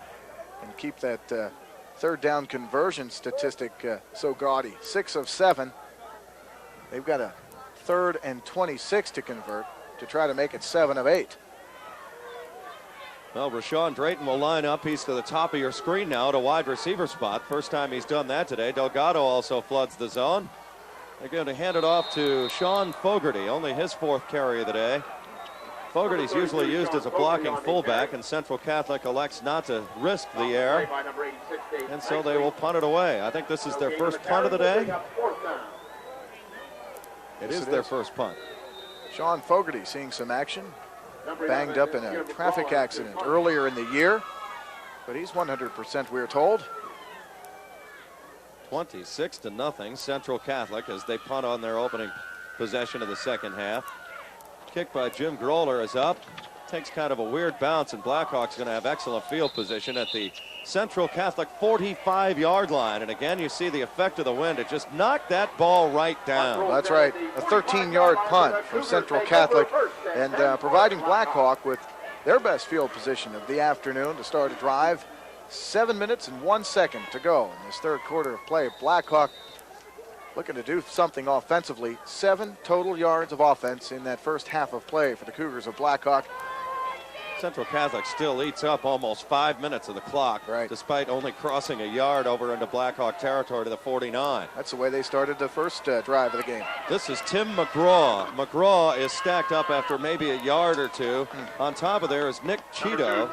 and keep that third down conversion statistic so gaudy. 6 of 7. They've got a 3rd and 26 to convert to try to make it 7 of 8. Well, Rashawn Drayton will line up. He's to the top of your screen now at a wide receiver spot. First time he's done that today. Delgado also floods the zone. They're going to hand it off to Sean Fogarty, only his 4th carry of the day. Fogarty's usually used as a blocking fullback, and Central Catholic elects not to risk the air, and so they will punt it away. I think this is their first punt of the day. It is their first punt. Sean Fogarty seeing some action. Banged up in a traffic accident earlier in the year, but he's 100%, we're told. 26-0 Central Catholic as they punt on their opening possession of the second half. Kick by Jim Groller is up. Takes kind of a weird bounce, and Blackhawks going to have excellent field position at the Central Catholic 45-yard line. And again, you see the effect of the wind. It just knocked that ball right down. That's right. A 13-yard punt from Central Catholic, and providing Blackhawk with their best field position of the afternoon to start a drive. 7 minutes and 1 second to go in this third quarter of play. Blackhawk looking to do something offensively. 7 total yards of offense in that first half of play for the Cougars of Blackhawk. Central Catholic still eats up almost 5 minutes of the clock, despite only crossing a yard over into Blackhawk territory to the 49. That's the way they started the first drive of the game. This is Tim McGraw. McGraw is stacked up after maybe a yard or two. On top of there is Nick Cheeto.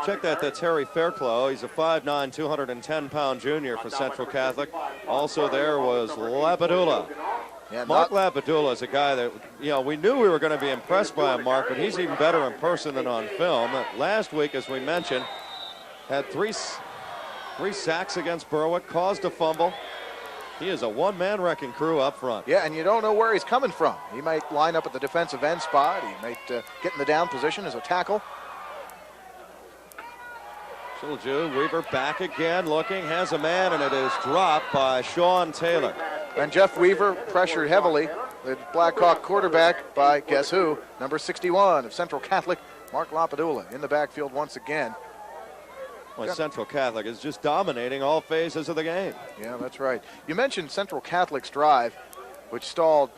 Check that, that's Harry Fairclough. He's a 5'9", 210-pound junior for Central Catholic. Also there was Labadula. Yeah, Mark Labadula is a guy that, you know, we knew we were going to be impressed by him, Mark, but he's even better in person than on film. Last week, as we mentioned, had three sacks against Berwick, caused a fumble. He is a one-man wrecking crew up front. Yeah, and you don't know where he's coming from. He might line up at the defensive end spot. He might get in the down position as a tackle. Shilaju, Weaver back again, looking, has a man, and it is dropped by Sean Taylor. And Jeff Weaver pressured heavily. The Blackhawk quarterback by, guess who, number 61 of Central Catholic, Mark Lapadula, in the backfield once again. Well, Central Catholic is just dominating all phases of the game. Yeah, that's right. You mentioned Central Catholic's drive, which stalled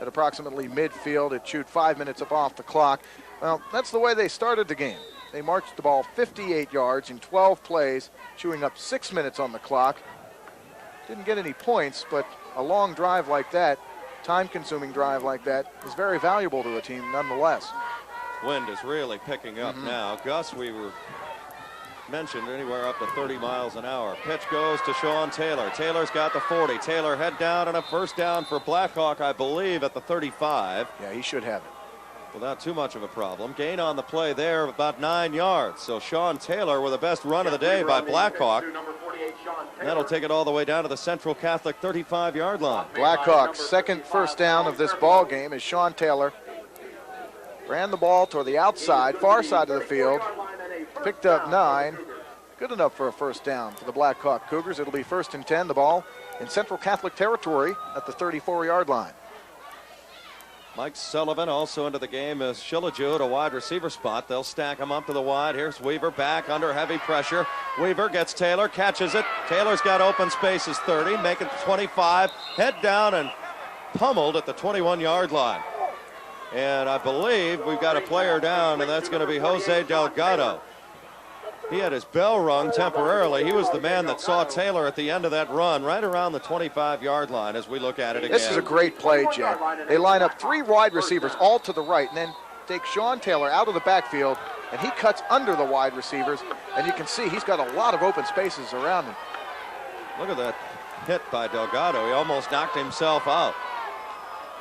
at approximately midfield. It chewed 5 minutes up off the clock. Well, that's the way they started the game. They marched the ball 58 yards in 12 plays, chewing up 6 minutes on the clock. Didn't get any points, but a long drive like that, time-consuming drive like that, is very valuable to a team nonetheless. Wind is really picking up now. Gus, we were mentioned anywhere up to 30 miles an hour. Pitch goes to Sean Taylor. Taylor's got the 40. Taylor head down and a first down for Blackhawk, I believe, at the 35. Yeah, he should have it. Without too much of a problem. Gain on the play there of about 9 yards. So Sean Taylor with the best run of the day by Blackhawk. And that'll take it all the way down to the Central Catholic 35-yard line. Blackhawk's second first down of this ball game is Sean Taylor. Ran the ball toward the outside, far side of the field. Picked up 9. Good enough for a first down for the Blackhawk Cougars. It'll be 1st and 10. The ball in Central Catholic territory at the 34-yard line. Mike Sullivan also into the game as Shilaju at a wide receiver spot. They'll stack him up to the wide. Here's Weaver back under heavy pressure. Weaver gets Taylor, catches it. Taylor's got open spaces 30, make it 25. Head down and pummeled at the 21-yard line. And I believe we've got a player down, and that's going to be Jose Delgado. He had his bell rung temporarily. He was the man that saw Taylor at the end of that run, right around the 25-yard line as we look at it again. This is a great play, Jed. They line up 3 wide receivers all to the right, and then take Sean Taylor out of the backfield, and he cuts under the wide receivers, and you can see he's got a lot of open spaces around him. Look at that hit by Delgado. He almost knocked himself out.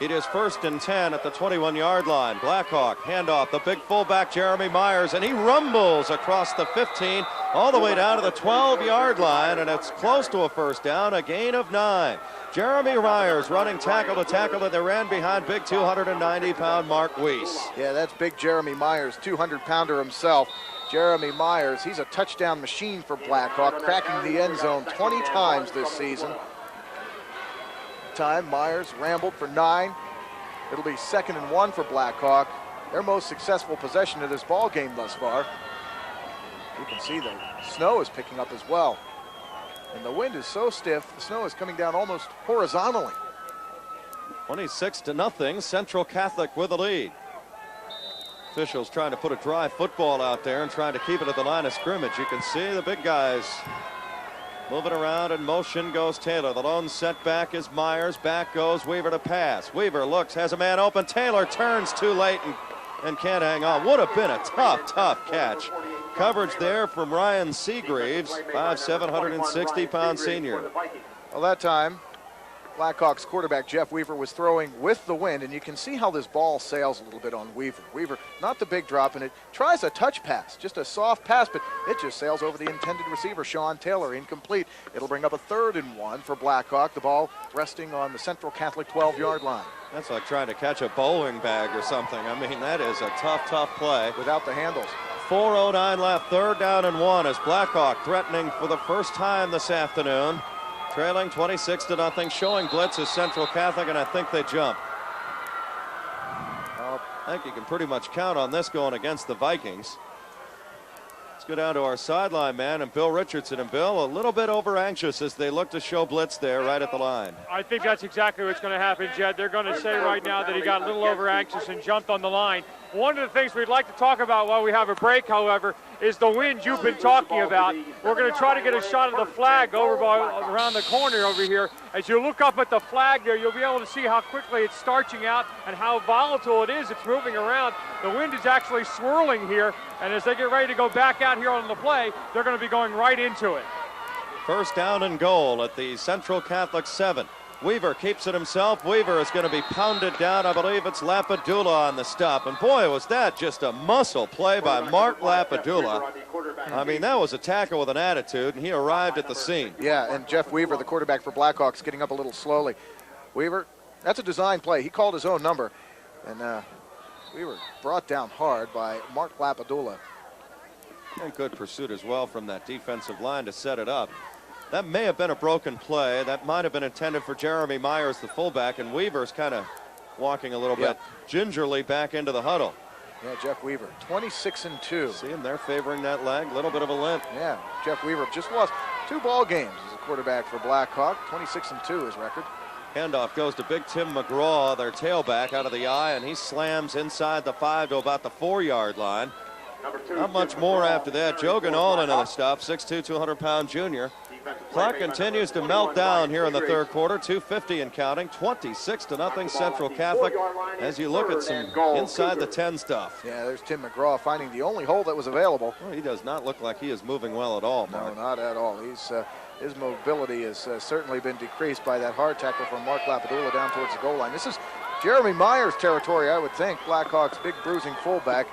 It is 1st and 10 at the 21-yard line. Blackhawk handoff, the big fullback Jeremy Myers, and he rumbles across the 15 all the way down to the 12-yard line, and it's close to a first down, a gain of 9. Jeremy Myers running tackle to tackle, and they ran behind big 290-pound Mark Weiss. Yeah, that's big Jeremy Myers, 200-pounder himself. Jeremy Myers, he's a touchdown machine for Blackhawk, cracking the end zone 20 times this season. Time Myers rambled for 9. It'll be 2nd and 1 for Blackhawk, their most successful possession of this ball game thus far. You can see the snow is picking up as well, and the wind is so stiff the snow is coming down almost horizontally. 26-0, Central Catholic with the lead. Officials trying to put a dry football out there and trying to keep it at the line of scrimmage. You can see the big guys moving around. In motion goes Taylor. The lone setback is Myers. Back goes Weaver to pass. Weaver looks, has a man open. Taylor turns too late and can't hang on. Would have been a tough catch. Coverage there from Ryan Seagreaves, 5'7", 160-pound senior. Well, that time, Blackhawks quarterback Jeff Weaver was throwing with the wind, and you can see how this ball sails a little bit on Weaver. Weaver, not the big drop, and it tries a touch pass, just a soft pass, but it just sails over the intended receiver, Sean Taylor, incomplete. It'll bring up a 3rd and 1 for Blackhawk, the ball resting on the Central Catholic 12-yard line. That's like trying to catch a bowling bag or something. I mean, that is a tough play. Without the handles. 4:09 left, 3rd down and 1 as Blackhawk threatening for the first time this afternoon. Trailing 26-0, showing blitz is Central Catholic, and I think they jump. Well, I think you can pretty much count on this going against the Vikings. Let's go down to our sideline man and Bill Richardson. And Bill, a little bit over anxious as they look to show blitz there right at the line. I think that's exactly what's going to happen, Jed. They're going to say right now that he got a little over anxious and jumped on the line. One of the things we'd like to talk about while we have a break, however, is the wind you've been talking about. We're going to try to get a shot of the flag around the corner over here. As you look up at the flag there, you'll be able to see how quickly it's starching out and how volatile it is. It's moving around. The wind is actually swirling here, and as they get ready to go back out here on the play, they're going to be going right into it. First down and goal at the Central Catholic 7. Weaver keeps it himself. Weaver is going to be pounded down. I believe it's Lapadula on the stop. And boy, was that just a muscle play by Mark Lapadula. I mean, that was a tackle with an attitude, and he arrived at the scene. Yeah, and Jeff Weaver, the quarterback for Blackhawks, getting up a little slowly. Weaver, that's a design play. He called his own number, and Weaver brought down hard by Mark Lapadula. And good pursuit as well from that defensive line to set it up. That may have been a broken play. That might have been intended for Jeremy Myers, the fullback, and Weaver's kind of walking a little bit gingerly back into the huddle. Yeah, Jeff Weaver, 26-2. See him there favoring that leg, a little bit of a limp. Yeah, Jeff Weaver just lost 2 ball games as a quarterback for Blackhawk. 26-2 his record. Handoff goes to Big Tim McGraw, their tailback, out of the eye, and he slams inside the 5 to about the 4-yard line. Not much more after that. Jogan all into the stop, 6'2", 200-pound junior. Clock continues to melt down here in the third quarter. 2:50 and counting. 26-0 Central Catholic. As you look at some inside the 10 stuff. Yeah, there's Tim McGraw finding the only hole that was available. Well, he does not look like he is moving well at all, Mark. No, not at all. His mobility has certainly been decreased by that hard tackle from Mark Lapadula down towards the goal line. This is Jeremy Myers' territory, I would think. Blackhawk's big bruising fullback.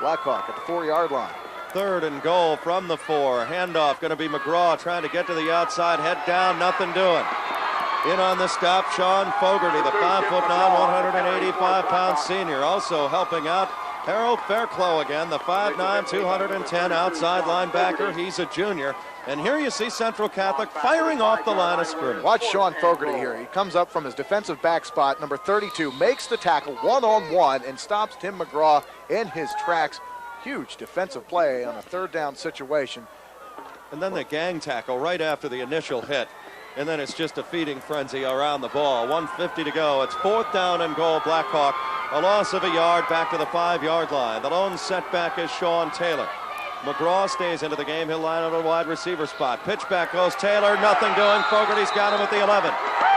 Blackhawk at the 4-yard line. Third and goal from the 4. Handoff going to be McGraw trying to get to the outside. Head down, nothing doing. In on the stop, Sean Fogarty, the 5'9", 185-pound senior. Also helping out Harold Fairclough again, the 5'9", 210 outside linebacker. He's a junior. And here you see Central Catholic firing off the line of scrimmage. Watch Sean Fogarty here. He comes up from his defensive back spot, number 32, makes the tackle one-on-one and stops Tim McGraw in his tracks. Huge defensive play on a third down situation. And then the gang tackle right after the initial hit. And then it's just a feeding frenzy around the ball. 1:50 to go. It's 4th down and goal, Blackhawk. A loss of a yard back to the 5-yard line. The lone setback is Sean Taylor. McGraw stays into the game. He'll line on a wide receiver spot. Pitch back goes Taylor. Nothing doing. Fogarty's got him at the 11.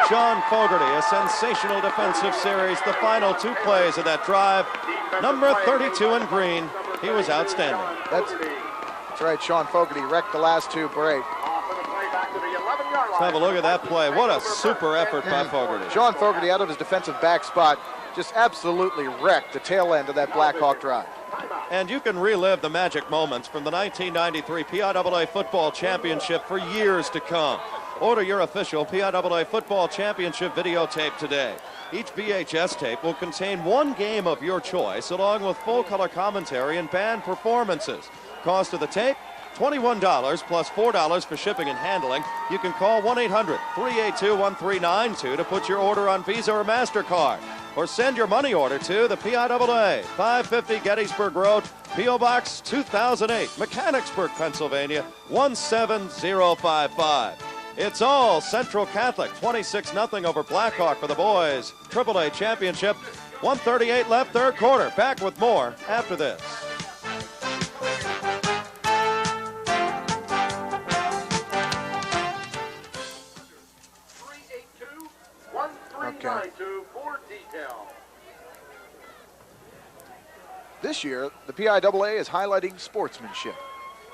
Sean Fogarty, a sensational defensive series. The final 2 plays of that drive. Number 32 in green. He was outstanding. That's right. Sean Fogarty wrecked the last 2 break. Let's have a look at that play. What a super effort by Fogarty. Sean Fogarty out of his defensive back spot just absolutely wrecked the tail end of that Blackhawk drive. And you can relive the magic moments from the 1993 PIAA Football Championship for years to come. Order your official PIAA Football Championship videotape today. Each VHS tape will contain 1 game of your choice, along with full-color commentary and band performances. Cost of the tape, $21 plus $4 for shipping and handling. You can call 1-800-382-1392 to put your order on Visa or MasterCard. Or send your money order to the PIAA, 550 Gettysburg Road, P.O. Box 2008, Mechanicsburg, Pennsylvania, 17055. It's all Central Catholic, 26-0 over Blackhawk for the boys. AAA championship, 1:38 left, third quarter. Back with more after this. Okay. This year, the PIAA is highlighting sportsmanship.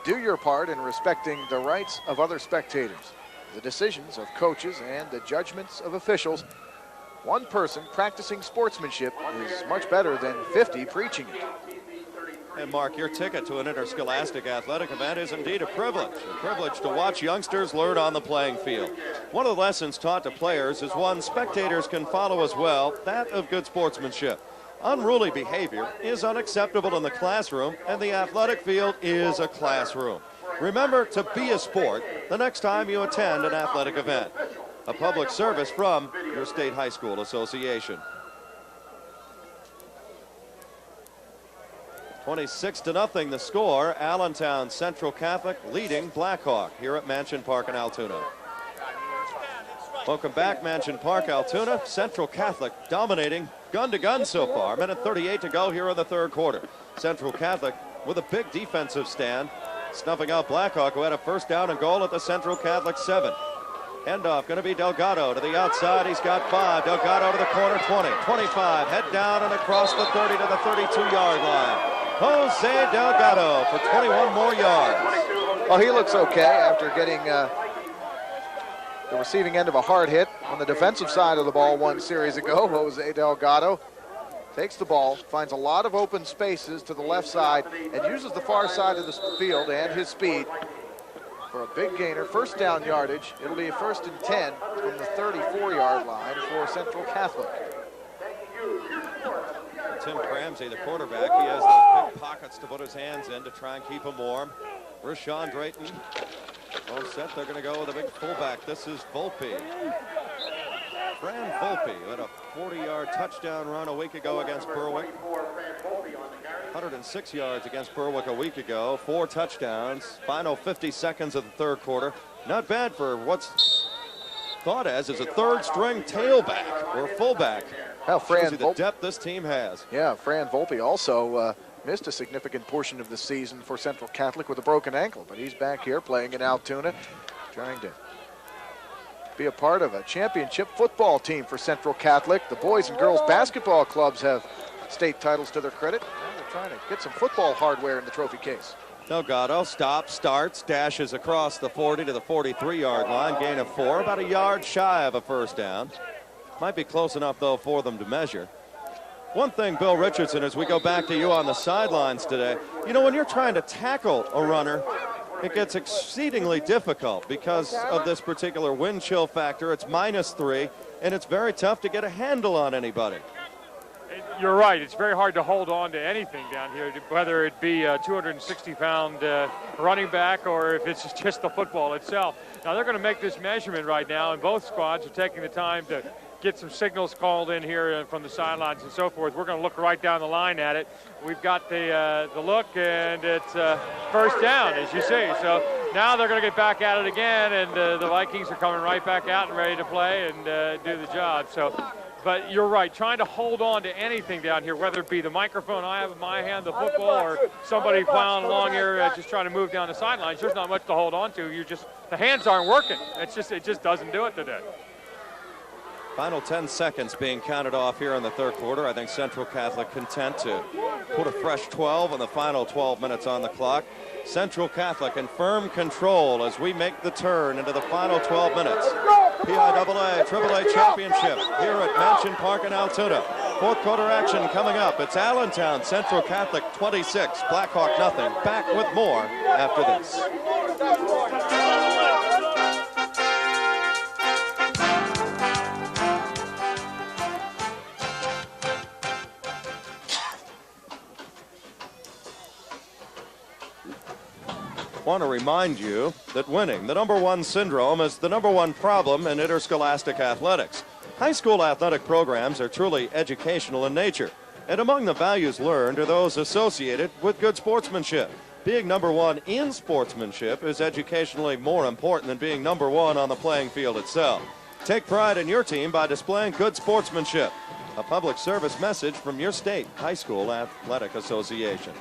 Do your part in respecting the rights of other spectators, the decisions of coaches, and the judgments of officials. One person practicing sportsmanship is much better than 50 preaching it. And Mark, your ticket to an interscholastic athletic event is indeed a privilege to watch youngsters learn on the playing field. One of the lessons taught to players is one spectators can follow as well, that of good sportsmanship. Unruly behavior is unacceptable in the classroom, and the athletic field is a classroom. Remember to be a sport the next time you attend an athletic event. A public service from your state high school association. 26-0 the score. Allentown Central Catholic leading Blackhawk here at Mansion Park in Altoona. Welcome back, Mansion Park, Altoona. Central Catholic dominating gun to gun so far. Minute 38 to go here in the third quarter. Central Catholic with a big defensive stand, snuffing out Blackhawk, who had a first down and goal at the Central Catholic 7. Handoff going to be Delgado to the outside. He's got 5. Delgado to the corner, 20, 25. Head down and across the 30 to the 32-yard line. Jose Delgado for 21 more yards. Well, he looks okay after getting the receiving end of a hard hit on the defensive side of the ball one series ago. Jose Delgado takes the ball, finds a lot of open spaces to the left side, and uses the far side of the field and his speed for a big gainer. First down yardage. It'll be a 1st and 10 from the 34-yard line for Central Catholic. Tim Ramsey, the quarterback, he has those big pockets to put his hands in to try and keep him warm. Rashawn Drayton, all set. They're going to go with a big fullback. This is Volpe. Fran Volpe, who had a 40-yard touchdown run a week ago against Berwick. 106 yards against Berwick a week ago. 4 touchdowns. Final 50 seconds of the third quarter. Not bad for what's thought as a third-string tailback or fullback. Well, Fran Volpe, the depth this team has. Yeah, Fran Volpe also missed a significant portion of the season for Central Catholic with a broken ankle, but he's back here playing in Altoona, trying to be a part of a championship football team for Central Catholic. The boys and girls basketball clubs have state titles to their credit. Now they're trying to get some football hardware in the trophy case. Delgado stops, starts, dashes across the 40 to the 43-yard line, gain of 4, about a yard shy of a first down. Might be close enough, though, for them to measure. One thing, Bill Richardson, as we go back to you on the sidelines today, you know, when you're trying to tackle a runner, it gets exceedingly difficult because of this particular wind chill factor. It's -3, and it's very tough to get a handle on anybody. You're right. It's very hard to hold on to anything down here, whether it be a 260-pound running back or if it's just the football itself. Now, they're going to make this measurement right now, and both squads are taking the time to get some signals called in here from the sidelines and so forth. We're going to look right down the line at it. We've got the look, and it's first down, as you see. So now they're going to get back at it again, and the Vikings are coming right back out and ready to play and do the job. So, but you're right, trying to hold on to anything down here, whether it be the microphone I have in my hand, the football, or somebody plowing along here just trying to move down the sidelines. There's not much to hold on to. The hands aren't working. It just doesn't do it today. Final 10 seconds being counted off here in the third quarter. I think Central Catholic content to put a fresh 12 on the final 12 minutes on the clock. Central Catholic in firm control as we make the turn into the final 12 minutes. PIAA AAA Championship here at Mansion Park in Altoona. Fourth quarter action coming up. It's Allentown, Central Catholic 26, Blackhawk nothing. Back with more after this. I want to remind you that winning the #1 syndrome is the #1 problem in interscholastic athletics. High school athletic programs are truly educational in nature, and among the values learned are those associated with good sportsmanship. Being #1 in sportsmanship is educationally more important than being #1 on the playing field itself. Take pride in your team by displaying good sportsmanship. A public service message from your state high school athletic association.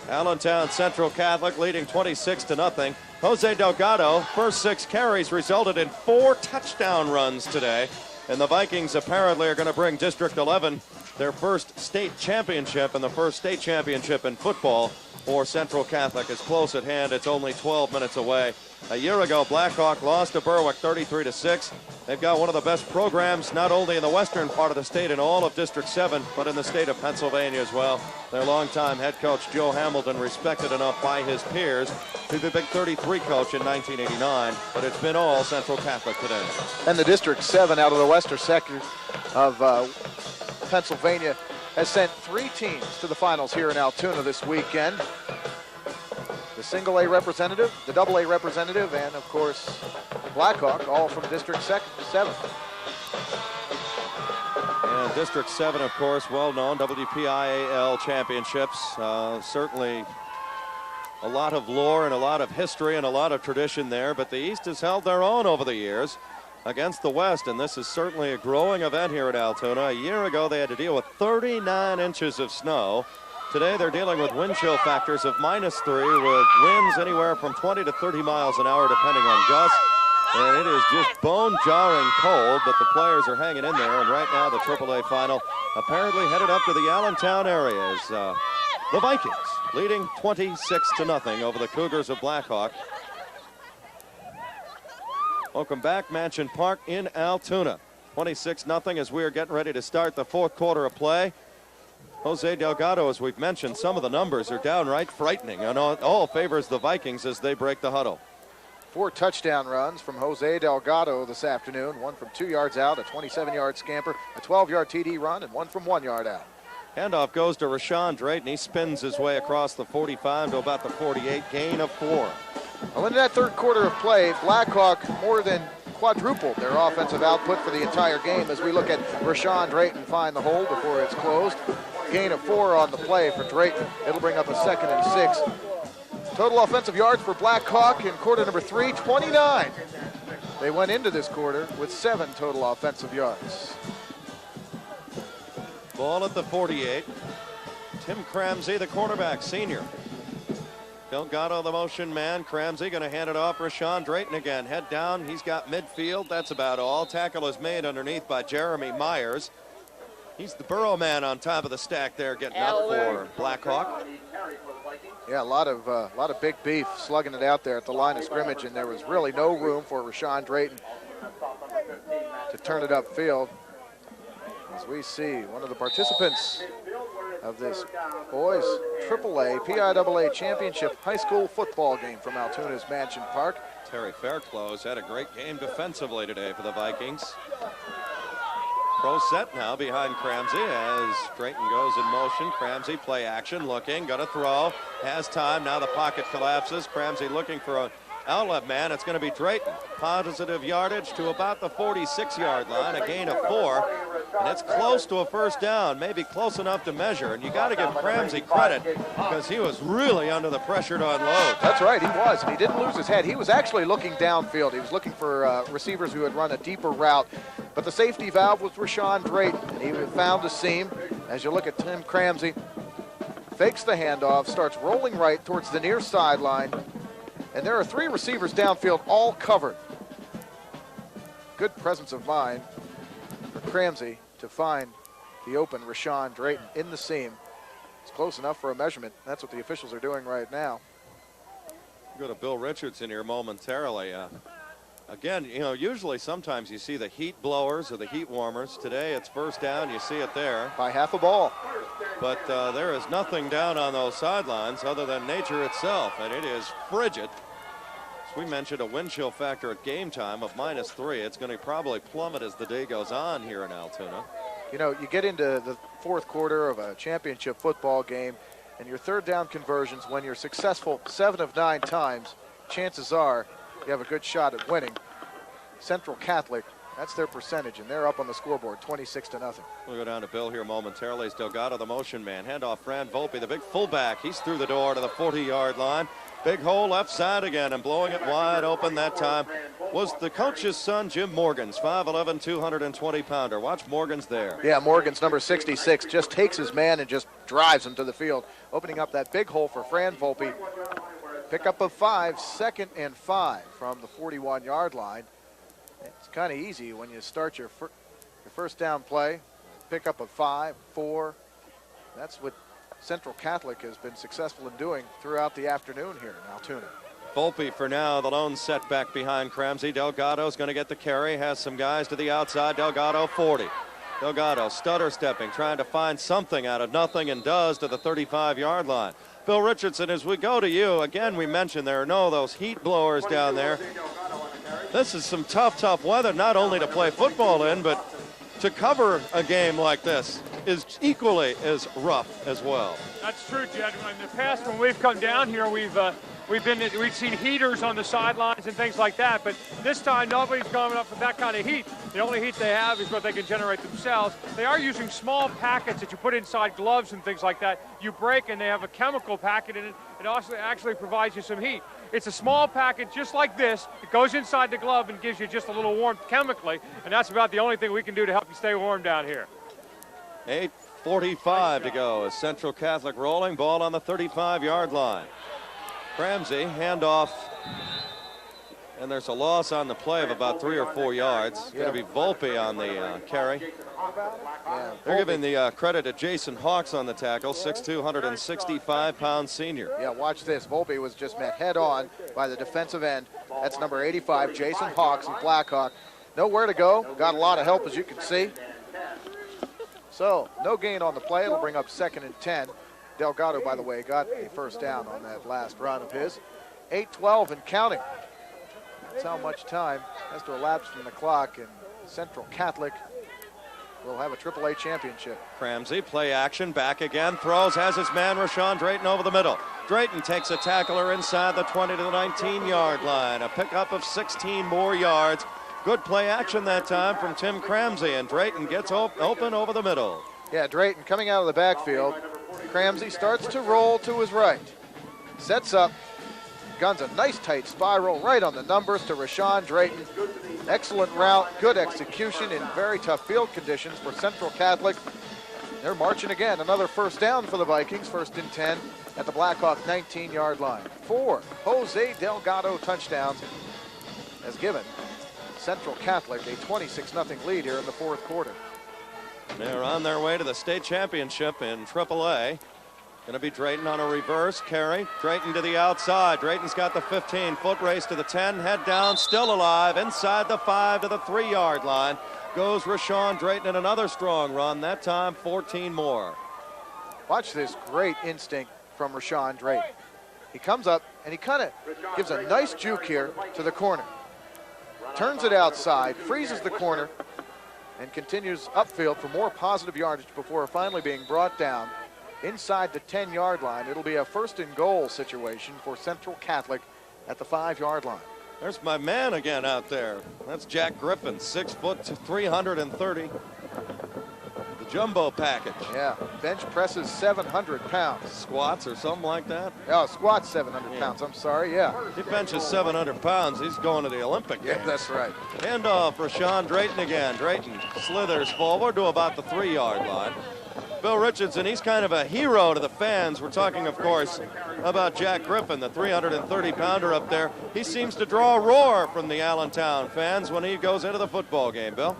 Allentown Central Catholic leading 26-0. Jose Delgado, first 6 carries resulted in 4 touchdown runs today. And the Vikings apparently are going to bring District 11 their first state championship and the first state championship in football for Central Catholic is close at hand. It's only 12 minutes away. A year ago, Blackhawk lost to Berwick 33-6. They've got one of the best programs not only in the western part of the state in all of District 7, but in the state of Pennsylvania as well. Their longtime head coach, Joe Hamilton, respected enough by his peers to be the Big 33 coach in 1989, but it's been all Central Catholic today. And the District 7 out of the western sector of Pennsylvania has sent 3 teams to the finals here in Altoona this weekend. The single A representative, the double A representative, and of course, Blackhawk, all from District 7. And District 7, of course, well-known WPIAL championships. Certainly a lot of lore and a lot of history and a lot of tradition there, but the East has held their own over the years against the West, and this is certainly a growing event here at Altoona. A year ago, they had to deal with 39 inches of snow. Today, they're dealing with wind chill factors of -3 with winds anywhere from 20 to 30 miles an hour, depending on gusts. And it is just bone-jarring cold, but the players are hanging in there. And right now, the AAA final apparently headed up to the Allentown area as the Vikings leading 26-0 over the Cougars of Blackhawk. Welcome back, Mansion Park in Altoona. 26-0 as we are getting ready to start the fourth quarter of play. Jose Delgado, as we've mentioned, some of the numbers are downright frightening, and all favors the Vikings as they break the huddle. 4 touchdown runs from Jose Delgado this afternoon. 1 from 2 yards out, a 27-yard scamper, a 12-yard TD run, and 1 from 1 yard out. Handoff goes to Rashawn Drayton. He spins his way across the 45 to about the 48, gain of 4. Well, in that third quarter of play, Blackhawk more than quadrupled their offensive output for the entire game as we look at Rashawn Drayton find the hole before it's closed. Gain of 4 on the play for Drayton. It'll bring up a 2nd and 6. Total offensive yards for Blackhawk in quarter number 3, 29. They went into this quarter with 7 total offensive yards. Ball at the 48. Tim Cramsey, the quarterback, senior. Delgado, the motion man. Cramsey going to hand it off. Rashawn Drayton again. Head down. He's got midfield. That's about all. Tackle is made underneath by Jeremy Myers. He's the Burrow man on top of the stack there, getting up for Blackhawk. Yeah, a lot of big beef slugging it out there at the line of scrimmage, and there was really no room for Rashawn Drayton to turn it upfield. As we see one of the participants of this boys AAA PIAA championship high school football game from Altoona's Mansion Park. Terry Fairclose had a great game defensively today for the Vikings. Pro set now behind Cramsey as Drayton goes in motion. Cramsey play action, looking, gonna throw, has time, now the pocket collapses. Cramsey looking for an outlet man. It's gonna be Drayton. Positive yardage to about the 46-yard line, a gain of 4. And it's close to a first down, maybe close enough to measure. And you got to give Cramsey credit because he was really under the pressure to unload. That's right, he was, and he didn't lose his head. He was actually looking downfield. He was looking for receivers who had run a deeper route. But the safety valve was Rashawn Drayton, and he found the seam. As you look at Tim Cramsey, fakes the handoff, starts rolling right towards the near sideline. And there are 3 receivers downfield, all covered. Good presence of mind for Cramsey to find the open Rashawn Drayton in the seam. It's close enough for a measurement. That's what the officials are doing right now. Go to Bill Richardson here momentarily. Again, you know, usually sometimes you see the heat blowers or the heat warmers. Today it's first down, you see it there. By half a ball. But there is nothing down on those sidelines other than nature itself, and it is frigid. As we mentioned, a wind chill factor at game time of -3. It's going to probably plummet as the day goes on here in Altoona. You know, you get into the fourth quarter of a championship football game, and your third down conversions, when you're successful 7 of 9 times, chances are you have a good shot at winning. Central Catholic, that's their percentage, and they're up on the scoreboard 26-0. We'll go down to Bill here momentarily. It's Delgado, the motion man. Handoff Fran Volpe, the big fullback. He's through the door to the 40-yard line. Big hole left side again, and blowing it wide open that time was the coach's son, Jim Morgans, 5'11", 220-pounder. Watch Morgans there. Yeah, Morgans, number 66, just takes his man and just drives him to the field, opening up that big hole for Fran Volpe. Pickup of 5, 2nd and 5 from the 41-yard line. It's kind of easy when you start your first down play. Pickup of 5, 4. That's what Central Catholic has been successful in doing throughout the afternoon here in Altoona. Volpe for now, the lone setback behind Cramsey. Delgado's going to get the carry, has some guys to the outside. Delgado 40. Delgado stutter stepping, trying to find something out of nothing, and does to the 35-yard line. Bill Richardson, as we go to you, again, we mentioned there are no those heat blowers down there. This is some tough weather, not only to play football in, but to cover a game like this is equally as rough as well. That's true, Jed. In the past, when we've come down here, we've seen heaters on the sidelines and things like that, but this time nobody's coming up with that kind of heat. The only heat they have is what they can generate themselves. They are using small packets that you put inside gloves and things like that. You break and they have a chemical packet in it, it also actually provides you some heat. It's a small package just like this. It goes inside the glove and gives you just a little warmth chemically, and that's about the only thing we can do to help you stay warm down here. 8:45 to go as Central Catholic rolling, ball on the 35-yard line. Ramsey, handoff, and there's a loss on the play of about 3 or 4 yards. Going to be Volpe on the carry. They're giving the credit to Jason Hawks on the tackle, 6'2", 165-pound senior. Yeah, watch this. Volpe was just met head-on by the defensive end. That's number 85, Jason Hawks of Blackhawk. Nowhere to go. Got a lot of help, as you can see. So, no gain on the play. It'll bring up 2nd and 10. Delgado, by the way, got a first down on that last run of his. 8:12 and counting. That's how much time has to elapse from the clock, and Central Catholic will have a AAA championship. Ramsey, play action, back again, throws, has his man Rashawn Drayton over the middle. Drayton takes a tackler inside the 20 to the 19-yard line. A pickup of 16 more yards. Good play action that time from Tim Ramsey, and Drayton gets open over the middle. Yeah, Drayton coming out of the backfield. Ramsey starts to roll to his right. Sets up, guns a nice tight spiral right on the numbers to Rashawn Drayton. Excellent route, good execution in very tough field conditions for Central Catholic. They're marching again. Another first down for the Vikings, 1st and 10 at the Blackhawk 19-yard line. 4 Jose Delgado touchdowns has given Central Catholic a 26-0 lead here in the 4th quarter. They're on their way to the state championship in AAA. Going to be Drayton on a reverse carry. Drayton to the outside. Drayton's got the 15. Foot race to the 10. Head down, still alive. Inside the 5 to the 3-yard line. Goes Rashawn Drayton in another strong run. That time 14 more. Watch this great instinct from Rashawn Drayton. He comes up and he kind of gives a nice juke here to the corner. Turns it outside, freezes the corner, and continues upfield for more positive yardage before finally being brought down inside the 10-yard line. It'll be a 1st and goal situation for Central Catholic at the 5-yard line. There's my man again out there. That's Jack Griffin, 6 foot 330. The jumbo package. Yeah, bench presses 700 pounds. Squats or something like that? Oh, squats 700 pounds, I'm sorry, yeah. He benches 700 pounds. He's going to the Olympic Games. Yeah, that's right. Handoff, Rashawn Drayton again. Drayton slithers forward to about the 3-yard line. Bill Richardson, he's kind of a hero to the fans. We're talking, of course, about Jack Griffin, the 330-pounder up there. He seems to draw a roar from the Allentown fans when he goes into the football game, Bill.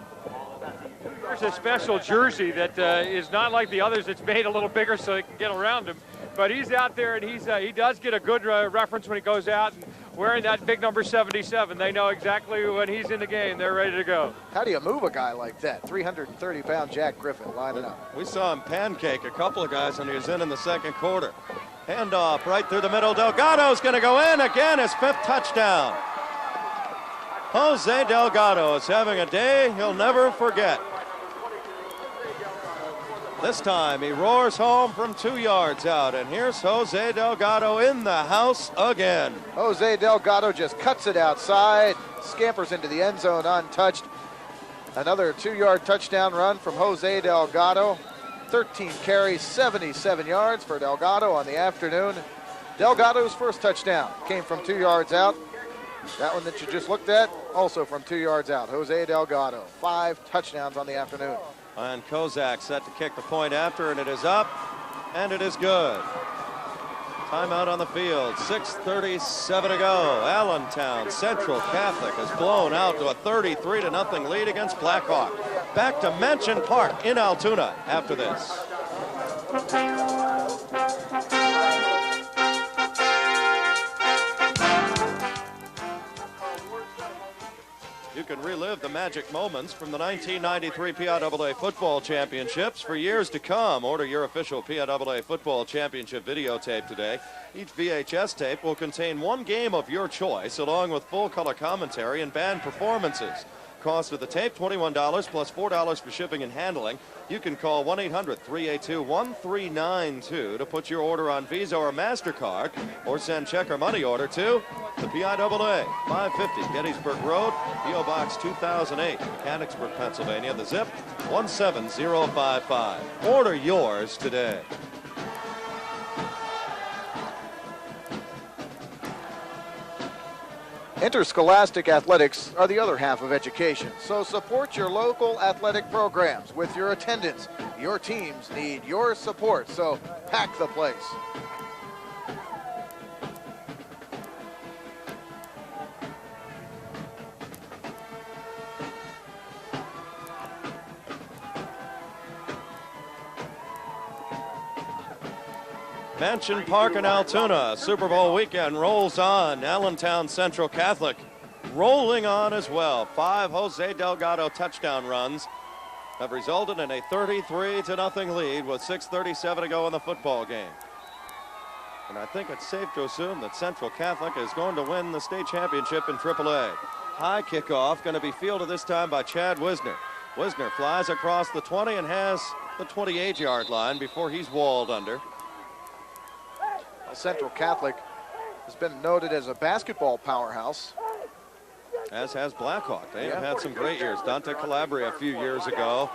There's a special jersey that is not like the others. It's made a little bigger so they can get around him. But he's out there, and he does get a good reference when he goes out and wearing that big number 77. They know exactly when he's in the game. They're ready to go. How do you move a guy like that? 330-pound Jack Griffin lining up. We saw him pancake a couple of guys when he was in the 2nd quarter. Handoff right through the middle. Delgado's going to go in again, his 5th touchdown. Jose Delgado is having a day he'll never forget. This time he roars home from 2 yards out, and here's Jose Delgado in the house again. Jose Delgado just cuts it outside, scampers into the end zone untouched. Another 2-yard touchdown run from Jose Delgado. 13 carries, 77 yards for Delgado on the afternoon. Delgado's first touchdown came from 2 yards out. That one that you just looked at, also from 2 yards out. Jose Delgado, 5 touchdowns on the afternoon. And Kozak set to kick the point after, and it is up, and it is good. Timeout on the field, 6:37 to go. Allentown Central Catholic has blown out to a 33-0 lead against Blackhawk. Back to Mansion Park in Altoona after this. You can relive the magic moments from the 1993 PIAA Football Championships for years to come. Order your official PIAA Football Championship videotape today. Each VHS tape will contain 1 game of your choice, along with full color commentary and band performances. Cost of the tape, $21 plus $4 for shipping and handling. You can call 1-800-382-1392 to put your order on Visa or MasterCard, or send check or money order to the PIAA, 550 Gettysburg Road, P.O. Box 2008, Mechanicsburg, Pennsylvania. The zip, 17055. Order yours today. Interscholastic athletics are the other half of education, so support your local athletic programs with your attendance. Your teams need your support, so pack the place. Mansion Park in Altoona, Super Bowl weekend rolls on. Allentown Central Catholic rolling on as well. 5 Jose Delgado touchdown runs have resulted in a 33-0 lead with 6:37 to go in the football game. And I think it's safe to assume that Central Catholic is going to win the state championship in AAA. High kickoff going to be fielded this time by Chad Wisner. Wisner flies across the 20 and has the 28-yard line before he's walled under. Central Catholic has been noted as a basketball powerhouse. As has Blackhawk. They have had some great years. Dante Calabria a few years ago,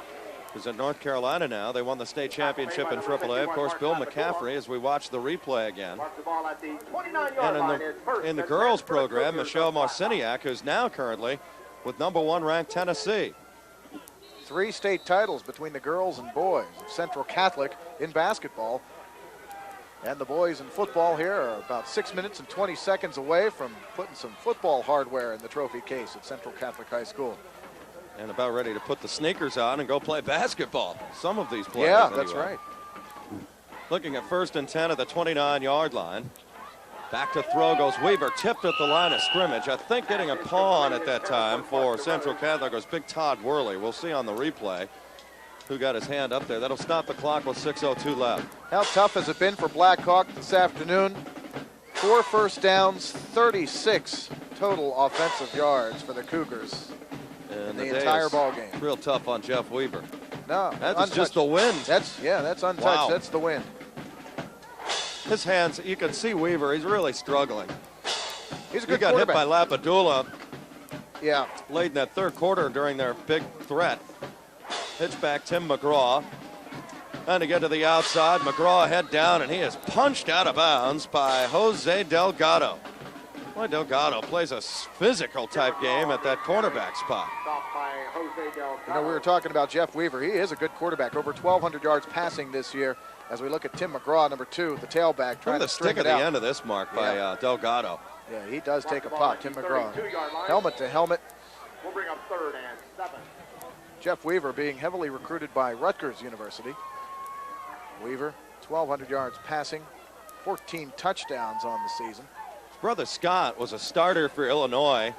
who's in North Carolina now. They won the state championship in AAA. Of course, Bill McCaffrey, as we watch the replay again. And in the girls program, Michelle Marciniak, who's now currently with #1 ranked Tennessee. 3 state titles between the girls and boys of Central Catholic in basketball. And the boys in football here are about 6 minutes and 20 seconds away from putting some football hardware in the trophy case at Central Catholic High School. And about ready to put the sneakers on and go play basketball. Some of these players. Yeah, anyway. that's right. Looking at 1st and 10 at the 29-yard line. Back to throw goes Weaver, tipped at the line of scrimmage. I think getting a paw on at that time for Central Catholic was Big Todd Worley. We'll see on the replay who got his hand up there. That'll stop the clock with 6:02 left. How tough has it been for Blackhawk this afternoon? 4 first downs, 36 total offensive yards for the Cougars in the entire ball game. Real tough on Jeff Weaver. No, that's untouched. just the wind. That's untouched. Wow. That's the wind. His hands, you can see Weaver. He's really struggling. He's a good He got hit by quarterback. Lapadula. Yeah. Late in that 3rd quarter during their big threat. Pitch back Tim McGraw. And to get to the outside, McGraw head down, and he is punched out of bounds by Jose Delgado. Boy, Delgado plays a physical type game at that cornerback spot. You know, we were talking about Jeff Weaver. He is a good quarterback, over 1,200 yards passing this year. As we look at Tim McGraw, #2, the tailback, trying to stick at the end of this mark by Delgado. Yeah, he does take a pop, Tim McGraw. Helmet to helmet. We'll bring up 3rd and 7. Jeff Weaver being heavily recruited by Rutgers University. Weaver, 1,200 yards passing, 14 touchdowns on the season. His brother Scott was a starter for Illinois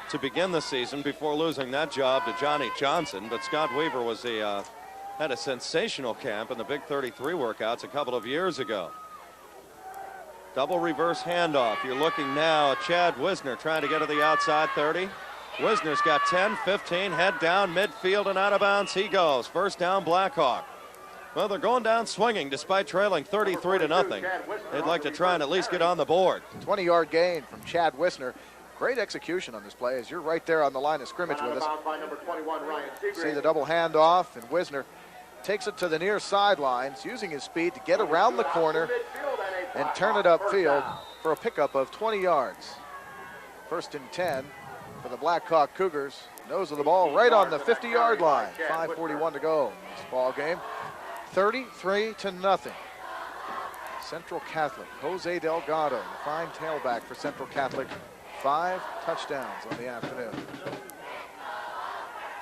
to begin the season before losing that job to Johnny Johnson. But Scott Weaver was had a sensational camp in the Big 33 workouts a couple of years ago. Double reverse handoff. You're looking now at Chad Wisner trying to get to the outside 30. Wisner's got 10, 15, head down, midfield, and out of bounds he goes. 1st down, Blackhawk. Well, they're going down swinging despite trailing 33-0. They'd like to try and at least get on the board. 20-yard gain from Chad Wisner. Great execution on this play as you're right there on the line of scrimmage with us. See the double handoff, and Wisner takes it to the near sidelines, using his speed to get around the corner and turn it upfield for a pickup of 20 yards. 1st and 10 for the Blackhawk Cougars. Nose of the ball right on the 50-yard line. 5:41 to go in this ball game. 33-0. Central Catholic, Jose Delgado, the fine tailback for Central Catholic. 5 touchdowns on the afternoon.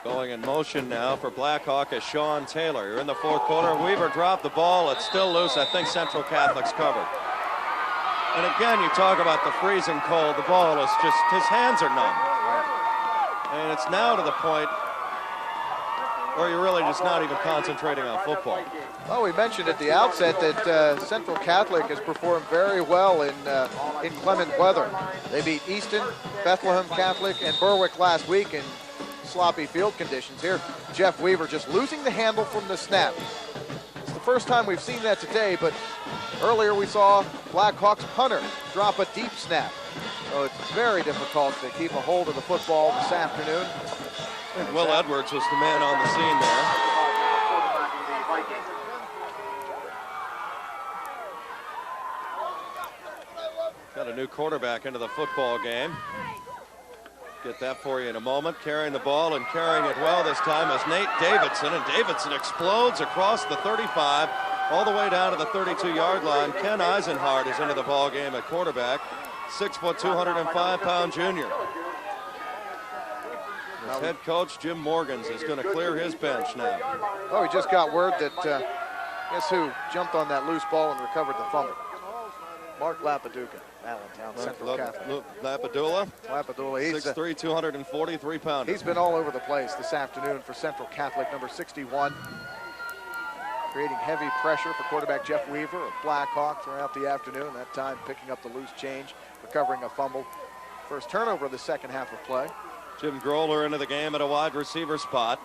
Going in motion now for Blackhawk is Sean Taylor. You're in the 4th quarter. Weaver dropped the ball. It's still loose. I think Central Catholic's covered. And again, you talk about the freezing cold. The ball is just, his hands are numb. And it's now to the point where you're really just not even concentrating on football. Well, we mentioned at the outset that Central Catholic has performed very well in clement weather. They beat Easton, Bethlehem Catholic, and Berwick last week in sloppy field conditions. Here, Jeff Weaver just losing the handle from the snap. It's the first time we've seen that today, but earlier we saw Blackhawks punter drop a deep snap. So it's very difficult to keep a hold of the football this afternoon. And Will Edwards was the man on the scene there. Got a new quarterback into the football game. Get that for you in a moment. Carrying the ball and carrying it well this time is Nate Davidson, and Davidson explodes across the 35 all the way down to the 32-yard line. Ken Eisenhardt is into the ball game at quarterback, 6 foot 205-pound junior. His head coach Jim Morgans is going to clear his bench now. Oh, we just got word that guess who jumped on that loose ball and recovered the fumble? Mark Lapaduca, Allentown Central Catholic. Lapadula, he's 6'3", 243 pounder. He's been all over the place this afternoon for Central Catholic, number 61. Creating heavy pressure for quarterback Jeff Weaver of Blackhawk throughout the afternoon. That time picking up the loose change, recovering a fumble. First turnover of the second half of play. Jim Groller into the game at a wide receiver spot.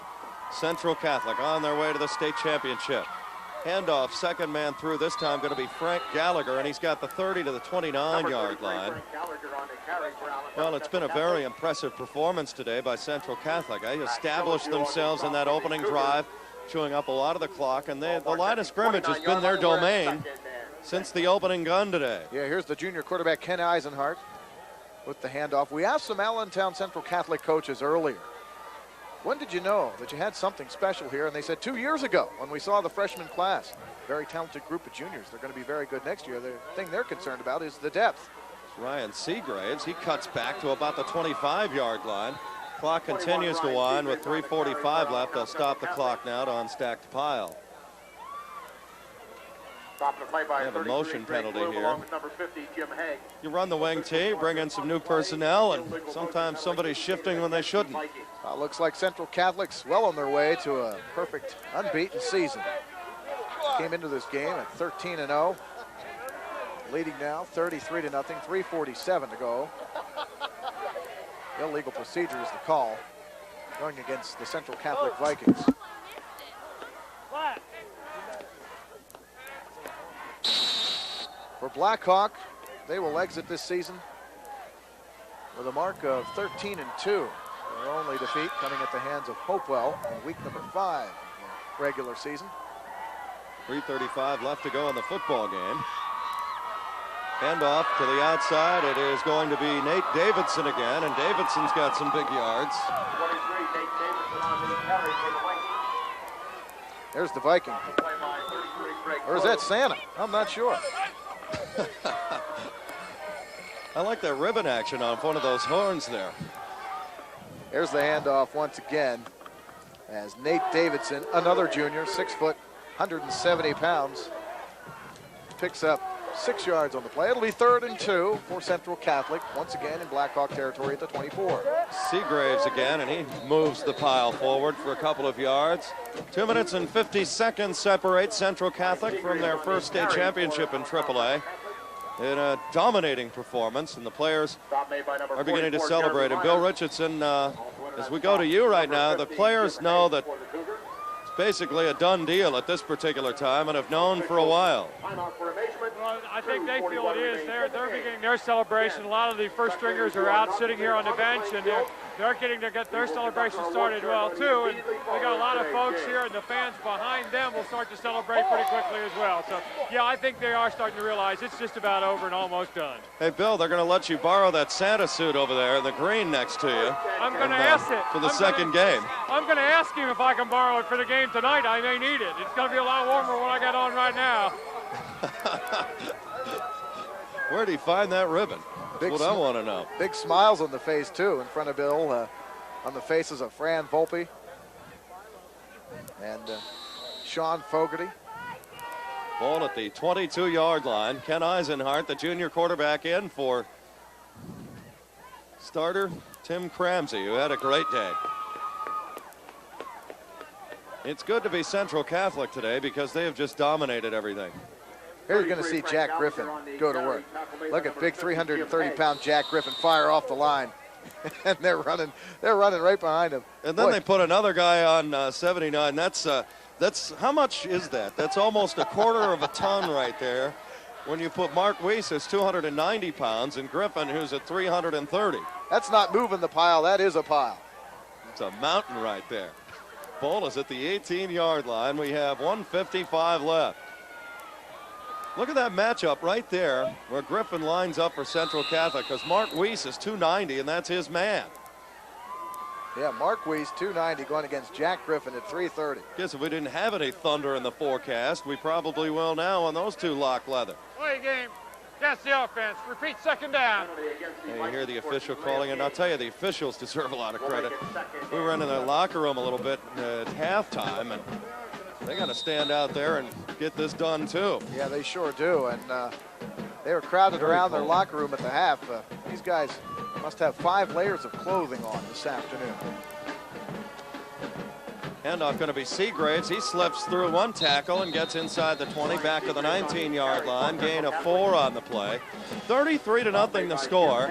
Central Catholic on their way to the state championship. Handoff, second man through, this time going to be Frank Gallagher, and he's got the 30 to the 29-yard line. Well, it's been a very impressive performance today by Central Catholic. They established themselves in that opening drive, chewing up a lot of the clock, and the line of scrimmage has been their domain since the opening gun today. Yeah, here's the junior quarterback, Ken Eisenhardt, with the handoff. We asked some Allentown Central Catholic coaches earlier, when did you know that you had something special here? And they said 2 years ago when we saw the freshman class. Very talented group of juniors. They're going to be very good next year. The thing they're concerned about is the depth. Ryan Seagraves, he cuts back to about the 25-yard line. Clock continues to wind with 3:45 left. They'll stop the clock now to unstack the pile. They have a motion penalty here. You run the wing tee, bring in some new personnel, and sometimes somebody's shifting when they shouldn't. Looks like Central Catholic's well on their way to a perfect unbeaten season. Came into this game at 13-0. Leading now 33-0, 3:47 to go. Illegal procedure is the call, going against the Central Catholic Vikings. For Blackhawk, they will exit this season with a mark of 13-2. Their only defeat coming at the hands of Hopewell in week number 5 in the regular season. 3:35 left to go in the football game. Handoff to the outside. It is going to be Nate Davidson again, and Davidson's got some big yards. There's the Viking. Or is that Santa? I'm not sure. I like that ribbon action on one of those horns there. There's the handoff once again as Nate Davidson, another junior, 6 foot, 170 pounds, picks up 6 yards on the play. It'll be 3rd and 2 for Central Catholic, once again in Blackhawk territory at the 24. Seagraves again, and he moves the pile forward for a couple of yards. 2 minutes and 50 seconds separate Central Catholic from their first state championship in AAA. In a dominating performance, and the players are beginning to celebrate. And Bill Richardson, as we go to you right now, the players know that it's basically a done deal at this particular time and have known for a while. Well, I think they feel it is. They're beginning their celebration. A lot of the first stringers are out sitting here on the bench, and they're getting to get their celebration started well too. And we got a lot of folks here, and the fans behind them will start to celebrate pretty quickly as well. So yeah, I think they are starting to realize it's just about over and almost done. Hey Bill, they're going to let you borrow that Santa suit over there in the green next to you. I'm going to ask it for the second game. I'm going to ask him if I can borrow it for the game tonight. I may need it. It's going to be a lot warmer than what I got on right now. Where'd he find that ribbon? That's what I want to know. Big smiles on the face, too, in front of Bill, on the faces of Fran Volpe and Sean Fogarty. Ball at the 22-yard line. Ken Eisenhardt, the junior quarterback, in for starter Tim Cramsey, who had a great day. It's good to be Central Catholic today because they have just dominated everything. Here you're going to see Jack Griffin go to work. Look at big 330-pound Jack Griffin fire off the line. And they're running right behind him. And then they put another guy on 79. That's how much is that? That's almost a quarter of a ton right there. When you put Mark Weiss, who's 290 pounds, and Griffin, who's at 330. That's not moving the pile. That is a pile. It's a mountain right there. Ball is at the 18-yard line. We have 1:55 left. Look at that matchup right there where Griffin lines up for Central Catholic, because Mark Weiss is 290, and that's his man. Yeah, Marquise 290 going against Jack Griffin at 330. Guess if we didn't have any thunder in the forecast, we probably will now on those two lock leather. Play game. Against the offense. Repeat second down. And you hear the official calling, and I'll tell you, the officials deserve a lot of credit. We were in the locker room a little bit at halftime, and they got to stand out there and get this done too. Yeah, they sure do, and they were crowded around their locker room at the half. These guys must have 5 layers of clothing on this afternoon. Handoff going to be Seagraves. He slips through one tackle and gets inside the 20, back to the 19-yard line. Gain of 4 on the play. 33-0 the score.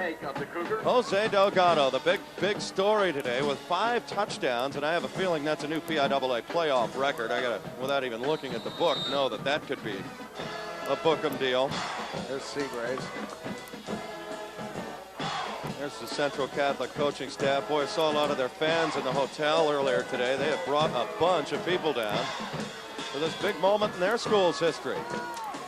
Jose Delgado, the big story today with 5 touchdowns, and I have a feeling that's a new PIAA playoff record. I got to, without even looking at the book, know that that could be a Bookham deal. There's Seagraves. There's the Central Catholic coaching staff. Boy, I saw a lot of their fans in the hotel earlier today. They have brought a bunch of people down for this big moment in their school's history.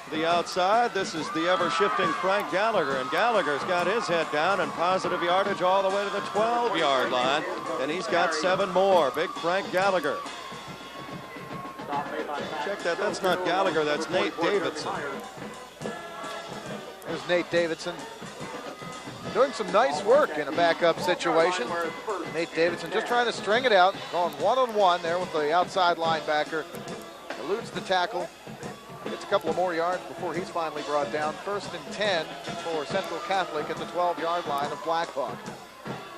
To the outside, this is the ever-shifting Frank Gallagher, and Gallagher's got his head down and positive yardage all the way to the 12-yard line, and he's got 7 more. Big Frank Gallagher. Check that. That's not Gallagher. That's Nate Davidson. There's Nate Davidson. Doing some nice work in a backup situation. Nate Davidson just trying to string it out, going one-on-one there with the outside linebacker. Eludes the tackle. Gets a couple of more yards before he's finally brought down. 1st and 10 for Central Catholic at the 12-yard line of Blackhawk.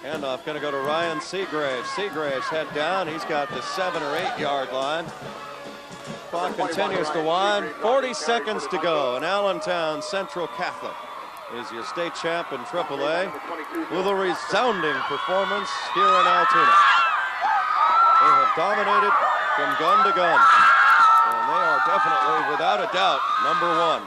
Handoff going to go to Ryan Seagraves. Seagraves head down. He's got the 7 or 8-yard line. Clock continues to wind. 40 seconds to go. And Allentown Central Catholic is your state champ in AAA with a resounding performance here in Altoona. They have dominated from gun to gun, and they are definitely, without a doubt, #1.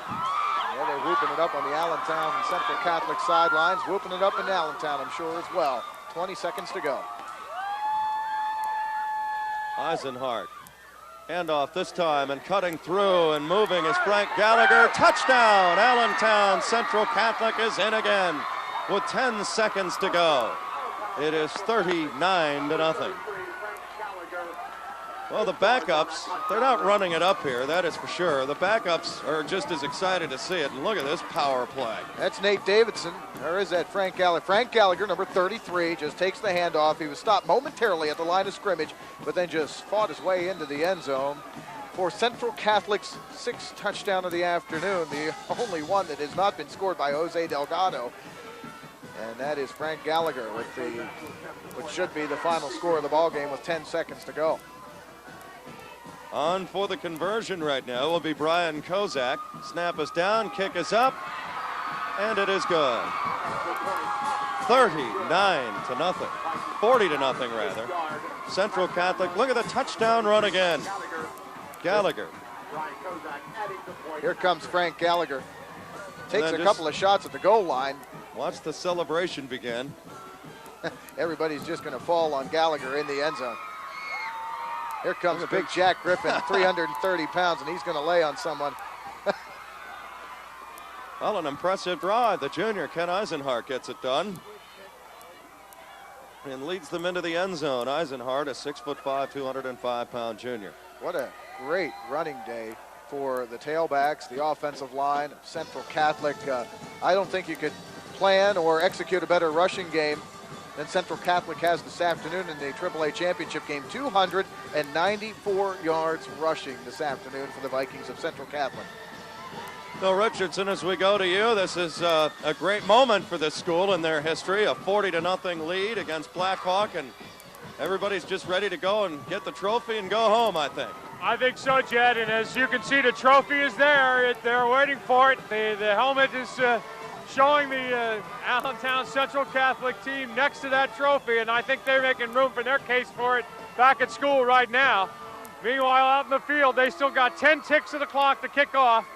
Yeah, they're whooping it up on the Allentown Central Catholic sidelines, whooping it up in Allentown, I'm sure, as well. 20 seconds to go. Eisenhart. Handoff this time, and cutting through and moving is Frank Gallagher. Touchdown! Allentown Central Catholic is in again with 10 seconds to go. It is 39-0. Well, the backups, they're not running it up here, that is for sure. The backups are just as excited to see it. And look at this power play. That's Nate Davidson, or is that Frank Gallagher? Frank Gallagher, number 33, just takes the handoff. He was stopped momentarily at the line of scrimmage, but then just fought his way into the end zone. For Central Catholic's 6th touchdown of the afternoon, the only one that has not been scored by Jose Delgado. And that is Frank Gallagher with which should be the final score of the ball game with 10 seconds to go. On for the conversion right now will be Brian Kozak. Snap is down, kick is up, and it is good. 39-0, 40-0 rather. Central Catholic, look at the touchdown run again. Gallagher. Here comes Frank Gallagher. Takes a couple of shots at the goal line. Watch the celebration begin. Everybody's just going to fall on Gallagher in the end zone. Here comes big Jack Griffin, 330 pounds, and he's going to lay on someone. Well, an impressive drive. The junior, Ken Eisenhart, gets it done and leads them into the end zone. Eisenhart, a 6'5", 205-pound junior. What a great running day for the tailbacks, the offensive line of Central Catholic. I don't think you could plan or execute a better rushing game than Central Catholic has this afternoon in the AAA championship game. 294 yards rushing this afternoon for the Vikings of Central Catholic. Bill Richardson, as we go to you, this is a great moment for this school in their history. A 40-0 lead against Blackhawk, and everybody's just ready to go and get the trophy and go home, I think. I think so, Jed, and as you can see, the trophy is there. They're waiting for it. The helmet is showing the Allentown Central Catholic team next to that trophy, and I think they're making room for their case for it back at school right now. Meanwhile, out in the field, they still got 10 ticks of the clock to kick off.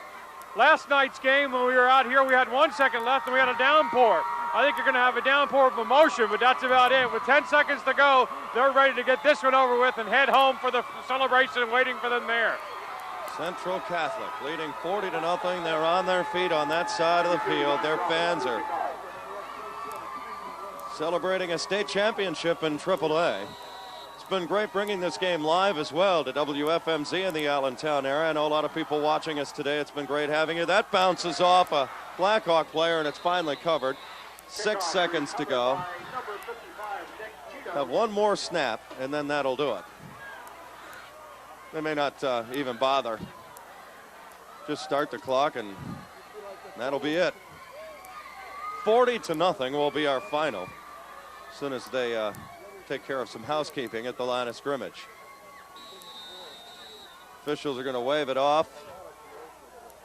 Last night's game, when we were out here, we had 1 second left and we had a downpour. I think you're going to have a downpour of emotion, but that's about it. With 10 seconds to go, they're ready to get this one over with and head home for the celebration waiting for them there. Central Catholic leading 40-0. They're on their feet on that side of the field. Their fans are celebrating a state championship in AAA. It's been great bringing this game live as well to WFMZ in the Allentown area. I know a lot of people watching us today. It's been great having you. That bounces off a Blackhawk player, and it's finally covered. 6 seconds to go. Have one more snap, and then that'll do it. They may not even bother. Just start the clock, and that'll be it. 40-0 will be our final as soon as they take care of some housekeeping at the line of scrimmage. Officials are going to wave it off.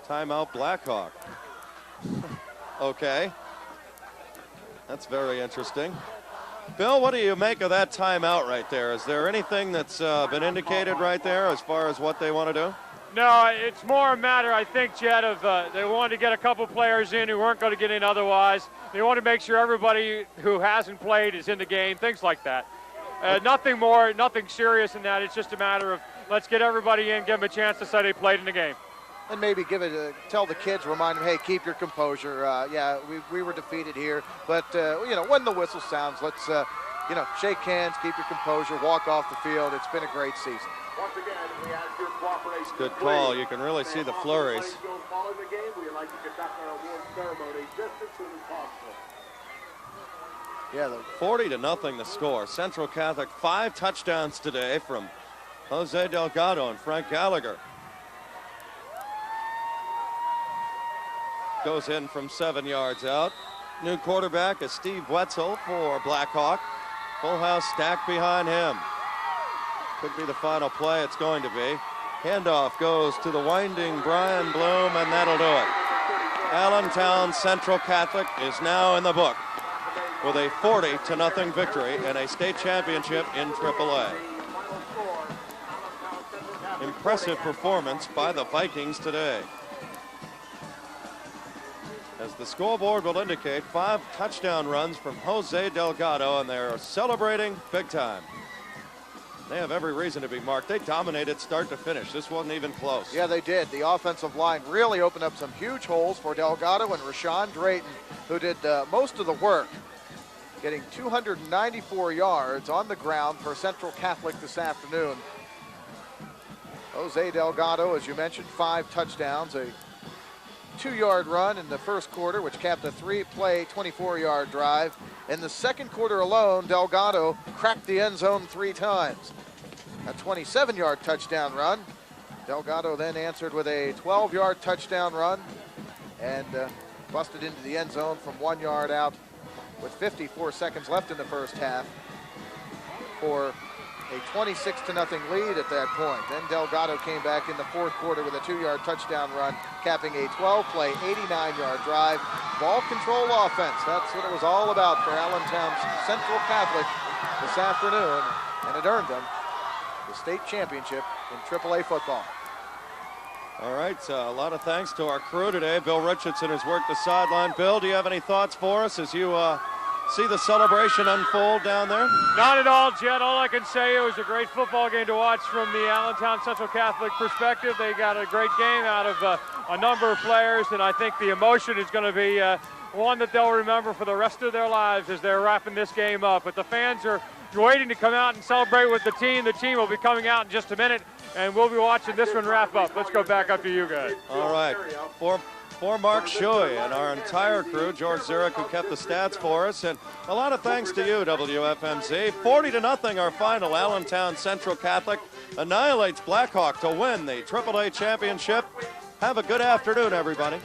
Timeout Blackhawk. Okay. That's very interesting. Bill, what do you make of that timeout right there? Is there anything that's been indicated right there as far as what they want to do? No, it's more a matter, I think, Jed, of they wanted to get a couple players in who weren't going to get in otherwise. They want to make sure everybody who hasn't played is in the game, things like that. Nothing more, nothing serious in that. It's just a matter of let's get everybody in, give them a chance to say they played in the game. And maybe tell the kids, remind them, hey, keep your composure. Yeah, we were defeated here, but you know, when the whistle sounds, let's you know, shake hands, keep your composure, walk off the field. It's been a great season. Once again, we ask your cooperation. Good call. You can really see the flurries. Following the game, we'd like to conduct our award ceremony just as soon as possible. Yeah, 40-0 the score. Central Catholic 5 touchdowns today from Jose Delgado and Frank Gallagher. Goes in from 7 yards out. New quarterback is Steve Wetzel for Blackhawk. Full house stacked behind him. Could be the final play. It's going to be. Handoff goes to the winding Brian Bloom, and that'll do it. Allentown Central Catholic is now in the book with a 40-0 victory and a state championship in AAA. Impressive performance by the Vikings today. As the scoreboard will indicate, 5 touchdown runs from Jose Delgado, and they're celebrating big time. They have every reason to be marked. They dominated start to finish. This wasn't even close. Yeah, they did. The offensive line really opened up some huge holes for Delgado and Rashawn Drayton, who did most of the work, getting 294 yards on the ground for Central Catholic this afternoon. Jose Delgado, as you mentioned, 5 touchdowns, a 2-yard run in the first quarter, which capped a 3-play, 24-yard drive. In the second quarter alone, Delgado cracked the end zone 3 times. A 27-yard touchdown run. Delgado then answered with a 12-yard touchdown run and busted into the end zone from 1 yard out with 54 seconds left in the first half for a 26-0 lead at that point. Then Delgado came back in the fourth quarter with a 2-yard touchdown run, capping a 12-play, 89-yard drive. Ball control offense, that's what it was all about for Allentown Central Catholic this afternoon, and it earned them the state championship in AAA football. All right, a lot of thanks to our crew today. Bill Richardson has worked the sideline. Bill, do you have any thoughts for us as you see the celebration unfold down there? Not at all, Jed. All I can say, it was a great football game to watch from the Allentown Central Catholic perspective. They got a great game out of a number of players, and I think the emotion is going to be one that they'll remember for the rest of their lives as they're wrapping this game up. But the fans are waiting to come out and celebrate with the team. The team will be coming out in just a minute, and we'll be watching this one wrap up. Let's go back up to you guys. All right. For Mark Shuey and our entire crew, George Zurich, who kept the stats for us, and a lot of thanks to you, WFMZ. 40-0 our final. Allentown Central Catholic annihilates Blackhawk to win the AAA championship. Have a good afternoon, everybody.